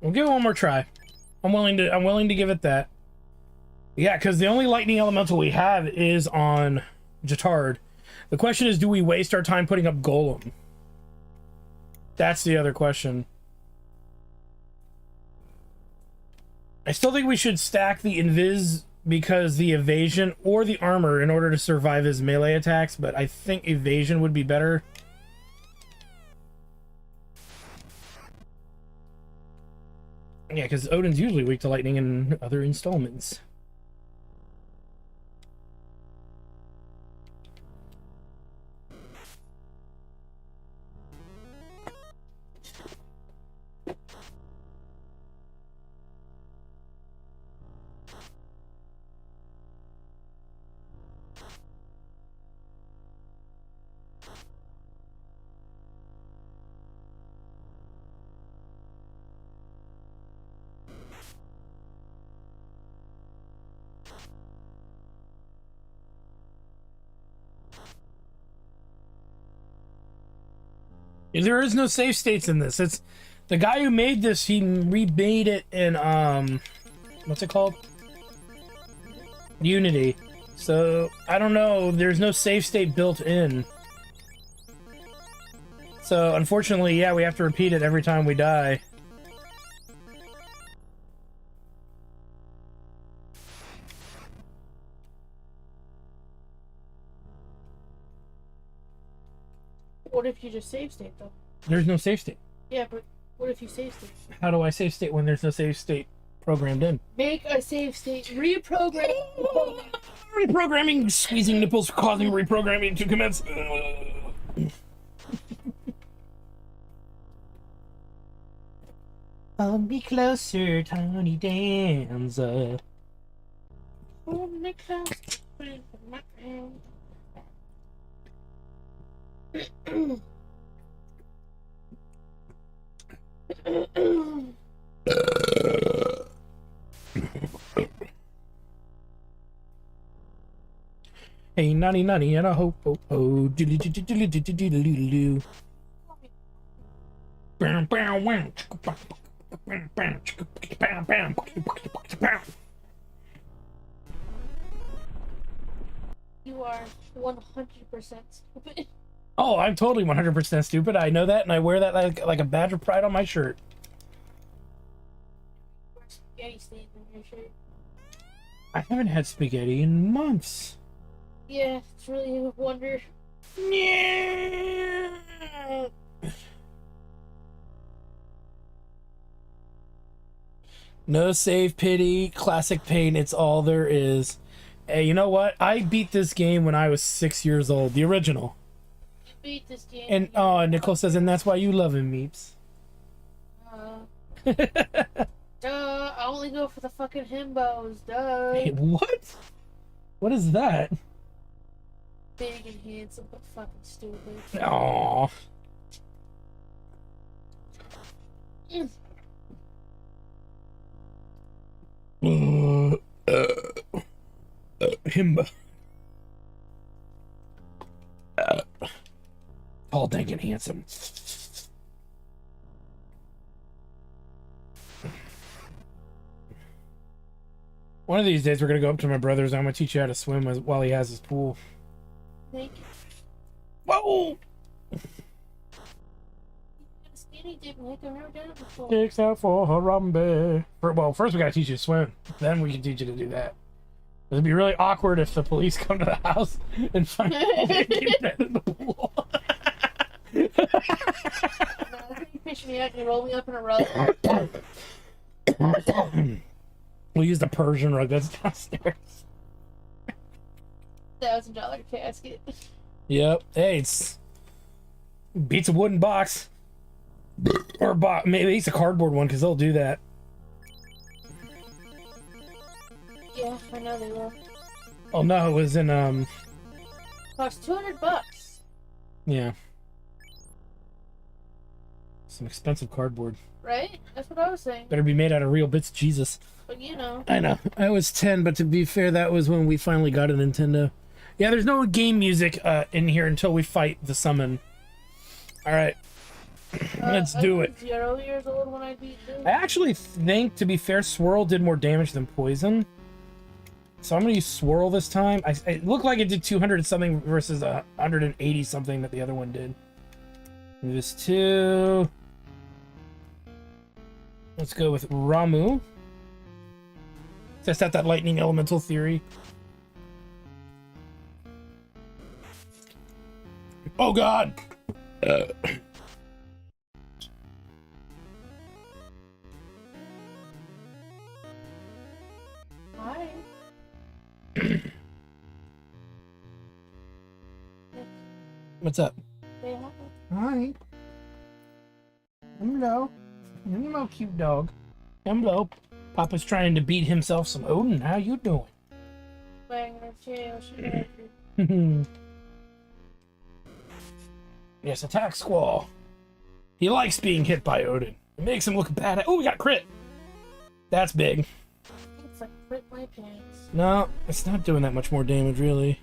We'll give it one more try. I'm willing to give it that. Yeah, because the only lightning elemental we have is on Jatard. The question is, do we waste our time putting up Golem? That's the other question. I still think we should stack the Invis because the evasion or the armor in order to survive his melee attacks, but I think evasion would be better. Yeah, because Odin's usually weak to lightning in other installments. There is no save states in this. It's the guy who made this. He remade it in what's it called? Unity. So I don't know. There's no save state built in. So unfortunately, yeah, we have to repeat it every time we die. What if you just save state though? There's no save state. Yeah, but what if you save state? How do I save state when there's no save state programmed in? Make a save state. Reprogram. Reprogramming, squeezing nipples, causing reprogramming to commence. Hold me closer, Tony Danza. Hold me closer, my hand. Hey, nutty, and a hope, oh, dilly, dilly, dilly, dilly, dilly, dilly, dilly. Bam, bam, wham, bam, bam, bam, bam, bam, bam. You are 100% stupid. Oh, I'm totally 100% stupid. I know that, and I wear that like a badge of pride on my shirt. Spaghetti stains on your shirt. I haven't had spaghetti in months. Yeah, it's really a wonder. Yeah. No save pity, classic pain, it's all there is. Hey, you know what? I beat this game when I was 6 years old, the original. You beat this game. And oh, Nicole says, and that's why you love him, Meeps. Duh, I only go for the fucking himbos, duh. Hey, what? What is that? Big and handsome, but fucking stupid. Aww. Himbo. Tall, dank, and handsome. One of these days, we're gonna go up to my brother's. I'm gonna teach you how to swim while he has his pool. Thank you. Whoa! Skinny dip like I've never done it before. Dicks out for Harambe. Well, first we gotta teach you to swim. Then we can teach you to do that. It'd be really awkward if the police come to the house and find you dead in the pool. You fish me out and you roll me up in a rug. We'll use the Persian rug that's downstairs. $1,000 casket. Yep. Hey, it's beats a wooden box. Or maybe it's a cardboard one because they'll do that. Yeah, I know they will. Oh no, it was in Cost $200. yeah. Some expensive cardboard. Right? That's what I was saying. Better be made out of real bits of Jesus. But you know. I know. I was 10, but to be fair, that was when we finally got a Nintendo. Yeah, there's no game music in here until we fight the summon. Alright. Let's do it. 0 years old when I beat this. I actually think, to be fair, Swirl did more damage than Poison. So I'm going to use Swirl this time. It looked like it did 200 something versus 180 something that the other one did. Do this too. Let's go with Ramu. Test out that lightning elemental theory. Oh god! Hi. What's up? Say hi. Hi. Hello. Hello, cute dog. Hello. Papa's trying to beat himself some Odin. How you doing? Bang her tail. She likes it. Yes, attack squall. He likes being hit by Odin. It makes him look bad. Oh, we got crit. That's big. It's like rip my pants. No, it's not doing that much more damage, really.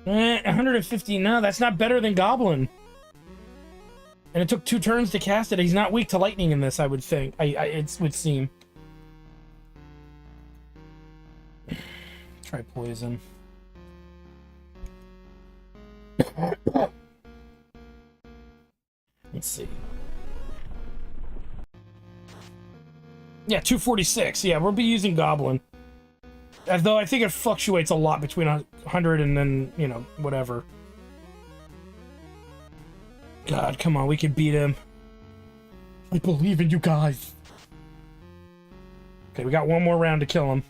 150. No, that's not better than Goblin. And it took 2 turns to cast it. He's not weak to lightning in this, I would think. It would seem. Try poison. Let's see. Yeah, 246. Yeah, we'll be using Goblin. Though I think it fluctuates a lot between 100 and then, you know, whatever. God, come on, we can beat him. I believe in you guys. Okay, we got one more round to kill him.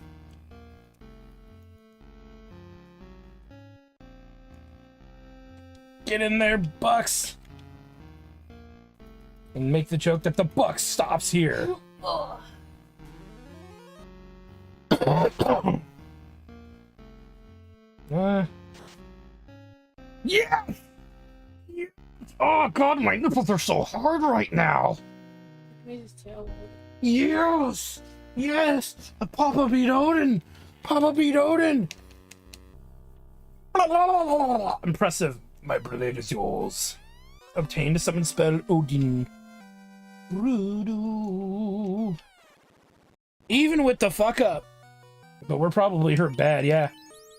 Get in there, Bucks. And make the joke that the Bucks stops here. Yeah! Oh god, my nipples are so hard right now. Made his tail wag. Yes! Yes! Papa beat Odin! Papa beat Odin! Impressive. My blade is yours. Obtain to summon spell Odin. Rudu. Even with the fuck up. But we're probably hurt bad, yeah.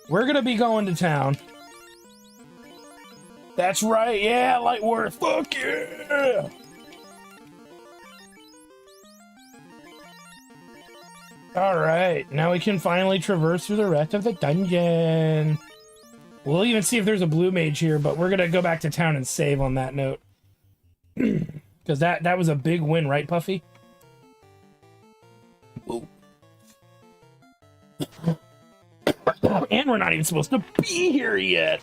We're gonna be going to town. That's right, yeah, Lightworth. Fuck yeah! Alright, now we can finally traverse through the rest of the dungeon. We'll even see if there's a blue mage here, but we're gonna go back to town and save on that note. Because that was a big win, right, Puffy? Whoa. And we're not even supposed to be here yet.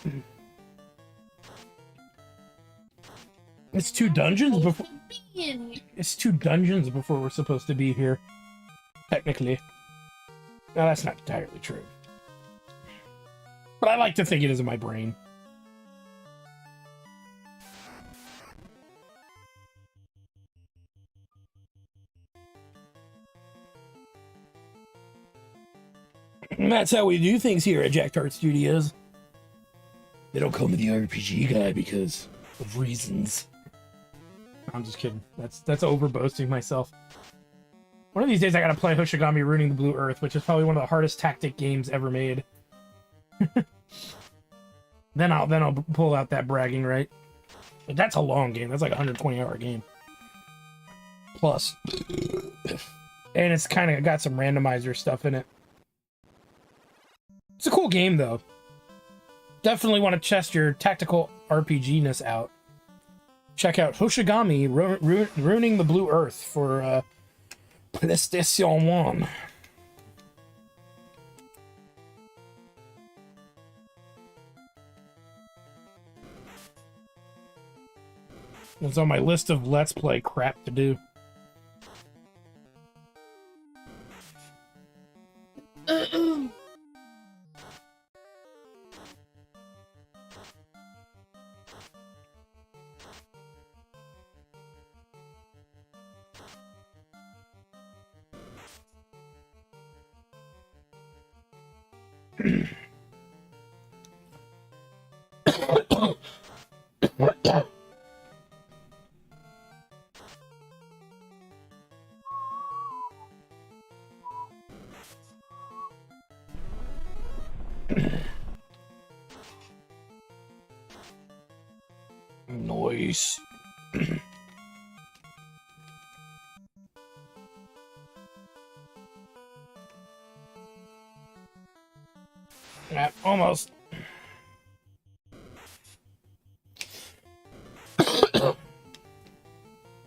It's 2 dungeons before. It's 2 dungeons before we're supposed to be here. Technically. No, that's not entirely true. But I like to think it is in my brain. And that's how we do things here at Jack Tart Studios. They don't call me the RPG guy because of reasons. I'm just kidding. That's over boasting myself. One of these days I gotta play Hoshigami Ruining the Blue Earth, which is probably one of the hardest tactic games ever made. Then I'll pull out that bragging right. But that's a long game. That's like a 120-hour game. Plus. And it's kind of got some randomizer stuff in it. It's a cool game, though. Definitely want to test your tactical RPG-ness out. Check out Hoshigami Ruining the Blue Earth for PlayStation 1. It's on my list of Let's Play crap to do. Nice. Yeah, almost.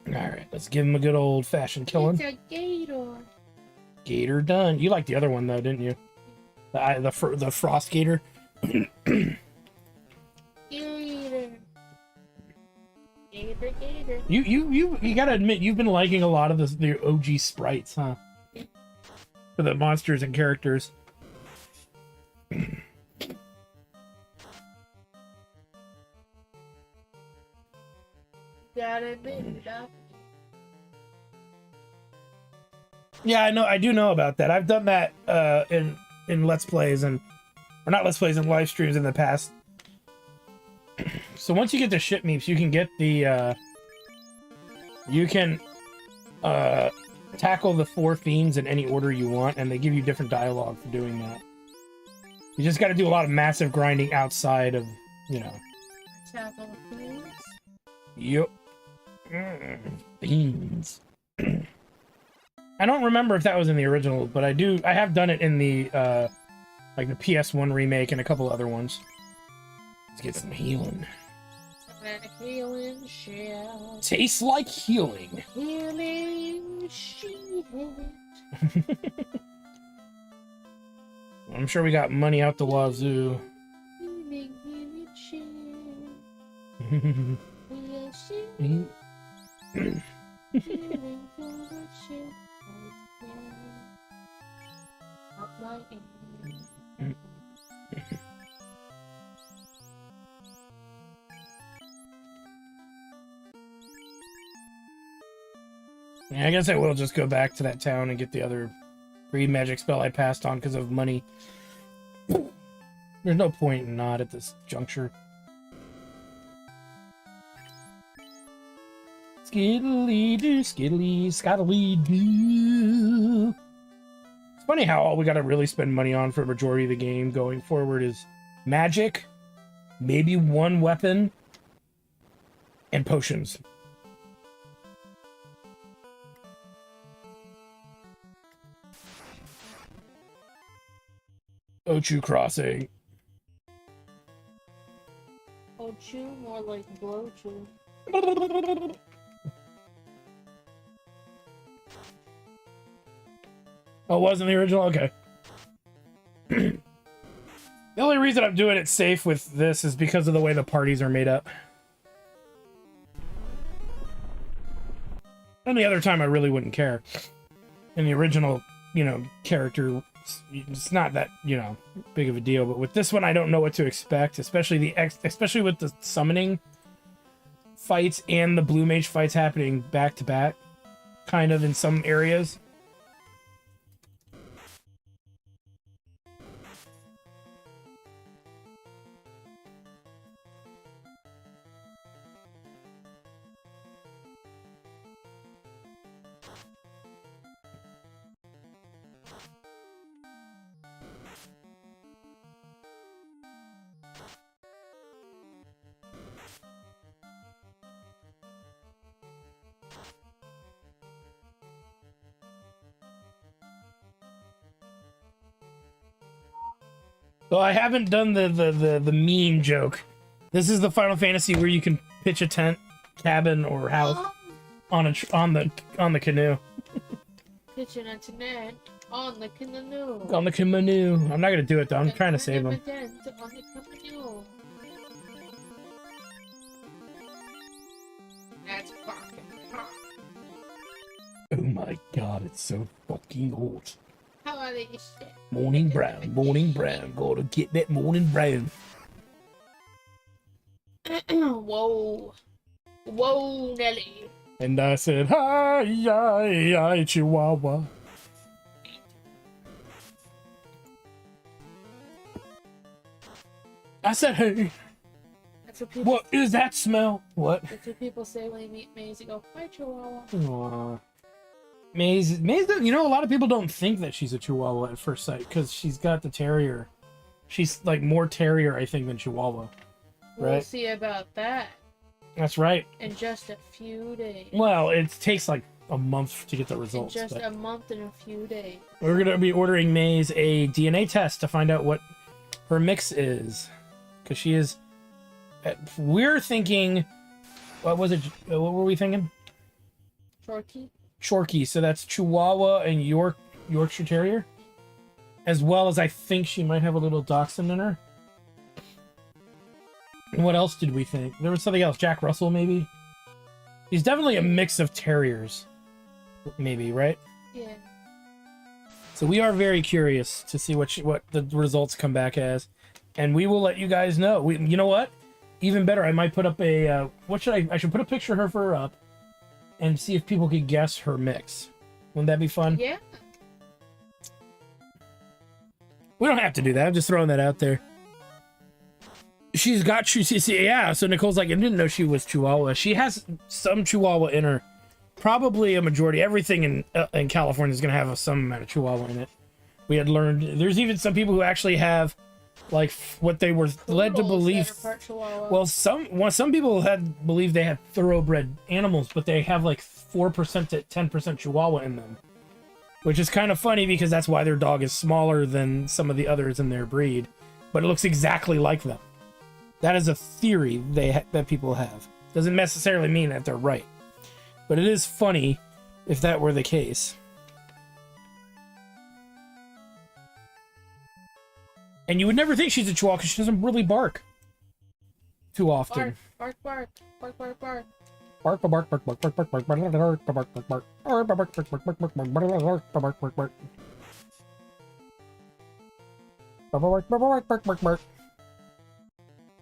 Alright, let's give him a good old-fashioned killing. It's a gator. Gator done. You liked the other one, though, didn't you? The frost gator. Gator. Gator. You gotta admit, you've been liking a lot of the OG sprites, huh? For the monsters and characters. Gotta admit, Doc. Yeah, I know. I do know about that. I've done that in Let's Plays or not Let's Plays, in live streams in the past. So once you get the ship meeps, you can get the you can tackle the 4 fiends in any order you want, and they give you different dialogue for doing that. You just got to do a lot of massive grinding outside of, you know. Tackle the fiends. Yep. Fiends. I don't remember if that was in the original, but I have done it in the like the PS1 remake and a couple other ones. Let's get some healing. Healing shell. Tastes like healing. Healing shell. I'm sure we got money out the wazoo. Healing shell. Healing shell. Yeah, I guess I will just go back to that town and get the other free magic spell I passed on because of money. There's no point in not at this juncture. Skiddly doo, skiddly, scottily doo. It's funny how all we gotta really spend money on for a majority of the game going forward is magic, maybe 1 weapon, and potions. Ochu Crossing. Oh, chew, more like blow chew. Oh, it wasn't the original? Okay. The only reason I'm doing it safe with this is because of the way the parties are made up. Any other time I really wouldn't care. In the original, you know, character, it's not that, you know, big of a deal, but with this one I don't know what to expect, especially with the summoning fights and the blue mage fights happening back to back, kind of in some areas. So I haven't done the mean joke. This is the Final Fantasy where you can pitch a tent, cabin, or house on the canoe. Pitching a tent on the canoe. On the canoe. I'm not gonna do it though. I'm trying to save them. On the canoe. my god, it's so fucking hot. How are they shit? Morning brown, gotta get that morning brown. Whoa. Whoa, Nelly. And I said, hi, hi, hi, Chihuahua. I said, hey, That's what people what is that smell? What? That's what people say when they meet Maze. They go, hi, Chihuahua. Aww. Maze, you know, a lot of people don't think that she's a Chihuahua at first sight because she's got the terrier. She's like more terrier, I think, than Chihuahua. We'll Right? see about that That's right. in just a few days. Well, it takes like a month to get the In results. just But a month and a few days. we're going to be ordering Maze a DNA test to find out what her mix is. Because she is... We're thinking... What was it? What were we thinking? Shorty? Chorky. So that's Chihuahua and Yorkshire Terrier. As well as I think she might have a little dachshund in her. And what else did we think? There was something else. Jack Russell, maybe? He's definitely a mix of terriers. Maybe, right? Yeah. So we are very curious to see what the results come back as. And we will let you guys know. You know what? Even better, I might put up a... I should put a picture of her up and see if people could guess her mix. Wouldn't that be fun? Yeah. We don't have to do that. I'm just throwing that out there. She's got... Yeah, so Nicole's like, I didn't know she was Chihuahua. She has some Chihuahua in her. Probably a majority. Everything in California is going to have some amount of Chihuahua in it. We had learned... There's even some people who actually have... like what they were led to believe. Well, some people had believed they had thoroughbred animals, but they have like 4% to 10% Chihuahua in them, which is kind of funny because that's why their dog is smaller than some of the others in their breed, but it looks exactly like them. That is a theory that people have. Doesn't necessarily mean that they're right, but it is funny if that were the case. And you would never think she's a Chihuahua because she doesn't really bark too often. Bark, bark, bark, bark, bark. Bark, bark, bark, bark, bark, bark, bark, bark, bark, bark, bark, bark, bark, bark, bark, bark, bark, bark, bark, bark. Bark, bark, bark, bark, bark.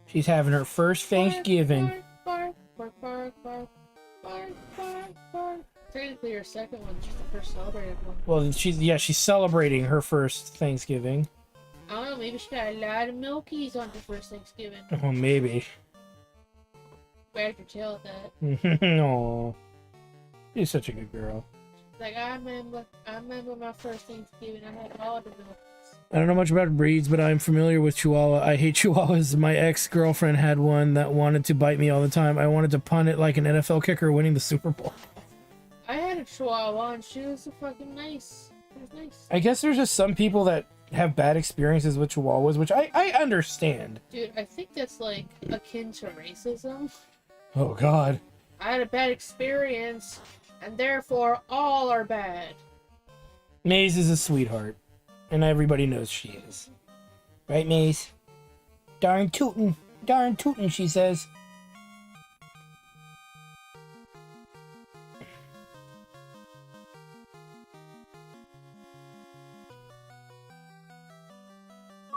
She's having her first Thanksgiving. Bark, bark, bark, bark, bark, bark, bark. Technically, her second one, she's the first celebrated one. Well, she's celebrating her first Thanksgiving. I don't know, maybe she got a lot of milkies on her first Thanksgiving. Oh, maybe. Wag your tail at that. Aww. She's such a good girl. Like, I remember my first Thanksgiving, I had all the milkies. I don't know much about breeds, but I'm familiar with Chihuahua. I hate Chihuahuas. My ex-girlfriend had one that wanted to bite me all the time. I wanted to punt it like an NFL kicker winning the Super Bowl. I had a Chihuahua, and she was fucking nice. She was nice. I guess there's just some people that have bad experiences with Chihuahuas, which I understand. Dude, I think that's like akin to racism. Oh God. I had a bad experience, and therefore all are bad. Maze is a sweetheart, and everybody knows she is. Right, Maze? Darn tootin', she says.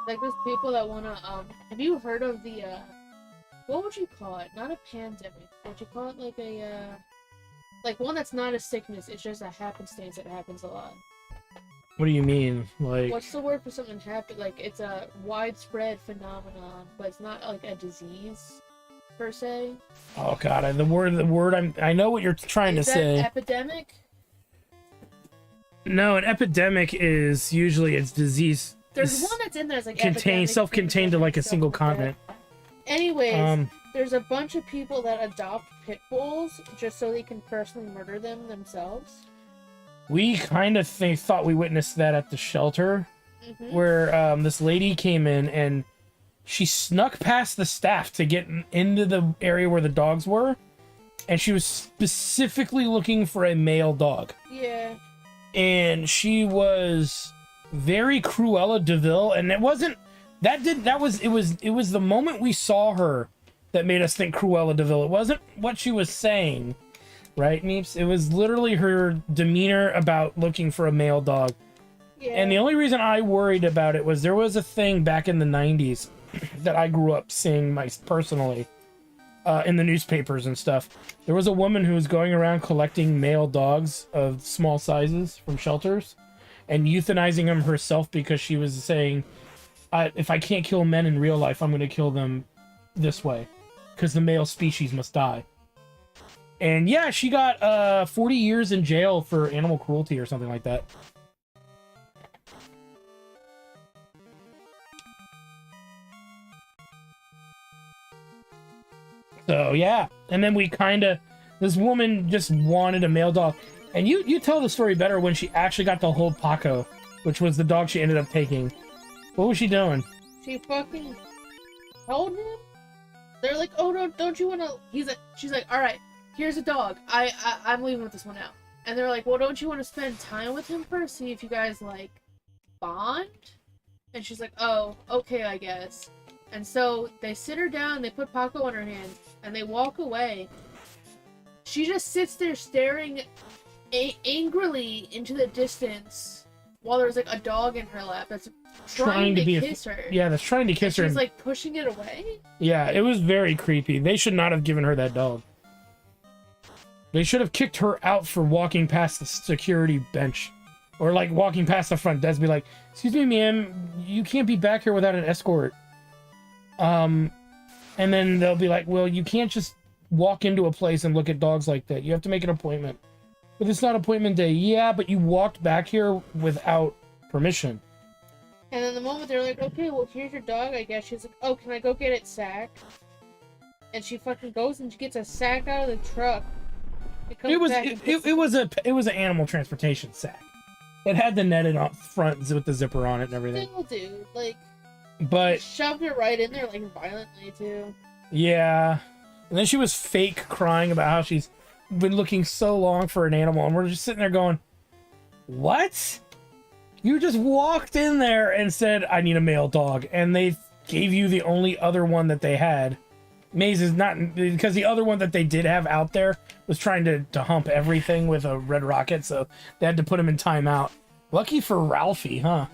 Like those people that wanna, have you heard of the, what would you call it? Not a pandemic. Would you call it like a, like one that's not a sickness, it's just a happenstance that happens a lot. What do you mean? Like... What's the word for something happen? Like, it's a widespread phenomenon, but it's not like a disease, per se. Oh God, the word I know what you're trying to say. Epidemic? No, an epidemic is usually it's disease. There's one that's in there that's like contained, self-contained to like a single continent. Anyways, there's a bunch of people that adopt pit bulls just so they can personally murder them themselves. We kind of thought we witnessed that at the shelter, where this lady came in and she snuck past the staff to get into the area where the dogs were, and she was specifically looking for a male dog. Yeah. And she was very Cruella de Vil, and it was the moment we saw her that made us think Cruella de Vil. It wasn't what she was saying right, Meeps? It was literally her demeanor about looking for a male dog. Yeah. And the only reason I worried about it was there was a thing back in the 90s that I grew up seeing personally in the newspapers and stuff. There was a woman who was going around collecting male dogs of small sizes from shelters and euthanizing them herself because she was saying, if I can't kill men in real life, I'm going to kill them this way because the male species must die. And yeah, she got 40 years in jail for animal cruelty or something like that. So yeah, and then we this woman just wanted a male dog. And you tell the story better when she actually got to hold Paco, which was the dog she ended up taking. What was she doing? She fucking told him. They're like, oh no, don't you wanna? She's like, all right, here's a dog. I'm leaving with this one out. And they're like, well, don't you want to spend time with him first, see if you guys like bond? And she's like, oh, okay, I guess. And so they sit her down, they put Paco in her hand, and they walk away. She just sits there staring angrily into the distance while there's like a dog in her lap that's trying to kiss her. Yeah, that's trying to kiss her. She's like pushing it away. Yeah, it was very creepy. They should not have given her that dog. They should have kicked her out for walking past the security bench. Or like walking past the front desk, be like, excuse me, ma'am, you can't be back here without an escort. And then they'll be like, well, you can't just walk into a place and look at dogs like that. You have to make an appointment. But it's not appointment day. Yeah, but you walked back here without permission. And then the moment they're like, okay, well, here's your dog, I guess. She's like, oh, can I go get it sack? And she fucking goes and she gets a sack out of the truck. It was an animal transportation sack. It had the netted on front with the zipper on it and everything. Still, dude, like, but shoved it right in there, like, violently, too. Yeah. And then she was fake crying about how she's been looking so long for an animal. And we're just sitting there going, what? You just walked in there and said, I need a male dog. And they gave you the only other one that they had. Maze is not, because the other one that they did have out there was trying to hump everything with a red rocket. So they had to put him in timeout. Lucky for Ralphie, huh?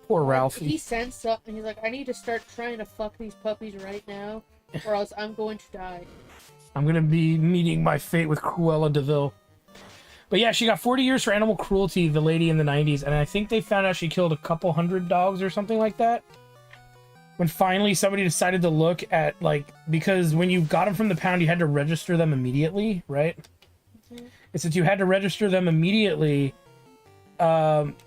Poor Ralphie. He sensed something. He's like, I need to start trying to fuck these puppies right now, or else I'm going to die. I'm going to be meeting my fate with Cruella DeVille. But yeah, she got 40 years for animal cruelty, the lady in the 90s, and I think they found out she killed a couple hundred dogs or something like that. When finally somebody decided to look at, like, because when you got them from the pound, you had to register them immediately, right? Mm-hmm. And since you had to register them immediately,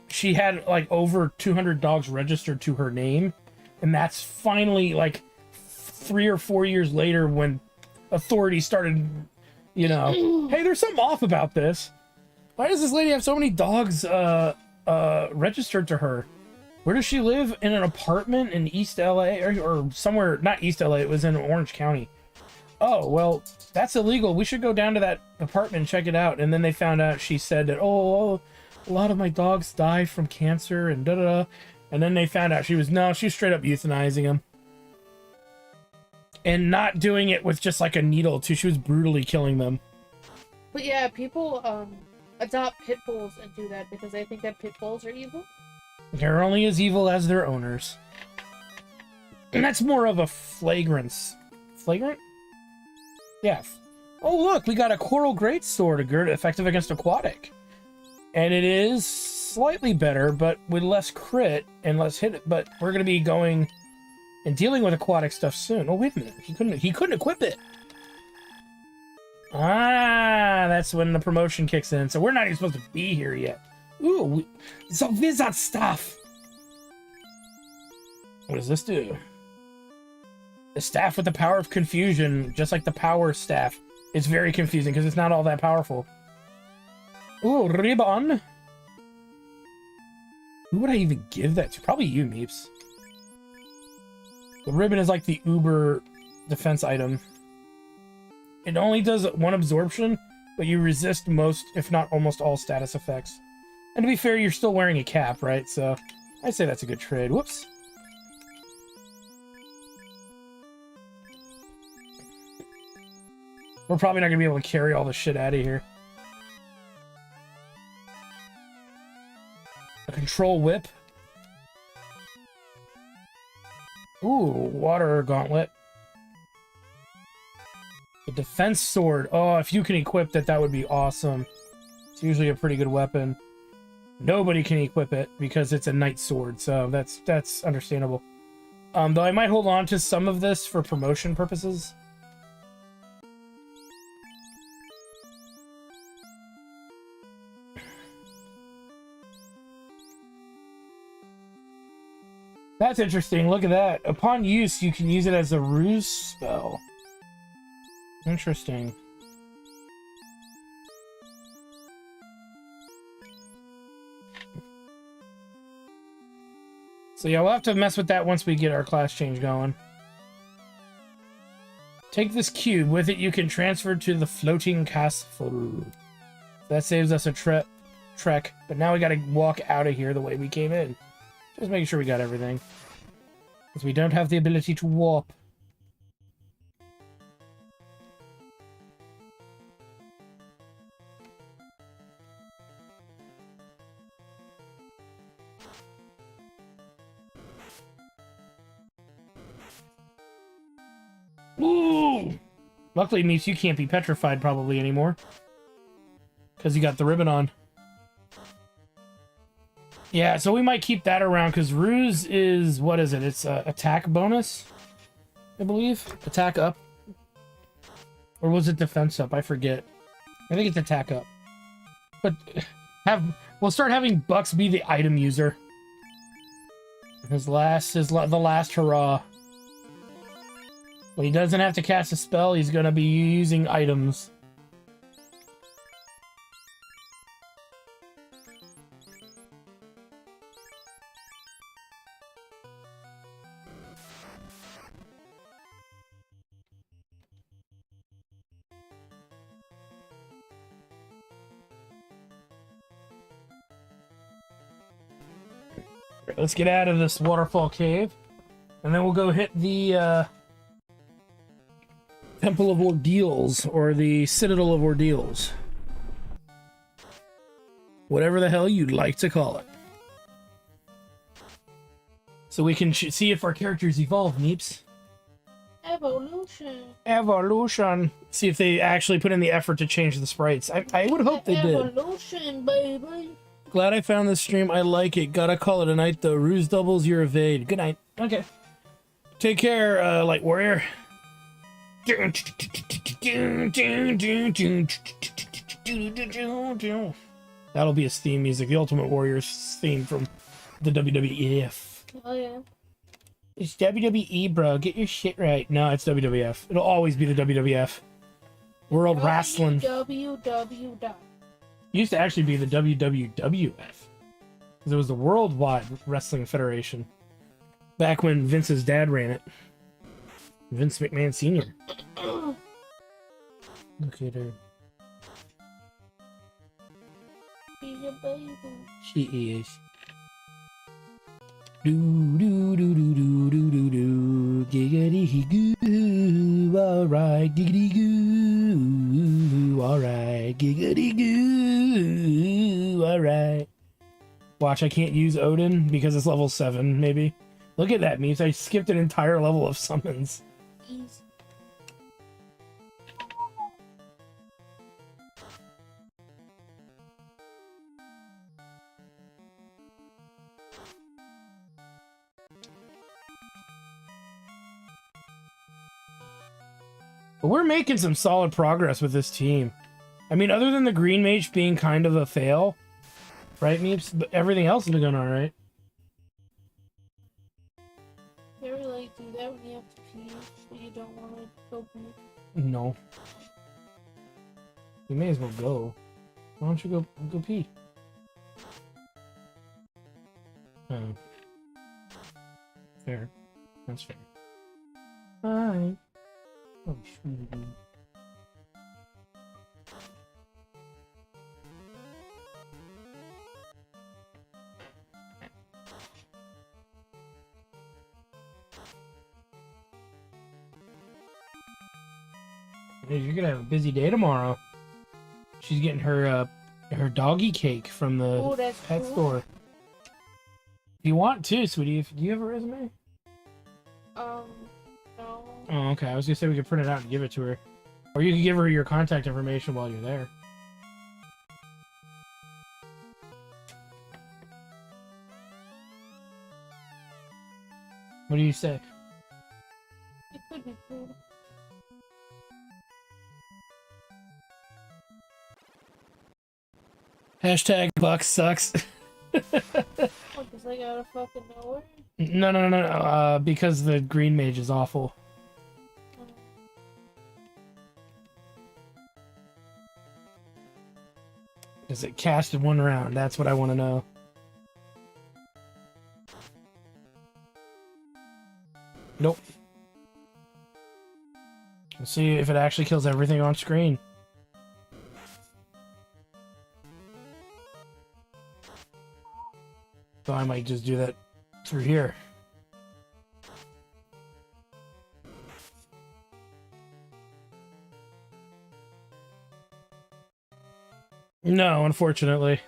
she had, like, over 200 dogs registered to her name. And that's finally, like, 3 or 4 years later when authorities started, you know, hey, there's something off about this. Why does this lady have so many dogs registered to her? Where does she live? In an apartment in East LA or somewhere, not East LA, it was in Orange County. Oh, well, that's illegal. We should go down to that apartment and check it out. And then they found out she said that, oh, a lot of my dogs die from cancer and da-da-da. And then they found out she's straight up euthanizing them. And not doing it with just like a needle too. She was brutally killing them. But yeah, people adopt pit bulls and do that because they think that pit bulls are evil. They're only as evil as their owners. And that's more of a flagrance. Flagrant? Yeah. Oh, look, we got a Coral Great Sword, effective against aquatic. And it is slightly better, but with less crit and less hit. But we're going to be going and dealing with aquatic stuff soon. Oh, wait a minute. He couldn't equip it. Ah, that's when the promotion kicks in. So we're not even supposed to be here yet. Ooh, some wizard stuff. What does this do? The staff with the power of confusion, just like the power staff. It's very confusing because it's not all that powerful. Ooh, ribbon. Who would I even give that to? Probably you, Meeps. The ribbon is like the uber defense item. It only does one absorption, but you resist most, if not almost all status effects. And to be fair, you're still wearing a cap, right? So I'd say that's a good trade. Whoops. We're probably not gonna be able to carry all the shit out of here. A control whip. Ooh, water gauntlet. The defense sword. Oh, if you can equip that, that would be awesome. It's usually a pretty good weapon. Nobody can equip it because it's a knight sword, so that's understandable. Though I might hold on to some of this for promotion purposes. That's interesting. Look at that. Upon use, you can use it as a ruse spell. Interesting. So yeah, we'll have to mess with that once we get our class change going. Take this cube. With it, you can transfer to the floating castle. That saves us a trek. But now we gotta walk out of here the way we came in. Just making sure we got everything. Because we don't have the ability to warp. Ooh! Luckily, it means you can't be petrified probably anymore. Because you got the ribbon on. Yeah, so we might keep that around because Ruse is, what is it? It's attack bonus, I believe. Attack up. Or was it defense up? I forget. I think it's attack up. But we'll start having Bucks be the item user. The last hurrah. When he doesn't have to cast a spell, he's gonna be using items. Let's get out of this waterfall cave, and then we'll go hit the Temple of Ordeals, or the Citadel of Ordeals. Whatever the hell you'd like to call it. So we can see if our characters evolve, Neeps. Evolution. Evolution. See if they actually put in the effort to change the sprites. I would hope they did. Evolution, baby. Glad I found this stream. I like it. Gotta call it a night, though. Ruse doubles your evade. Good night. Okay. Take care, Light Warrior. That'll be his theme music. The Ultimate Warrior's theme from the WWF. Oh, yeah. It's WWE, bro. Get your shit right. No, it's WWF. It'll always be the WWF. World Wrestling. WWW. Used to actually be the WWWF. Because it was the Worldwide Wrestling Federation. Back when Vince's dad ran it. Vince McMahon Sr. Look at her. She's a baby. She is. Do do do do do do do do. Giggity goo. Alright, giggity goo. Alright, giggity goo. Alright. Watch, I can't use Odin because it's level 7, maybe. Look at that, means I skipped an entire level of summons. Easy. But we're making some solid progress with this team. I mean, other than the Green Mage being kind of a fail, right, Meeps? But everything else has been going alright. You ever like do that when you have to pee, but you don't want to go pee? No. You may as well go. Why don't you go pee? Oh. Fair. That's fair. Hi. Oh, sweetie. Hey, you're gonna have a busy day tomorrow. She's getting her her doggy cake from the pet store. If you want to, sweetie, do you have a resume? No. Oh, okay. I was gonna say we could print it out and give it to her. Or you could give her your contact information while you're there. What do you say? It could be cool. Hashtag Buck sucks. What, cause I got a fucking nowhere? No. Because the green mage is awful. Is it cast in one round? That's what I want to know. Nope. Let's see if it actually kills everything on screen. So I might just do that through here. No, unfortunately.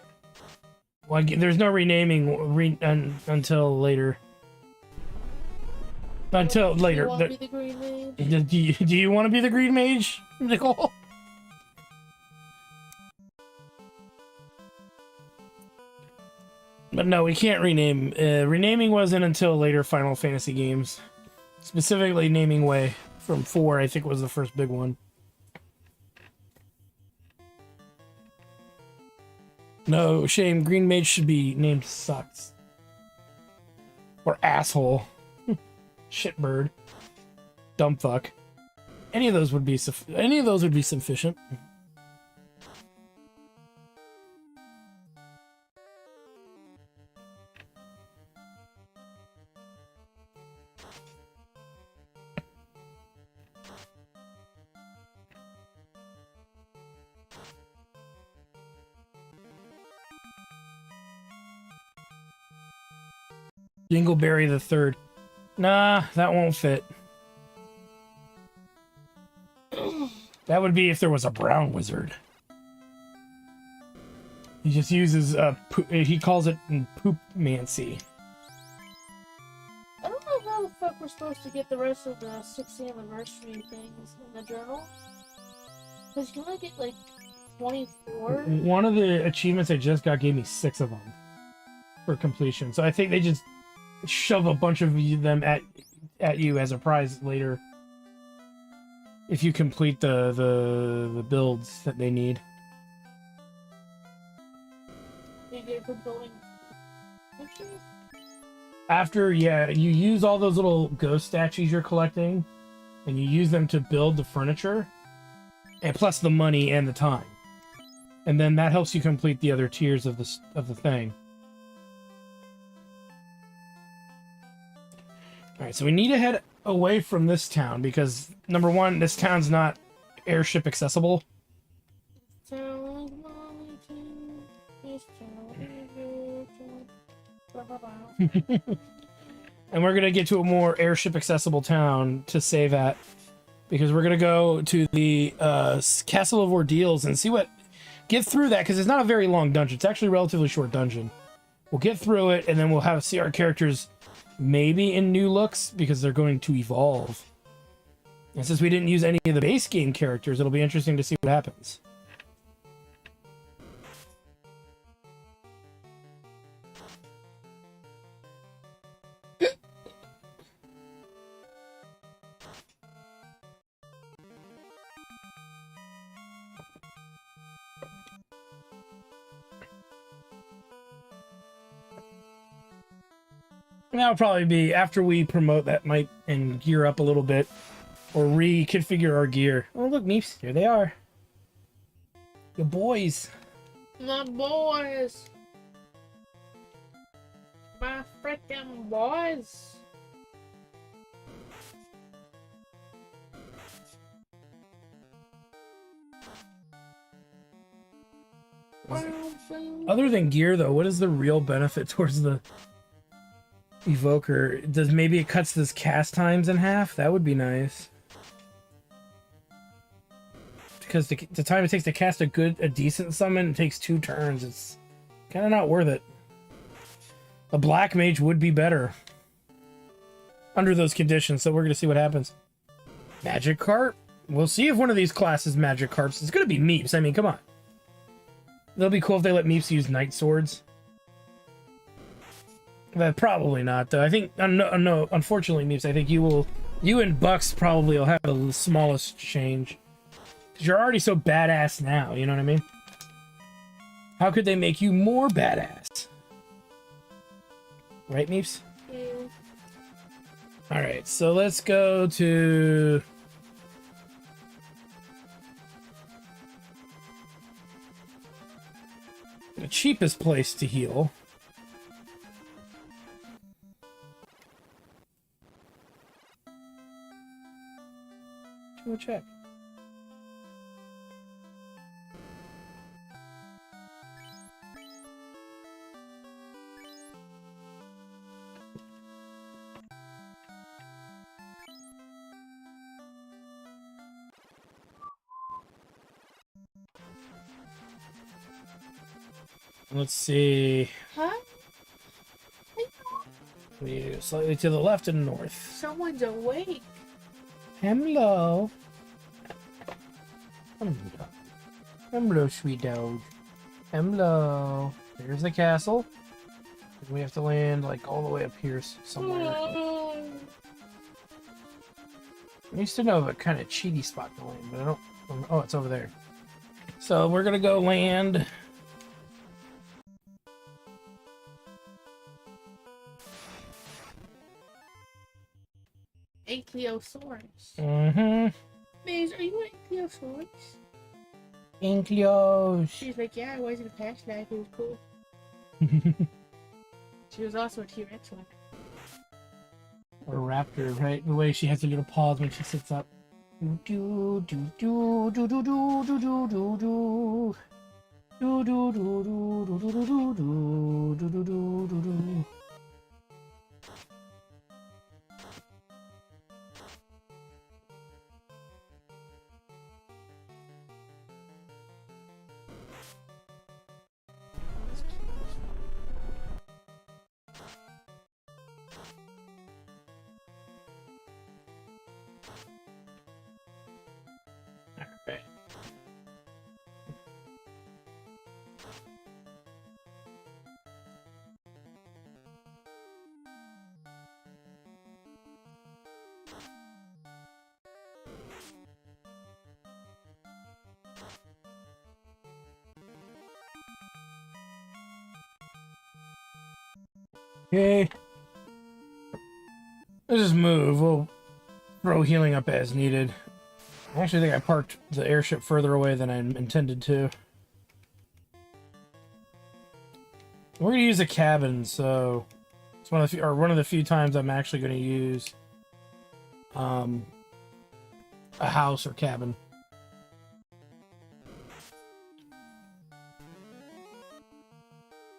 Well, there's no renaming until later. Until later. Do you want to be the green mage? Do you want to be the green mage, Nicole? But no, we can't rename. Renaming wasn't until later Final Fantasy games. Specifically, naming Way from 4, I think, was the first big one. No, shame. Green Mage should be named Sucks. Or Asshole. Shitbird. Dumbfuck. Any of those would be sufficient. Dingleberry the Third. Nah, that won't fit. That would be if there was a brown wizard. He just uses he calls it poopmancy. I don't know how the fuck we're supposed to get the rest of the 6th anniversary things in the journal. Because you only get like 24. One of the achievements I just got gave me 6 of them for completion. So I think they just shove a bunch of them at you as a prize later if you complete the builds that they need. You get it for building pictures? After, yeah, you use all those little ghost statues you're collecting, and you use them to build the furniture, and plus the money and the time, and then that helps you complete the other tiers of the thing. All right, so we need to head away from this town because number one, this town's not airship accessible. And we're gonna get to a more airship accessible town to save at, because we're gonna go to the Castle of Ordeals and see get through that, because it's not a very long dungeon. It's actually a relatively short dungeon. We'll get through it and then we'll see our characters maybe in new looks because they're going to evolve. And since we didn't use any of the base game characters, it'll be interesting to see what happens. That'll probably be after we promote that might and gear up a little bit, or reconfigure our gear. Oh look, Meeps, here they are. The boys. My boys. My freaking boys. Other than gear, though, what is the real benefit towards the evoker? Maybe it cuts this cast times in half? That would be nice. because the time it takes to cast a decent summon, it takes 2 turns. It's kind of not worth it. A black mage would be better under those conditions, so we're going to see what happens. Magikarp? We'll see if one of these classes Magikarps. It's going to be Meeps. I mean, come on. It'll be cool if they let Meeps use Night Swords. But probably not, though. I think, no, unfortunately, Meeps, I think you and Bucks probably will have the smallest change. Because you're already so badass now, you know what I mean? How could they make you more badass? Right, Meeps? Yeah. Alright, so let's go to... the cheapest place to heal. Go check. Let's see. Huh? Slightly to the left and north. Someone's awake. Hello. Hello, sweet dog. Hello. There's the castle. We have to land like all the way up here somewhere. I used to know of a kind of cheaty spot to land, but I don't. Oh, it's over there. So we're gonna go land. Ankylosaurus. Mm-hmm. Maze, are you an Ankylosaurus? Ankylos. She's like, yeah, I was in a past life. It was cool. She was also a T-Rex one. Or a raptor, right? The way she has her little paws when she sits up. Do do do do do do do do do do. Do do do do do do do do do do do do do. Alright. Okay. Let's just move. We'll throw healing up as needed. I actually think I parked the airship further away than I intended to. We're gonna use a cabin, so it's one of the few times I'm actually gonna use a house or cabin.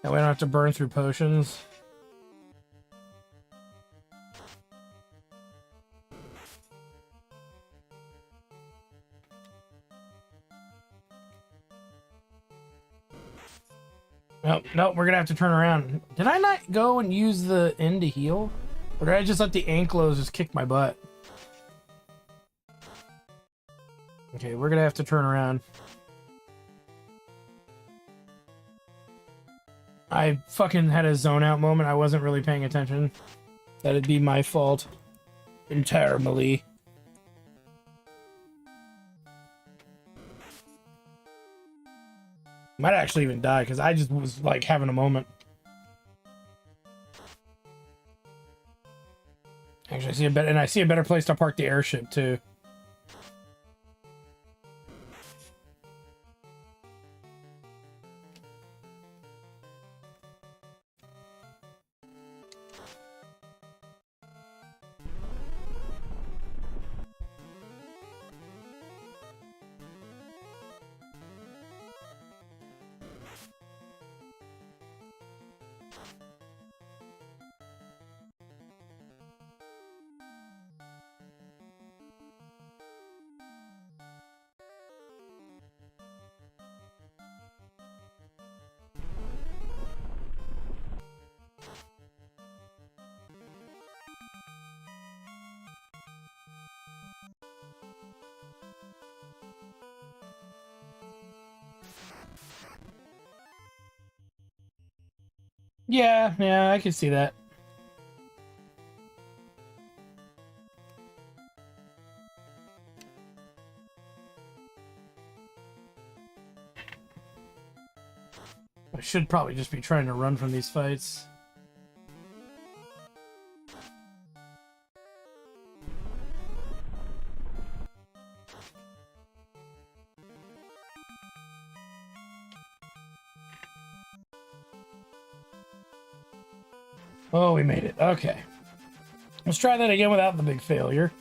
That way I don't have to burn through potions. Nope, nope, we're gonna have to turn around. Did I not go and use the inn to heal? Or did I just let the anklos just kick my butt? Okay, we're gonna have to turn around. I fucking had a zone out moment. I wasn't really paying attention. That'd be my fault. Entirely. Might actually even die because I just was like having a moment. Actually, I see a better place to park the airship too. Yeah, yeah, I can see that. I should probably just be trying to run from these fights. Oh, we made it. Okay. Let's try that again without the big failure.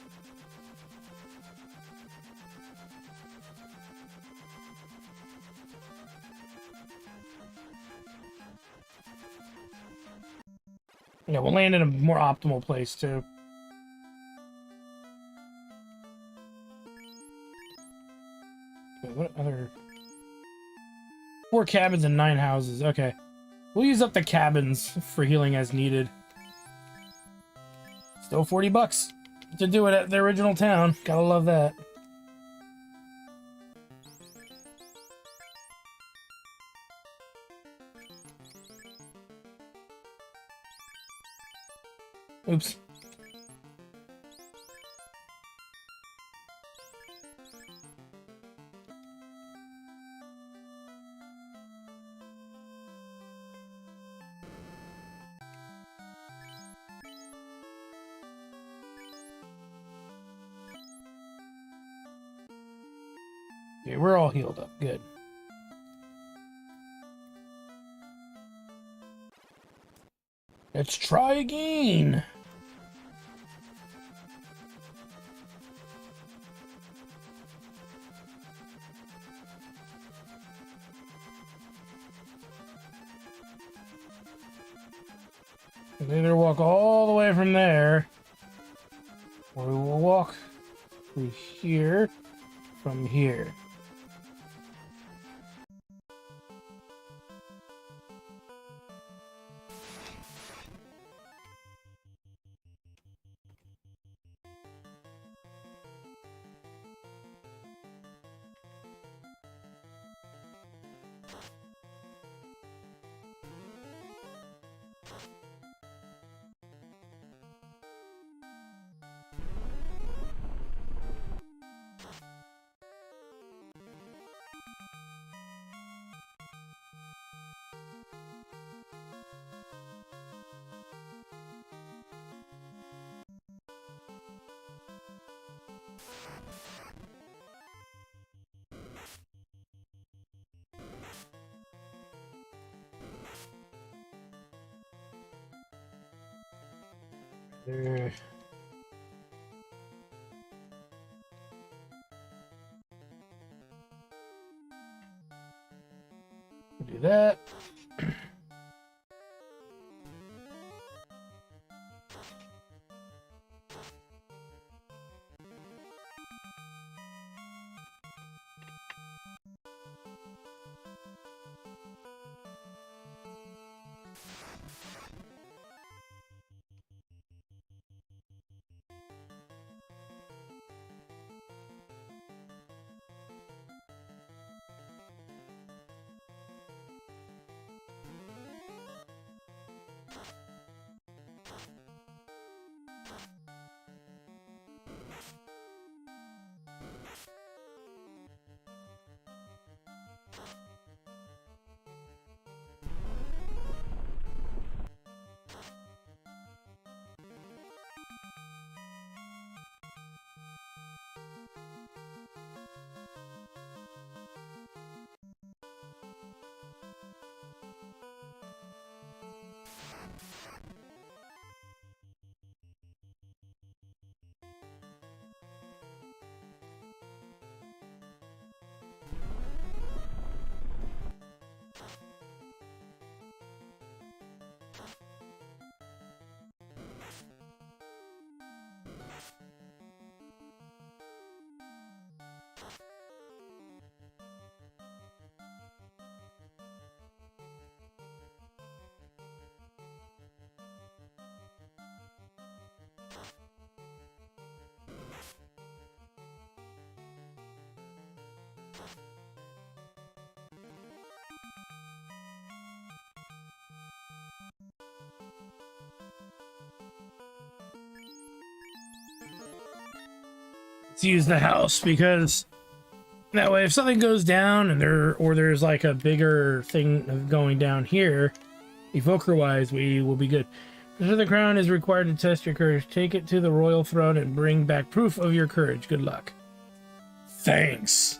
Yeah, we'll land in a more optimal place, too. Okay, what other... 4 cabins and 9 houses. Okay. We'll use up the cabins for healing as needed. Still $40 to do it at the original town. Gotta love that. Oops. Okay, we're all healed up. Good. Let's try again. We'll either walk all the way from there, or we will walk through here from here. There. Do that. Let's use the house because that way if something goes down and there's like a bigger thing going down here, evoker wise, we will be good. So the crown is required to test your courage. Take it to the royal throne and bring back proof of your courage. Good luck. Thanks.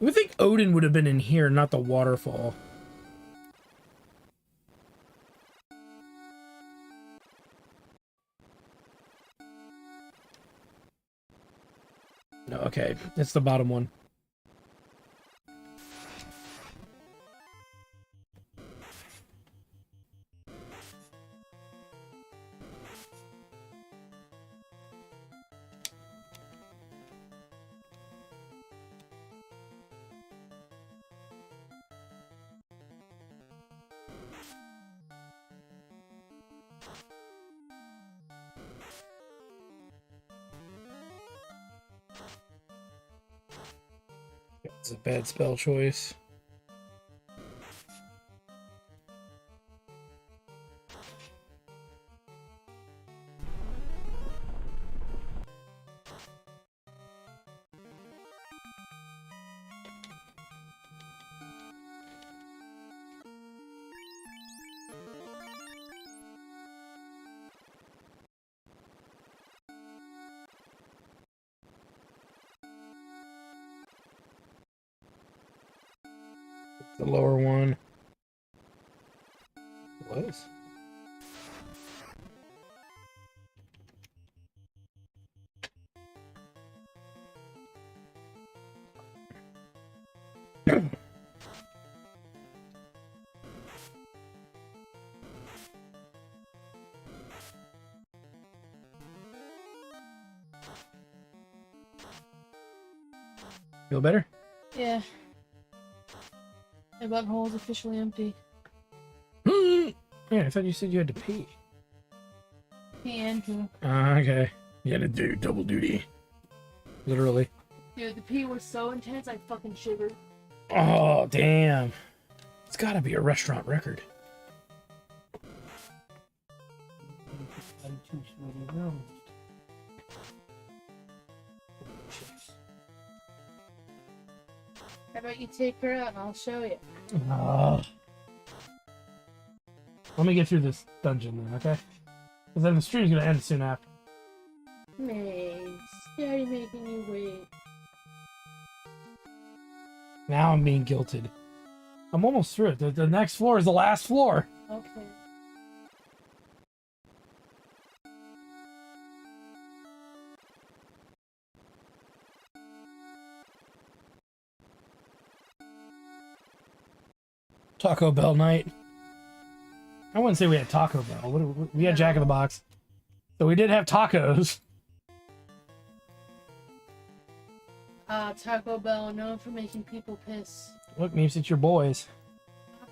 I would think Odin would have been in here, not the waterfall. No, okay. It's the bottom one. It's a bad spell choice. The lower one was. Feel better? Yeah. My butthole is officially empty. Yeah, I thought you said you had to pee. Pee and poo. Okay. You had to do double duty. Literally. Dude, the pee was so intense I fucking shivered. Oh, damn. It's gotta be a restaurant record. How about you take her out and I'll show you? Let me get through this dungeon then, okay? Because then the stream's gonna end soon after. Mace, Daddy making you wait. Now I'm being guilted. I'm almost through it. The next floor is the last floor. Okay. Taco Bell night. I wouldn't say we had Taco Bell. We had Jack in the Box. So we did have tacos. Taco Bell, known for making people piss. Look, Meeps, it's your boys.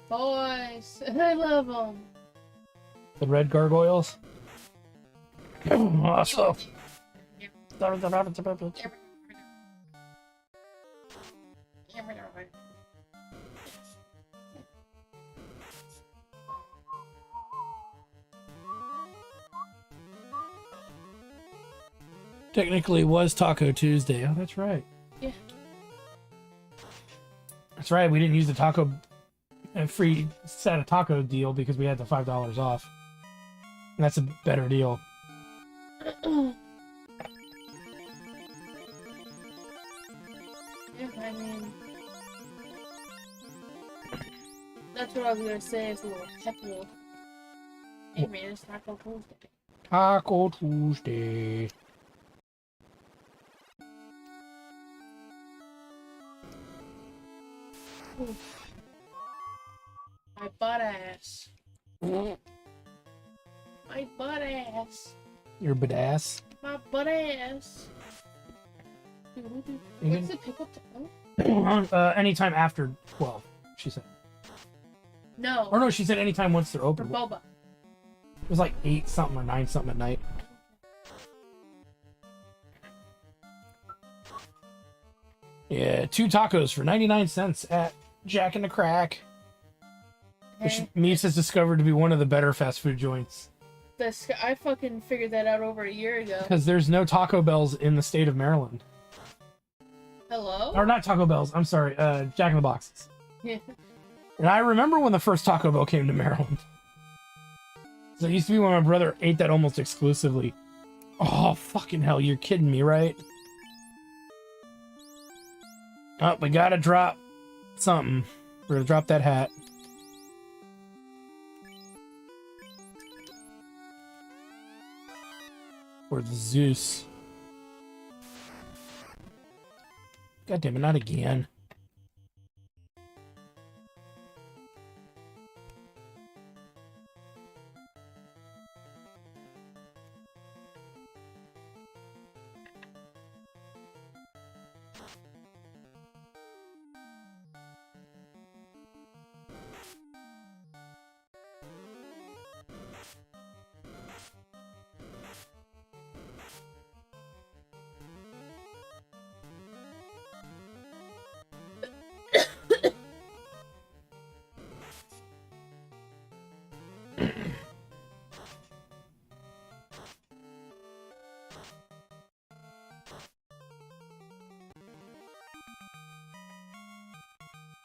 Boys, I love them. The red gargoyles. Awesome. Technically was Taco Tuesday. Oh, that's right. Yeah. That's right. We didn't use the taco free set of taco deal because we had the $5 off. And that's a better deal. Yeah, I mean, that's what I was gonna say is a little technical. Hey man, it's Taco Tuesday. Taco Tuesday. Ooh. My butt ass. My butt ass. Your badass. My butt ass. What's the pickup time? Anytime after 12, she said. No. Or no, she said anytime once they're For open. boba. It was like 8 something or 9 something at night. Yeah, 2 tacos for 99 cents at Jack in the Crack. Which Okay. Meeps has discovered to be one of the better fast food joints this. I fucking figured that out over a year ago. Because there's no Taco Bells in the state of Maryland. Hello? Or not Taco Bells, I'm sorry, Jack in the Boxes. Yeah. And I remember when the first Taco Bell came to Maryland. So it used to be when my brother ate that almost exclusively. Oh, fucking hell, you're kidding me, right? Oh, we gotta drop something. We're gonna drop that hat. Or the Zeus. God damn it, not again.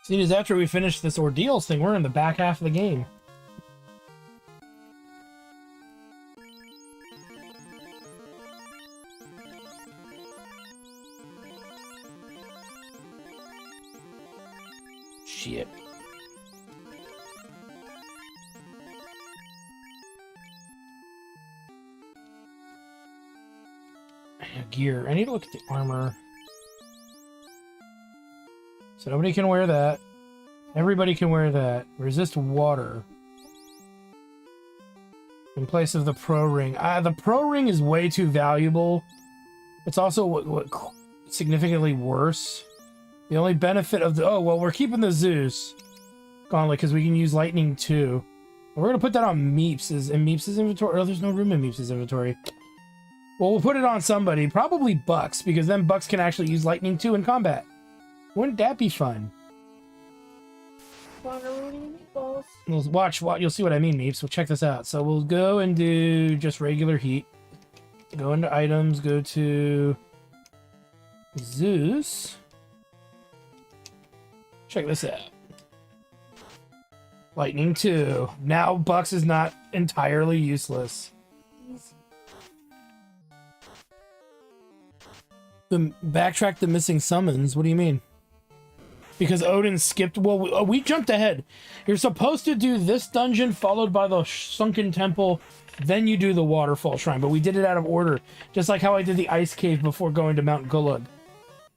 Seeing as after we finish this ordeals thing, we're in the back half of the game. Shit. Gear. I need to look at the armor. So nobody can wear that. Everybody can wear that. Resist water. In place of the pro ring. The pro ring is way too valuable. It's also what significantly worse. The only benefit of the... Oh, well, we're keeping the Zeus gauntlet because we can use lightning too. We're going to put that on Meeps's. In Meeps's inventory. Oh, there's no room in Meeps's inventory. Well, we'll put it on somebody. Probably Bucks, because then Bucks can actually use lightning too in combat. Wouldn't that be fun? We'll watch, you'll see what I mean, Meeps. We'll check this out. So we'll go and do just regular heat. Go into items, go to Zeus. Check this out. Lightning 2. Now Bucks is not entirely useless. Backtrack the missing summons. What do you mean? Because Odin skipped... Well, we jumped ahead. You're supposed to do this dungeon followed by the sunken temple, then you do the waterfall shrine. But we did it out of order. Just like how I did the ice cave before going to Mount Gulag.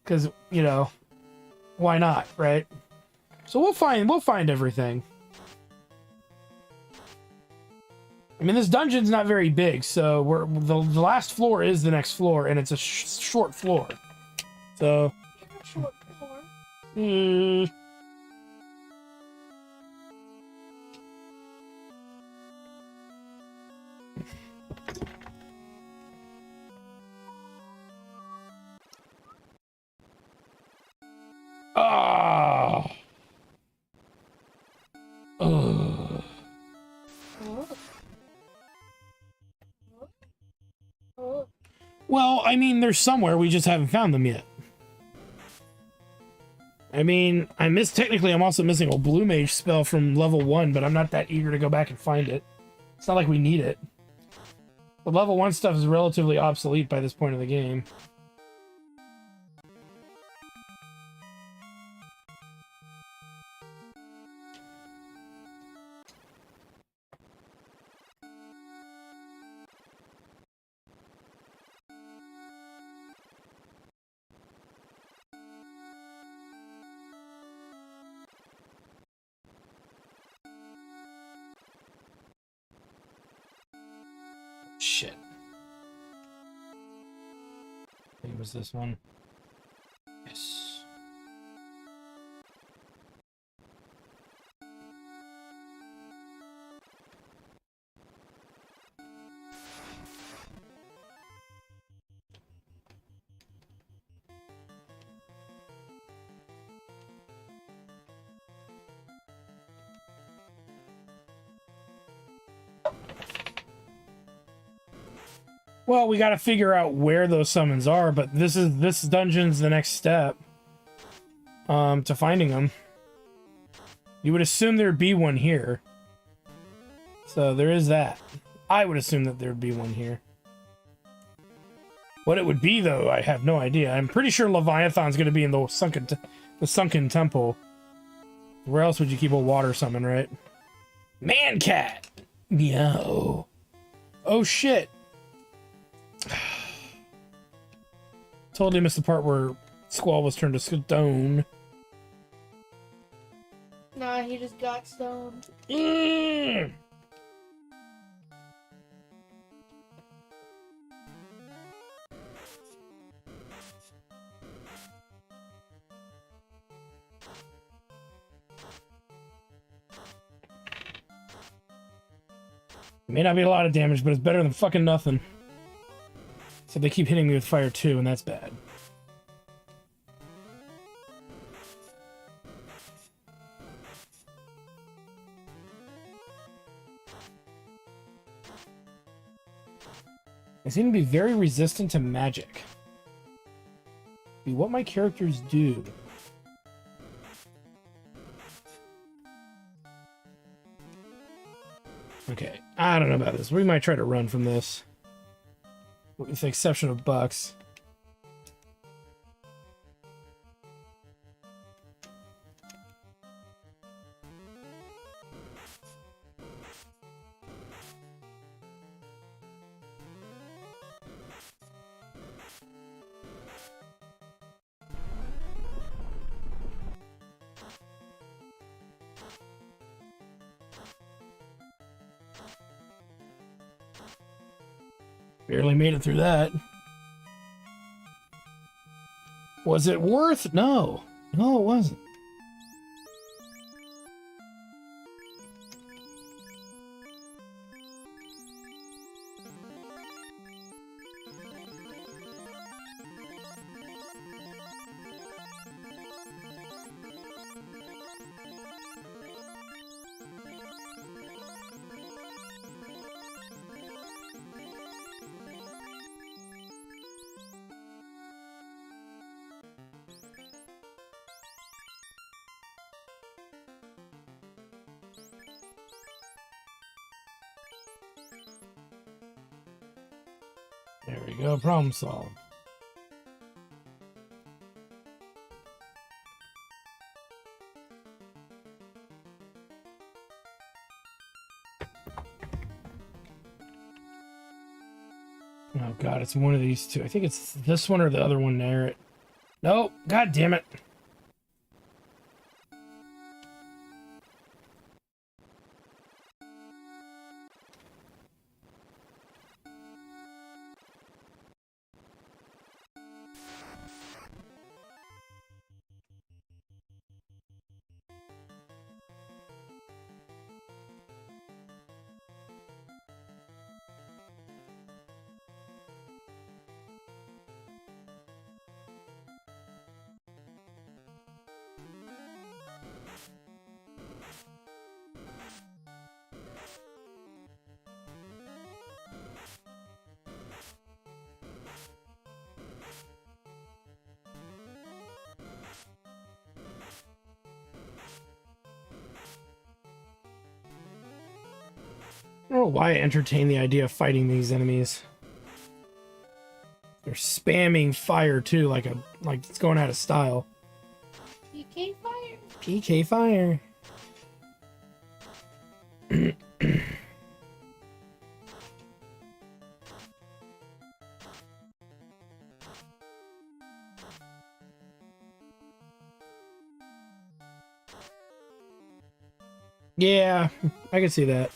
Because, you know, why not, right? So we'll find everything. I mean, this dungeon's not very big, so the last floor is the next floor, and it's a short floor. So... Short floor. Ah. Well, I mean, there's somewhere, we just haven't found them yet. I mean, technically I'm also missing a blue mage spell from level 1, but I'm not that eager to go back and find it. It's not like we need it. The level 1 stuff is relatively obsolete by this point of the game. Shit. I think it was this one. Yes. Well, we got to figure out where those summons are, but this dungeon's the next step to finding them. You would assume there'd be one here. So there is that. I would assume that there'd be one here. What it would be, though, I have no idea. I'm pretty sure Leviathan's going to be in the sunken temple. Where else would you keep a water summon, right? Man cat! Meow. Oh, shit. Totally missed the part where Squall was turned to stone. Nah, he just got stoned. Mm. May not be a lot of damage, but it's better than fucking nothing. So they keep hitting me with fire too, and that's bad. I seem to be very resistant to magic. Be what my characters do. Okay, I don't know about this. We might try to run from this. With the exception of Bucks. Barely made it through that. Was it worth? No. No, it wasn't. There we go, problem solved. Oh god, it's one of these two. I think it's this one or the other one there. No, god damn it. I don't know why I entertain the idea of fighting these enemies. They're spamming fire too, like it's going out of style. PK fire. PK fire. Yeah, I can see that.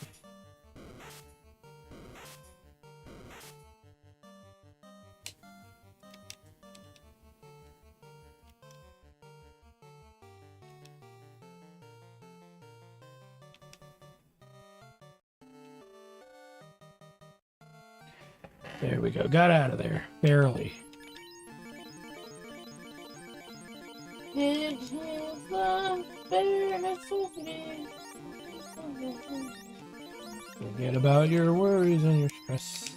There we go. Got out of there. Barely. Forget about your worries and your stress.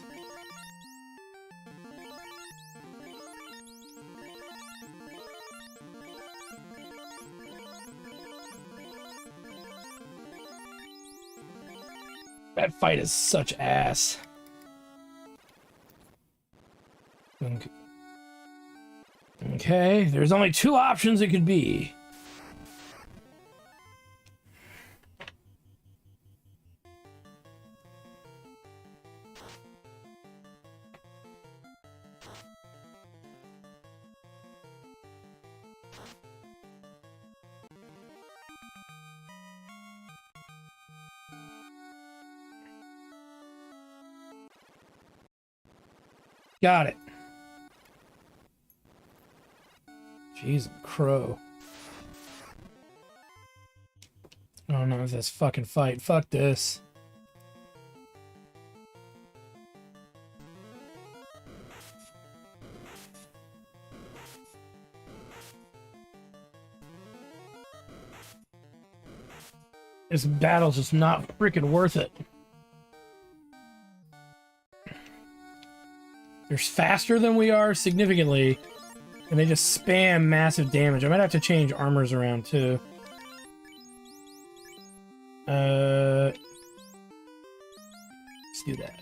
That fight is such ass. Okay. Okay, there's only 2 options it could be. Got it. Jeez, crow. Oh no, it's this fucking fight. Fuck this. This battle's just not freaking worth it. They're faster than we are significantly, and they just spam massive damage. I might have to change armors around too. Let's do that.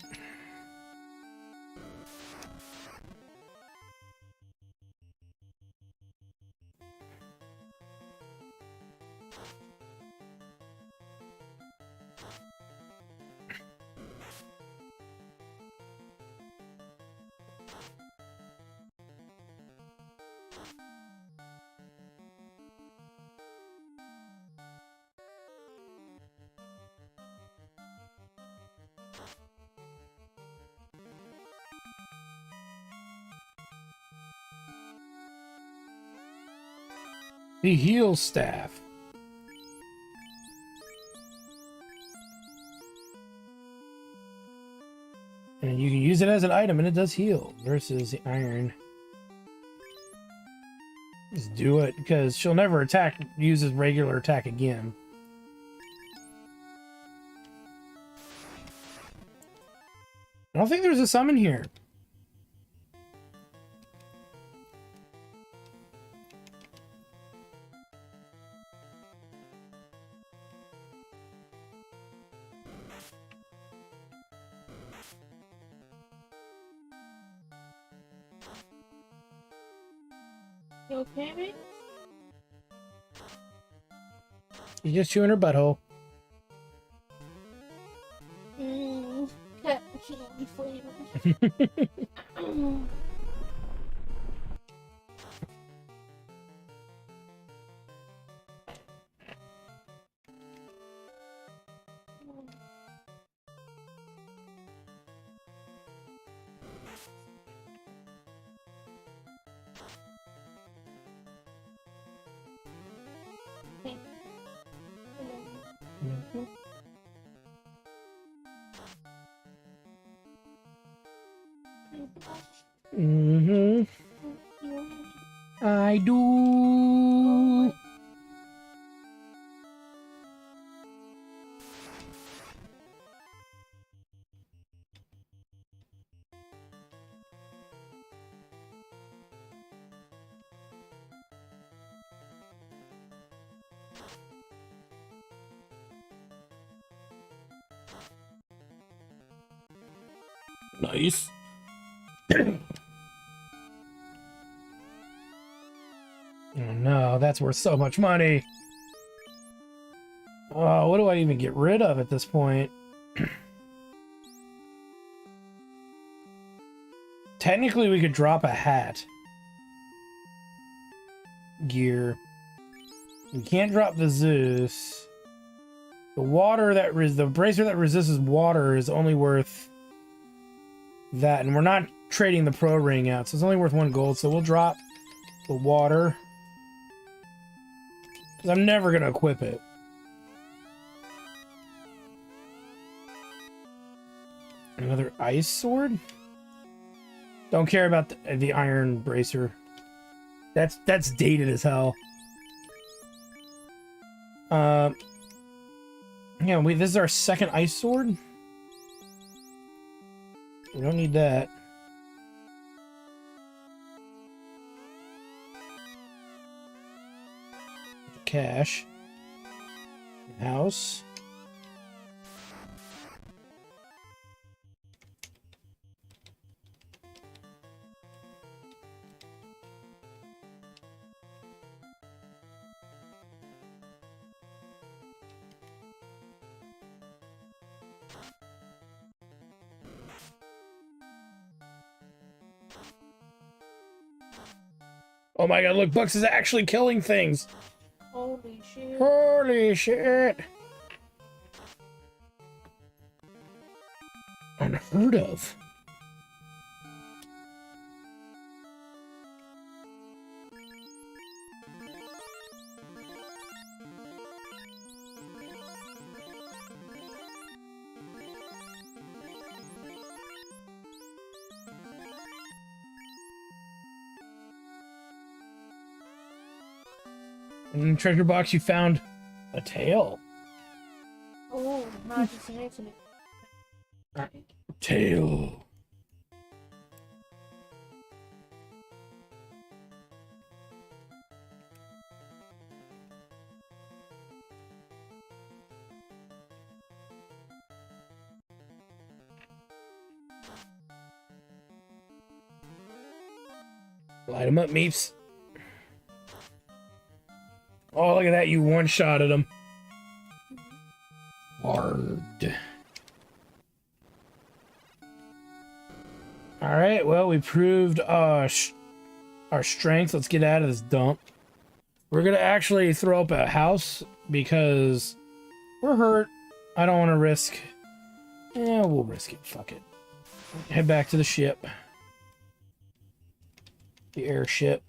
The heal staff. And you can use it as an item and it does heal versus the iron. Just do it because she'll never use his regular attack again. I don't think there's a summon here. You okay, mate? You just chewing her butthole. Cat candy flavor. Mm-hmm. I do. Nice. Oh no, that's worth so much money. Oh, what do I even get rid of at this point? Technically, we could drop a hat. Gear. We can't drop the Zeus. The water that the bracer that resists water is only worth that, and we're not trading the pro ring out, so it's only worth 1 gold. So we'll drop the water. I'm never gonna equip it. Another ice sword? Don't care about the iron bracer. That's dated as hell. Yeah, this is our 2nd ice sword. We don't need that. Cash. House. Oh my god, look, Bucks is actually killing things. Holy shit. Holy shit. Unheard of. In the treasure box, you found a tail. Oh, not just an incident. Tail. Light him up, Meeps. Oh, look at that. You one-shotted him. Hard. Alright, well, we proved our strength. Let's get out of this dump. We're going to actually throw up a house because we're hurt. I don't want to risk... Yeah, we'll risk it. Fuck it. Head back to the ship. The airship.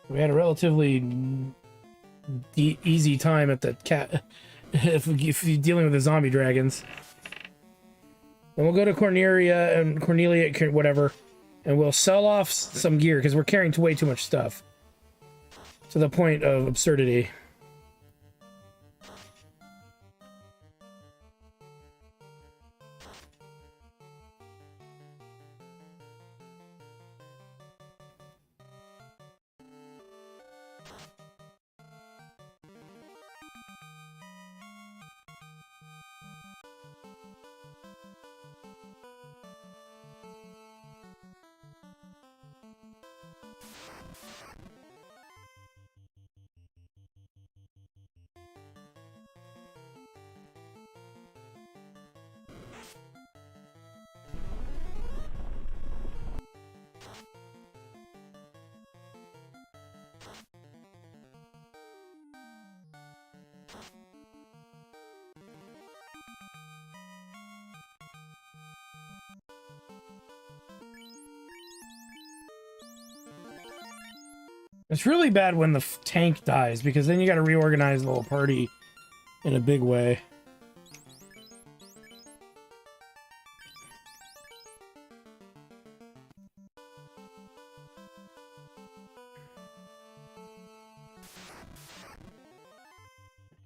We had a relatively easy time at the cat if you're dealing with the zombie dragons. Then we'll go to Cornelia, whatever, and we'll sell off some gear because we're carrying way too much stuff to the point of absurdity. It's really bad when the tank dies, because then you got to reorganize the whole party in a big way.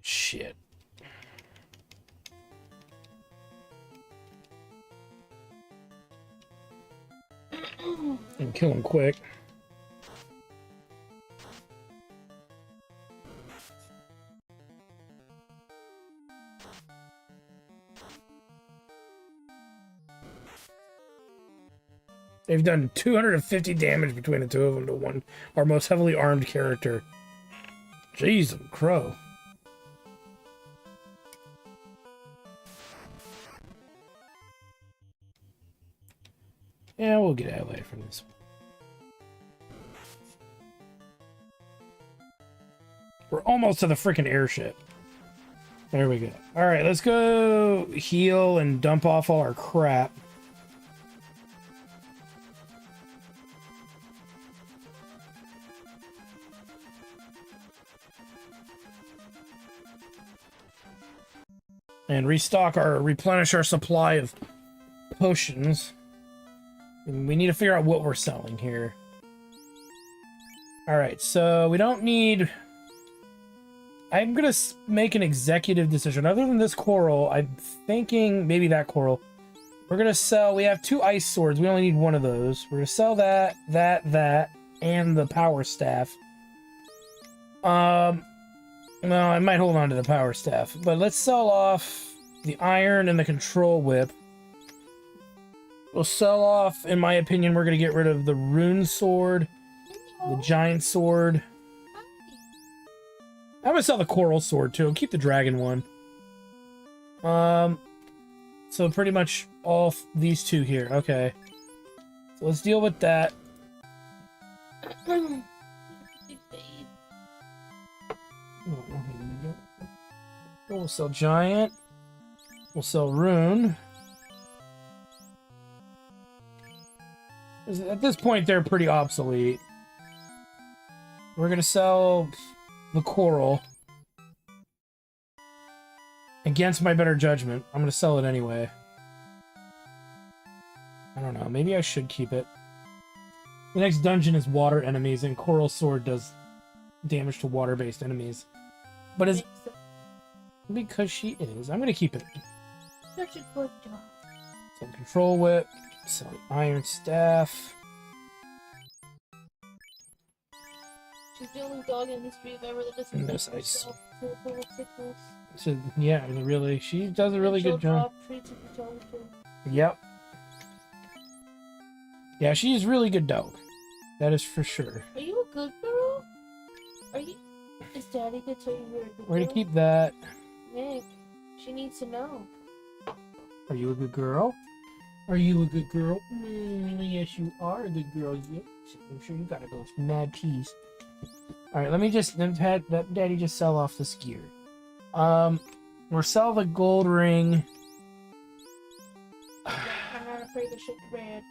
Shit. And kill him quick. They've done 250 damage between the two of them to one, our most heavily armed character. Jeez, crow. Yeah, we'll get out of the way from this. We're almost to the freaking airship. There we go. All right, let's go heal and dump off all our crap. And replenish our supply of potions. And we need to figure out what we're selling here. Alright, so we don't need... I'm gonna make an executive decision. Other than this coral, I'm thinking maybe that coral. We're gonna sell... We have 2 ice swords. We only need 1 of those. We're gonna sell that, and the power staff. Well, I might hold on to the power staff, but let's sell off the iron and the control whip. We'll sell off, in my opinion, we're going to get rid of the rune sword, the giant sword. I'm going to sell the coral sword, too. Keep the dragon one. So pretty much all these two here. Okay. So let's deal with that. We'll sell Giant. We'll sell Rune. At this point, they're pretty obsolete. We're gonna sell the Coral. Against my better judgment. I'm gonna sell it anyway. I don't know. Maybe I should keep it. The next dungeon is water enemies, and Coral Sword does damage to water-based enemies. But it's... Because she is. I'm gonna keep it. Such a good dog. So Control Whip. So Iron Staff. She's the only dog in history of ever that doesn't That's take nice. herself to a full of sickness. So yeah, really, she does a really She'll good job. drop treats if you tell her to. Yep. Yeah, she's a really good dog. That is for sure. Are you a good girl? Are you? Is Daddy gonna tell you you're a good We're girl? gonna keep that. Nick, she needs to know. Are you a good girl? Are you a good girl? Yes, you are a good girl. Yes. I'm sure you got those mad teas. Alright, let me just let Daddy just sell off this gear. We'll sell the gold ring. I'm not afraid to shit the bed.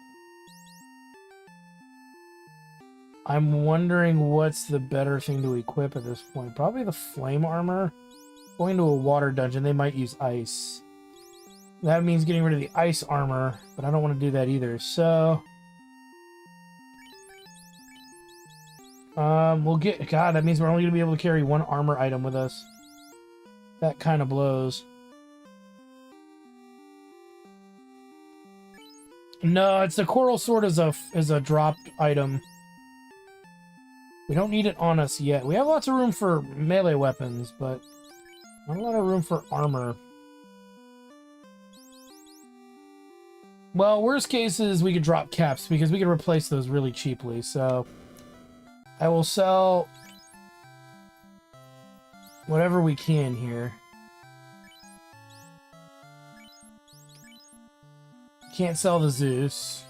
I'm wondering what's the better thing to equip at this point. Probably the flame armor. Going to a water dungeon, they might use ice. That means getting rid of the ice armor, but I don't want to do that either. So we'll get... God, that means we're only going to be able to carry one armor item with us. That kind of blows. No, it's the Coral Sword is a dropped item. We don't need it on us yet. We have lots of room for melee weapons, but not a lot of room for armor. Well, worst case is we could drop caps because we can replace those really cheaply. So I will sell whatever we can here. Can't sell the Zeus.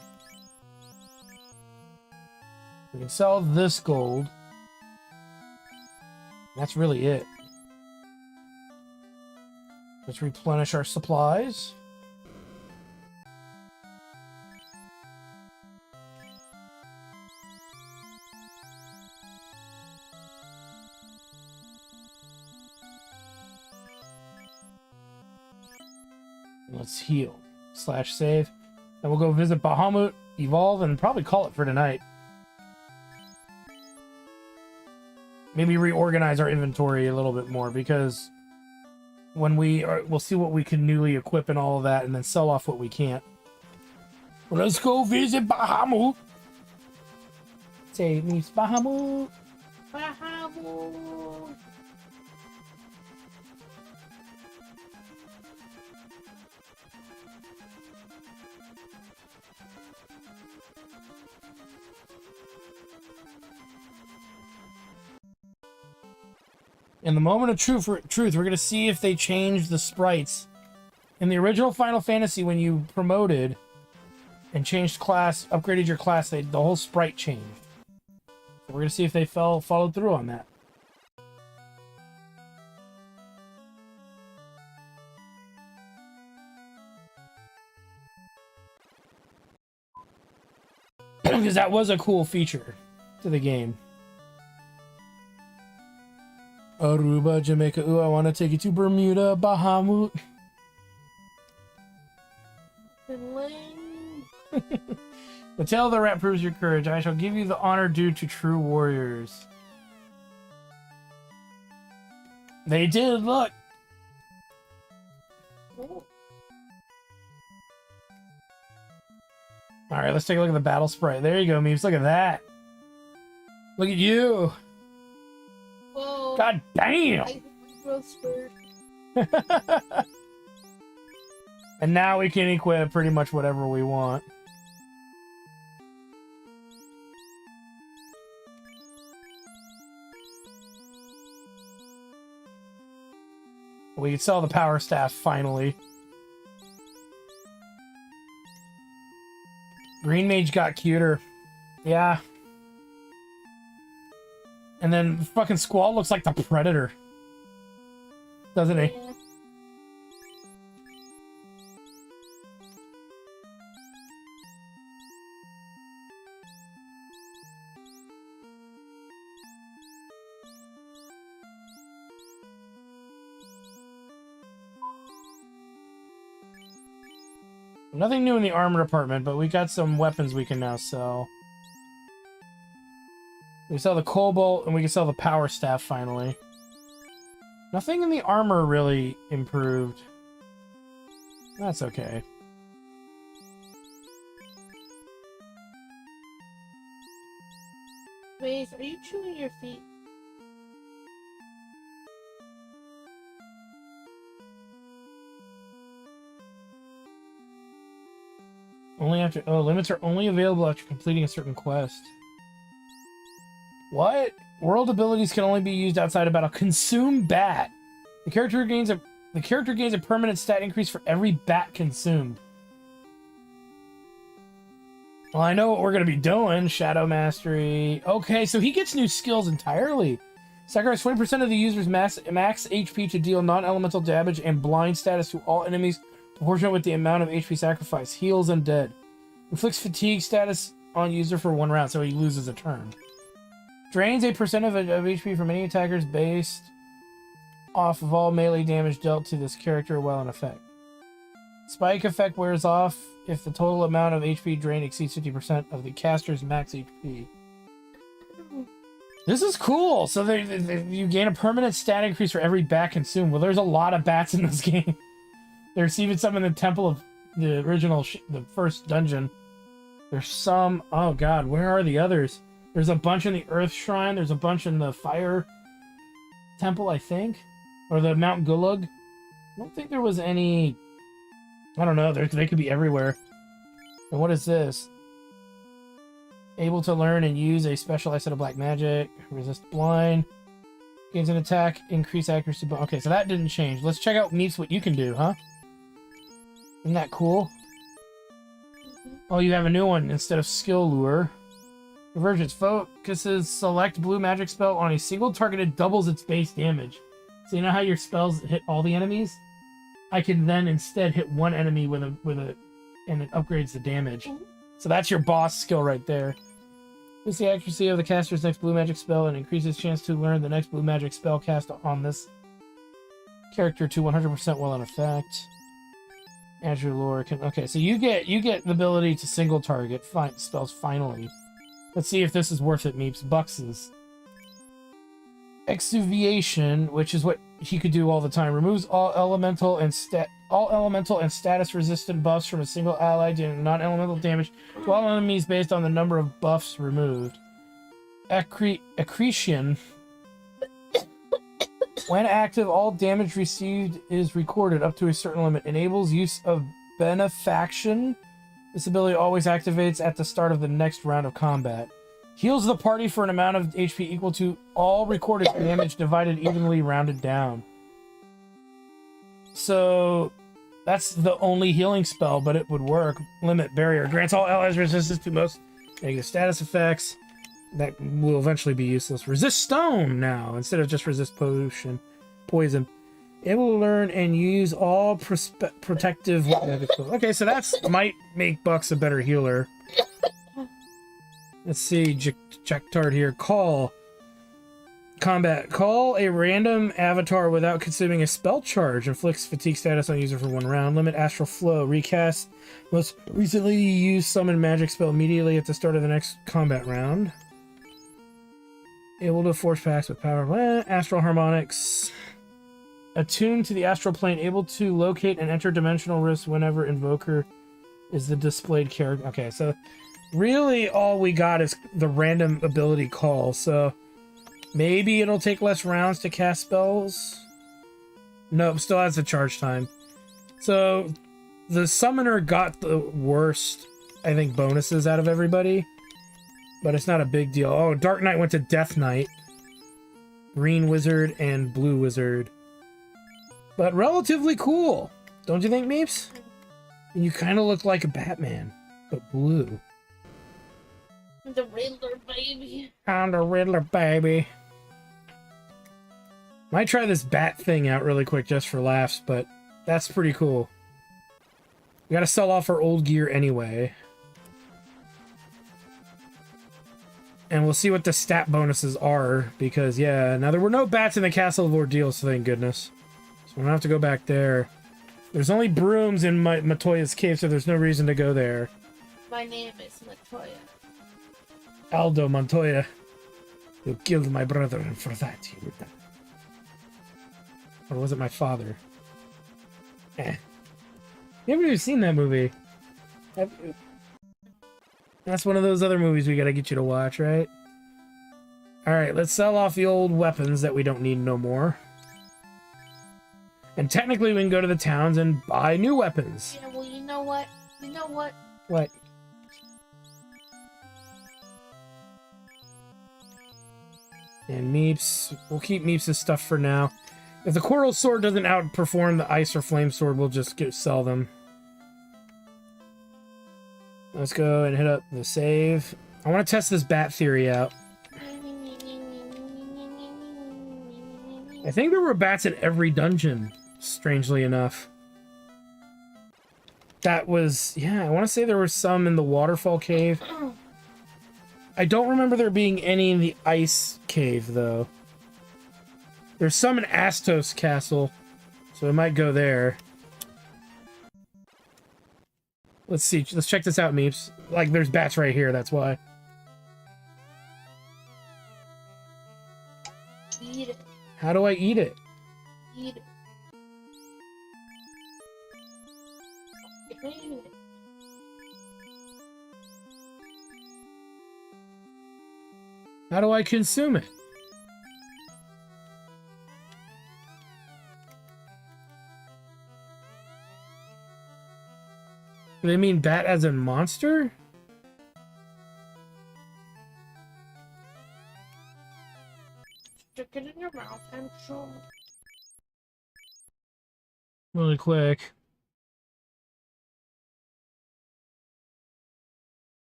We can sell this gold. That's really it. Let's replenish our supplies. Let's heal. / save. Then we'll go visit Bahamut, evolve, and probably call it for tonight. Maybe reorganize our inventory a little bit more, because when we'll see what we can newly equip and all of that, and then sell off what we can't. Well, let's go visit Bahamut. Say it means Bahamut. Bahamut. In the moment of truth, we're going to see if they changed the sprites. In the original Final Fantasy, when you promoted and changed class, upgraded your class, the whole sprite changed. So we're going to see if they followed through on that. Because that was a cool feature to the game. Aruba, Jamaica, ooh, I want to take you to Bermuda, Bahamut. The tail of the rat proves your courage. I shall give you the honor due to true warriors. They did, look. Alright, let's take a look at the battle sprite. There you go, Meeps. Look at that. Look at you. Whoa. God damn. I growth spurt. And now we can equip pretty much whatever we want. We can sell the power staff finally. Green Mage got cuter. Yeah. And then fucking Squall looks like the Predator. Doesn't he? Yeah. Nothing new in the armor department, but we got some weapons we can now sell. We sell the Cobalt, and we can sell the Power Staff finally. Nothing in the armor really improved. That's okay. Wait, are you chewing your feet? Only after... Oh, limits are only available after completing a certain quest. What? World abilities can only be used outside of battle. Consume bat. The character gains a permanent stat increase for every bat consumed. Well, I know what we're going to be doing. Shadow Mastery. Okay, so he gets new skills entirely. Sacrifice 20% of the user's max HP to deal non-elemental damage and blind status to all enemies proportionate with the amount of HP sacrifice. Heals undead. Inflicts fatigue status on user for 1 round, so he loses a turn. Drains 8% of HP from any attackers based off of all melee damage dealt to this character while in effect. Spike effect wears off if the total amount of HP drained exceeds 50% of the caster's max HP. This is cool. So you gain a permanent stat increase for every bat consumed. Well, there's a lot of bats in this game. There's even some in the temple of the original, the first dungeon. There's some... Oh god, where are the others? There's a bunch in the Earth Shrine. There's a bunch in the Fire Temple, I think. Or the Mount Gulag. I don't think there was any... I don't know. They could be everywhere. And what is this? Able to learn and use a specialized set of black magic. Resist blind. Gains an attack. Increase accuracy. Okay, so that didn't change. Let's check out Meeps what you can do, huh? Isn't that cool? Oh, you have a new one instead of Skill Lure. Convergence focuses select blue magic spell on a single target. It doubles its base damage. So you know how your spells hit all the enemies? I can then instead hit one enemy with a and it upgrades the damage. So that's your boss skill right there. Increase the accuracy of the caster's next blue magic spell and increases chance to learn the next blue magic spell cast on this character to 100% while in effect. Azure Lore can... Okay, so you get the ability to single target spells finally. Let's see if this is worth it, Meeps. Buxes. Exuviation, which is what he could do all the time, removes all elemental and status resistant buffs from a single ally, doing non-elemental damage to all enemies based on the number of buffs removed. Accretion. When active, all damage received is recorded up to a certain limit. Enables use of Benefaction. This ability always activates at the start of the next round of combat. Heals the party for an amount of HP equal to all recorded damage divided evenly rounded down. So that's the only healing spell, but it would work. Limit Barrier. Grants all allies resistance to most negative status effects. That will eventually be useless. Resist Stone now, instead of just Resist Poison. It will learn and use all protective... Okay, so that's might make Bucks a better healer. Let's see, Jacktard here. Call. Combat. Call a random avatar without consuming a spell charge. Inflicts fatigue status on user for 1 round. Limit Astral Flow. Recast most recently used summon magic spell immediately at the start of the next combat round. Able to force packs with power. Astral Harmonics. Attuned to the astral plane. Able to locate and enter dimensional rifts whenever Invoker is the displayed character. Okay, so really all we got is the random ability Call. So maybe it'll take less rounds to cast spells. Nope, still has a charge time. So the summoner got the worst, I think, bonuses out of everybody. But it's not a big deal. Oh, Dark Knight went to Death Knight. Green Wizard and Blue Wizard. But relatively cool. Don't you think, Meeps? And you kind of look like a Batman, but blue. The Riddler, baby. I'm the Riddler, baby. Might try this bat thing out really quick just for laughs, but that's pretty cool. We gotta sell off our old gear anyway. And we'll see what the stat bonuses are, because, yeah, now there were no bats in the Castle of Ordeal, so thank goodness. So we don't have to go back there. There's only brooms in Matoya's cave, so there's no reason to go there. My name is Matoya. Aldo Montoya. You killed my brother, and for that you would die. Or was it my father? Eh. You haven't even seen that movie. Have you? That's one of those other movies we gotta get you to watch, right? Alright, let's sell off the old weapons that we don't need no more. And technically we can go to the towns and buy new weapons. Yeah, well, you know what? You know what? What? And Meeps. We'll keep Meeps' stuff for now. If the Coral Sword doesn't outperform the Ice or Flame Sword, we'll just sell them. Let's go and hit up the save. I want to test this bat theory out. I think there were bats in every dungeon, strangely enough. That was... yeah, I want to say there were some in the Waterfall Cave. I don't remember there being any in the Ice Cave, though. There's some in Astos Castle, so we might go there. Let's see. Let's check this out, Meeps. Like, there's bats right here, that's why. Eat it. How do I eat it? Eat it. Eat it. How do I consume it? Do they mean bat as a monster? Stick it in your mouth and chew. Really quick.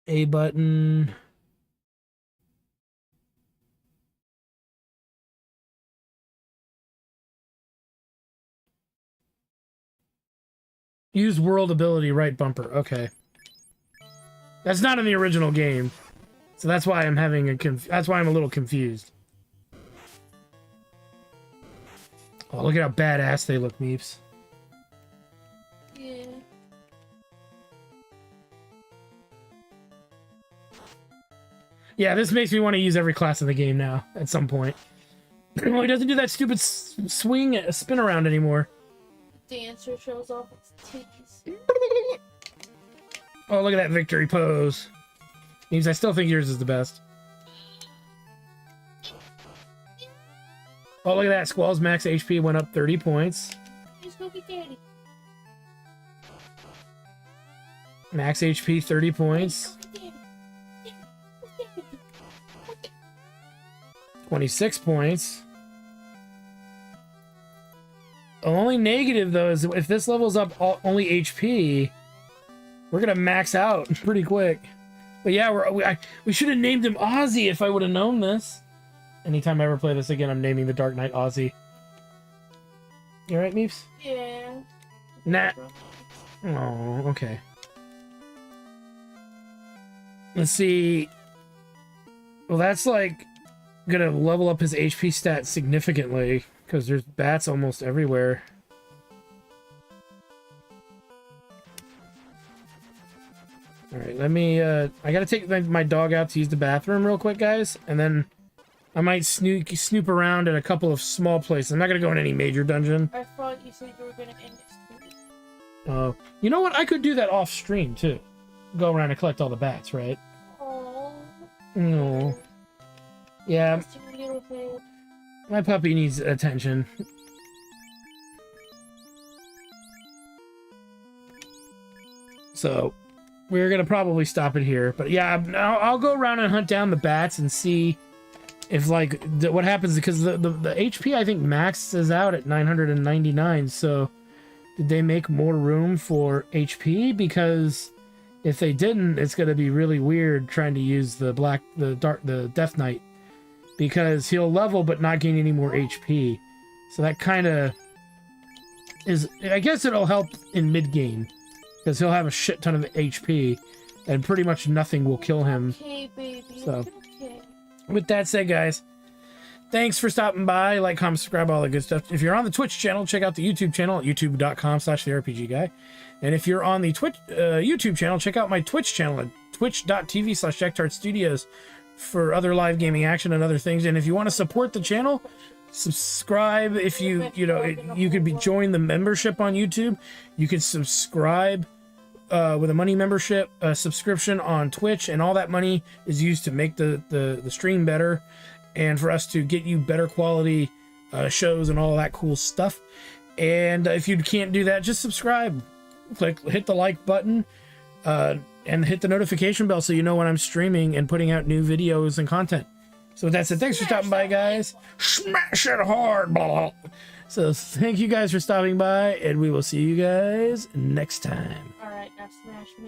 A button. Use world ability right bumper. Okay. That's not in the original game. So that's why I'm having a that's why I'm a little confused. Oh, look at how badass they look, Meeps. Yeah. Yeah, this makes me want to use every class in the game now, at some point. Well, he doesn't do that stupid spin around anymore. Dancer shows off its titties. Oh, look at that victory pose. Means I still think yours is the best. Oh, look at that. Squall's max HP went up 30 points. He's Smoky Daddy. Max HP 30 points. 26 points. The only negative, though, is if this levels up only HP, we're going to max out pretty quick. But yeah, we should have named him Ozzy if I would have known this. Anytime I ever play this again, I'm naming the Dark Knight Ozzy. You alright, Meeps? Yeah. Nah. Oh, okay. Let's see. Well, that's like gonna level up his HP stat significantly because there's bats almost everywhere. All right, let me. I gotta take my dog out to use the bathroom real quick, guys, and then I might snoop around in a couple of small places. I'm not gonna go in any major dungeon. I thought you said you were gonna end this. Oh, you know what? I could do that off stream too. Go around and collect all the bats, right? Oh. No. Yeah, my puppy needs attention. So, we're gonna probably stop it here. But yeah, I'll go around and hunt down the bats and see if, like, what happens. Because the HP, I think, maxes out at 999. So, did they make more room for HP? Because If they didn't, it's gonna be really weird trying to use the Death Knight, because he'll level but not gain any more HP. So that kind of is, I guess it'll help in mid game, because he'll have a shit ton of HP, and pretty much nothing will kill him. Okay, baby. So, Okay. with that said, guys, thanks for stopping by. Like, comment, subscribe, all that good stuff. If you're on the Twitch channel, check out the YouTube channel at youtube.com/therepgguy. And if you're on the Twitch YouTube channel, check out my Twitch channel at twitch.tv/JackTartStudios for other live gaming action and other things. And if you want to support the channel, subscribe. If you could join the membership on YouTube. You can subscribe with a money membership subscription on Twitch, and all that money is used to make the stream better and for us to get you better quality shows and all that cool stuff. And if you can't do that, just subscribe. Hit the like button and hit the notification bell so you know when I'm streaming and putting out new videos and content. So with that said, thanks for stopping by, guys. Smash it hard, blah. So thank you guys for stopping by, and we will see you guys next time. Alright, now smash me.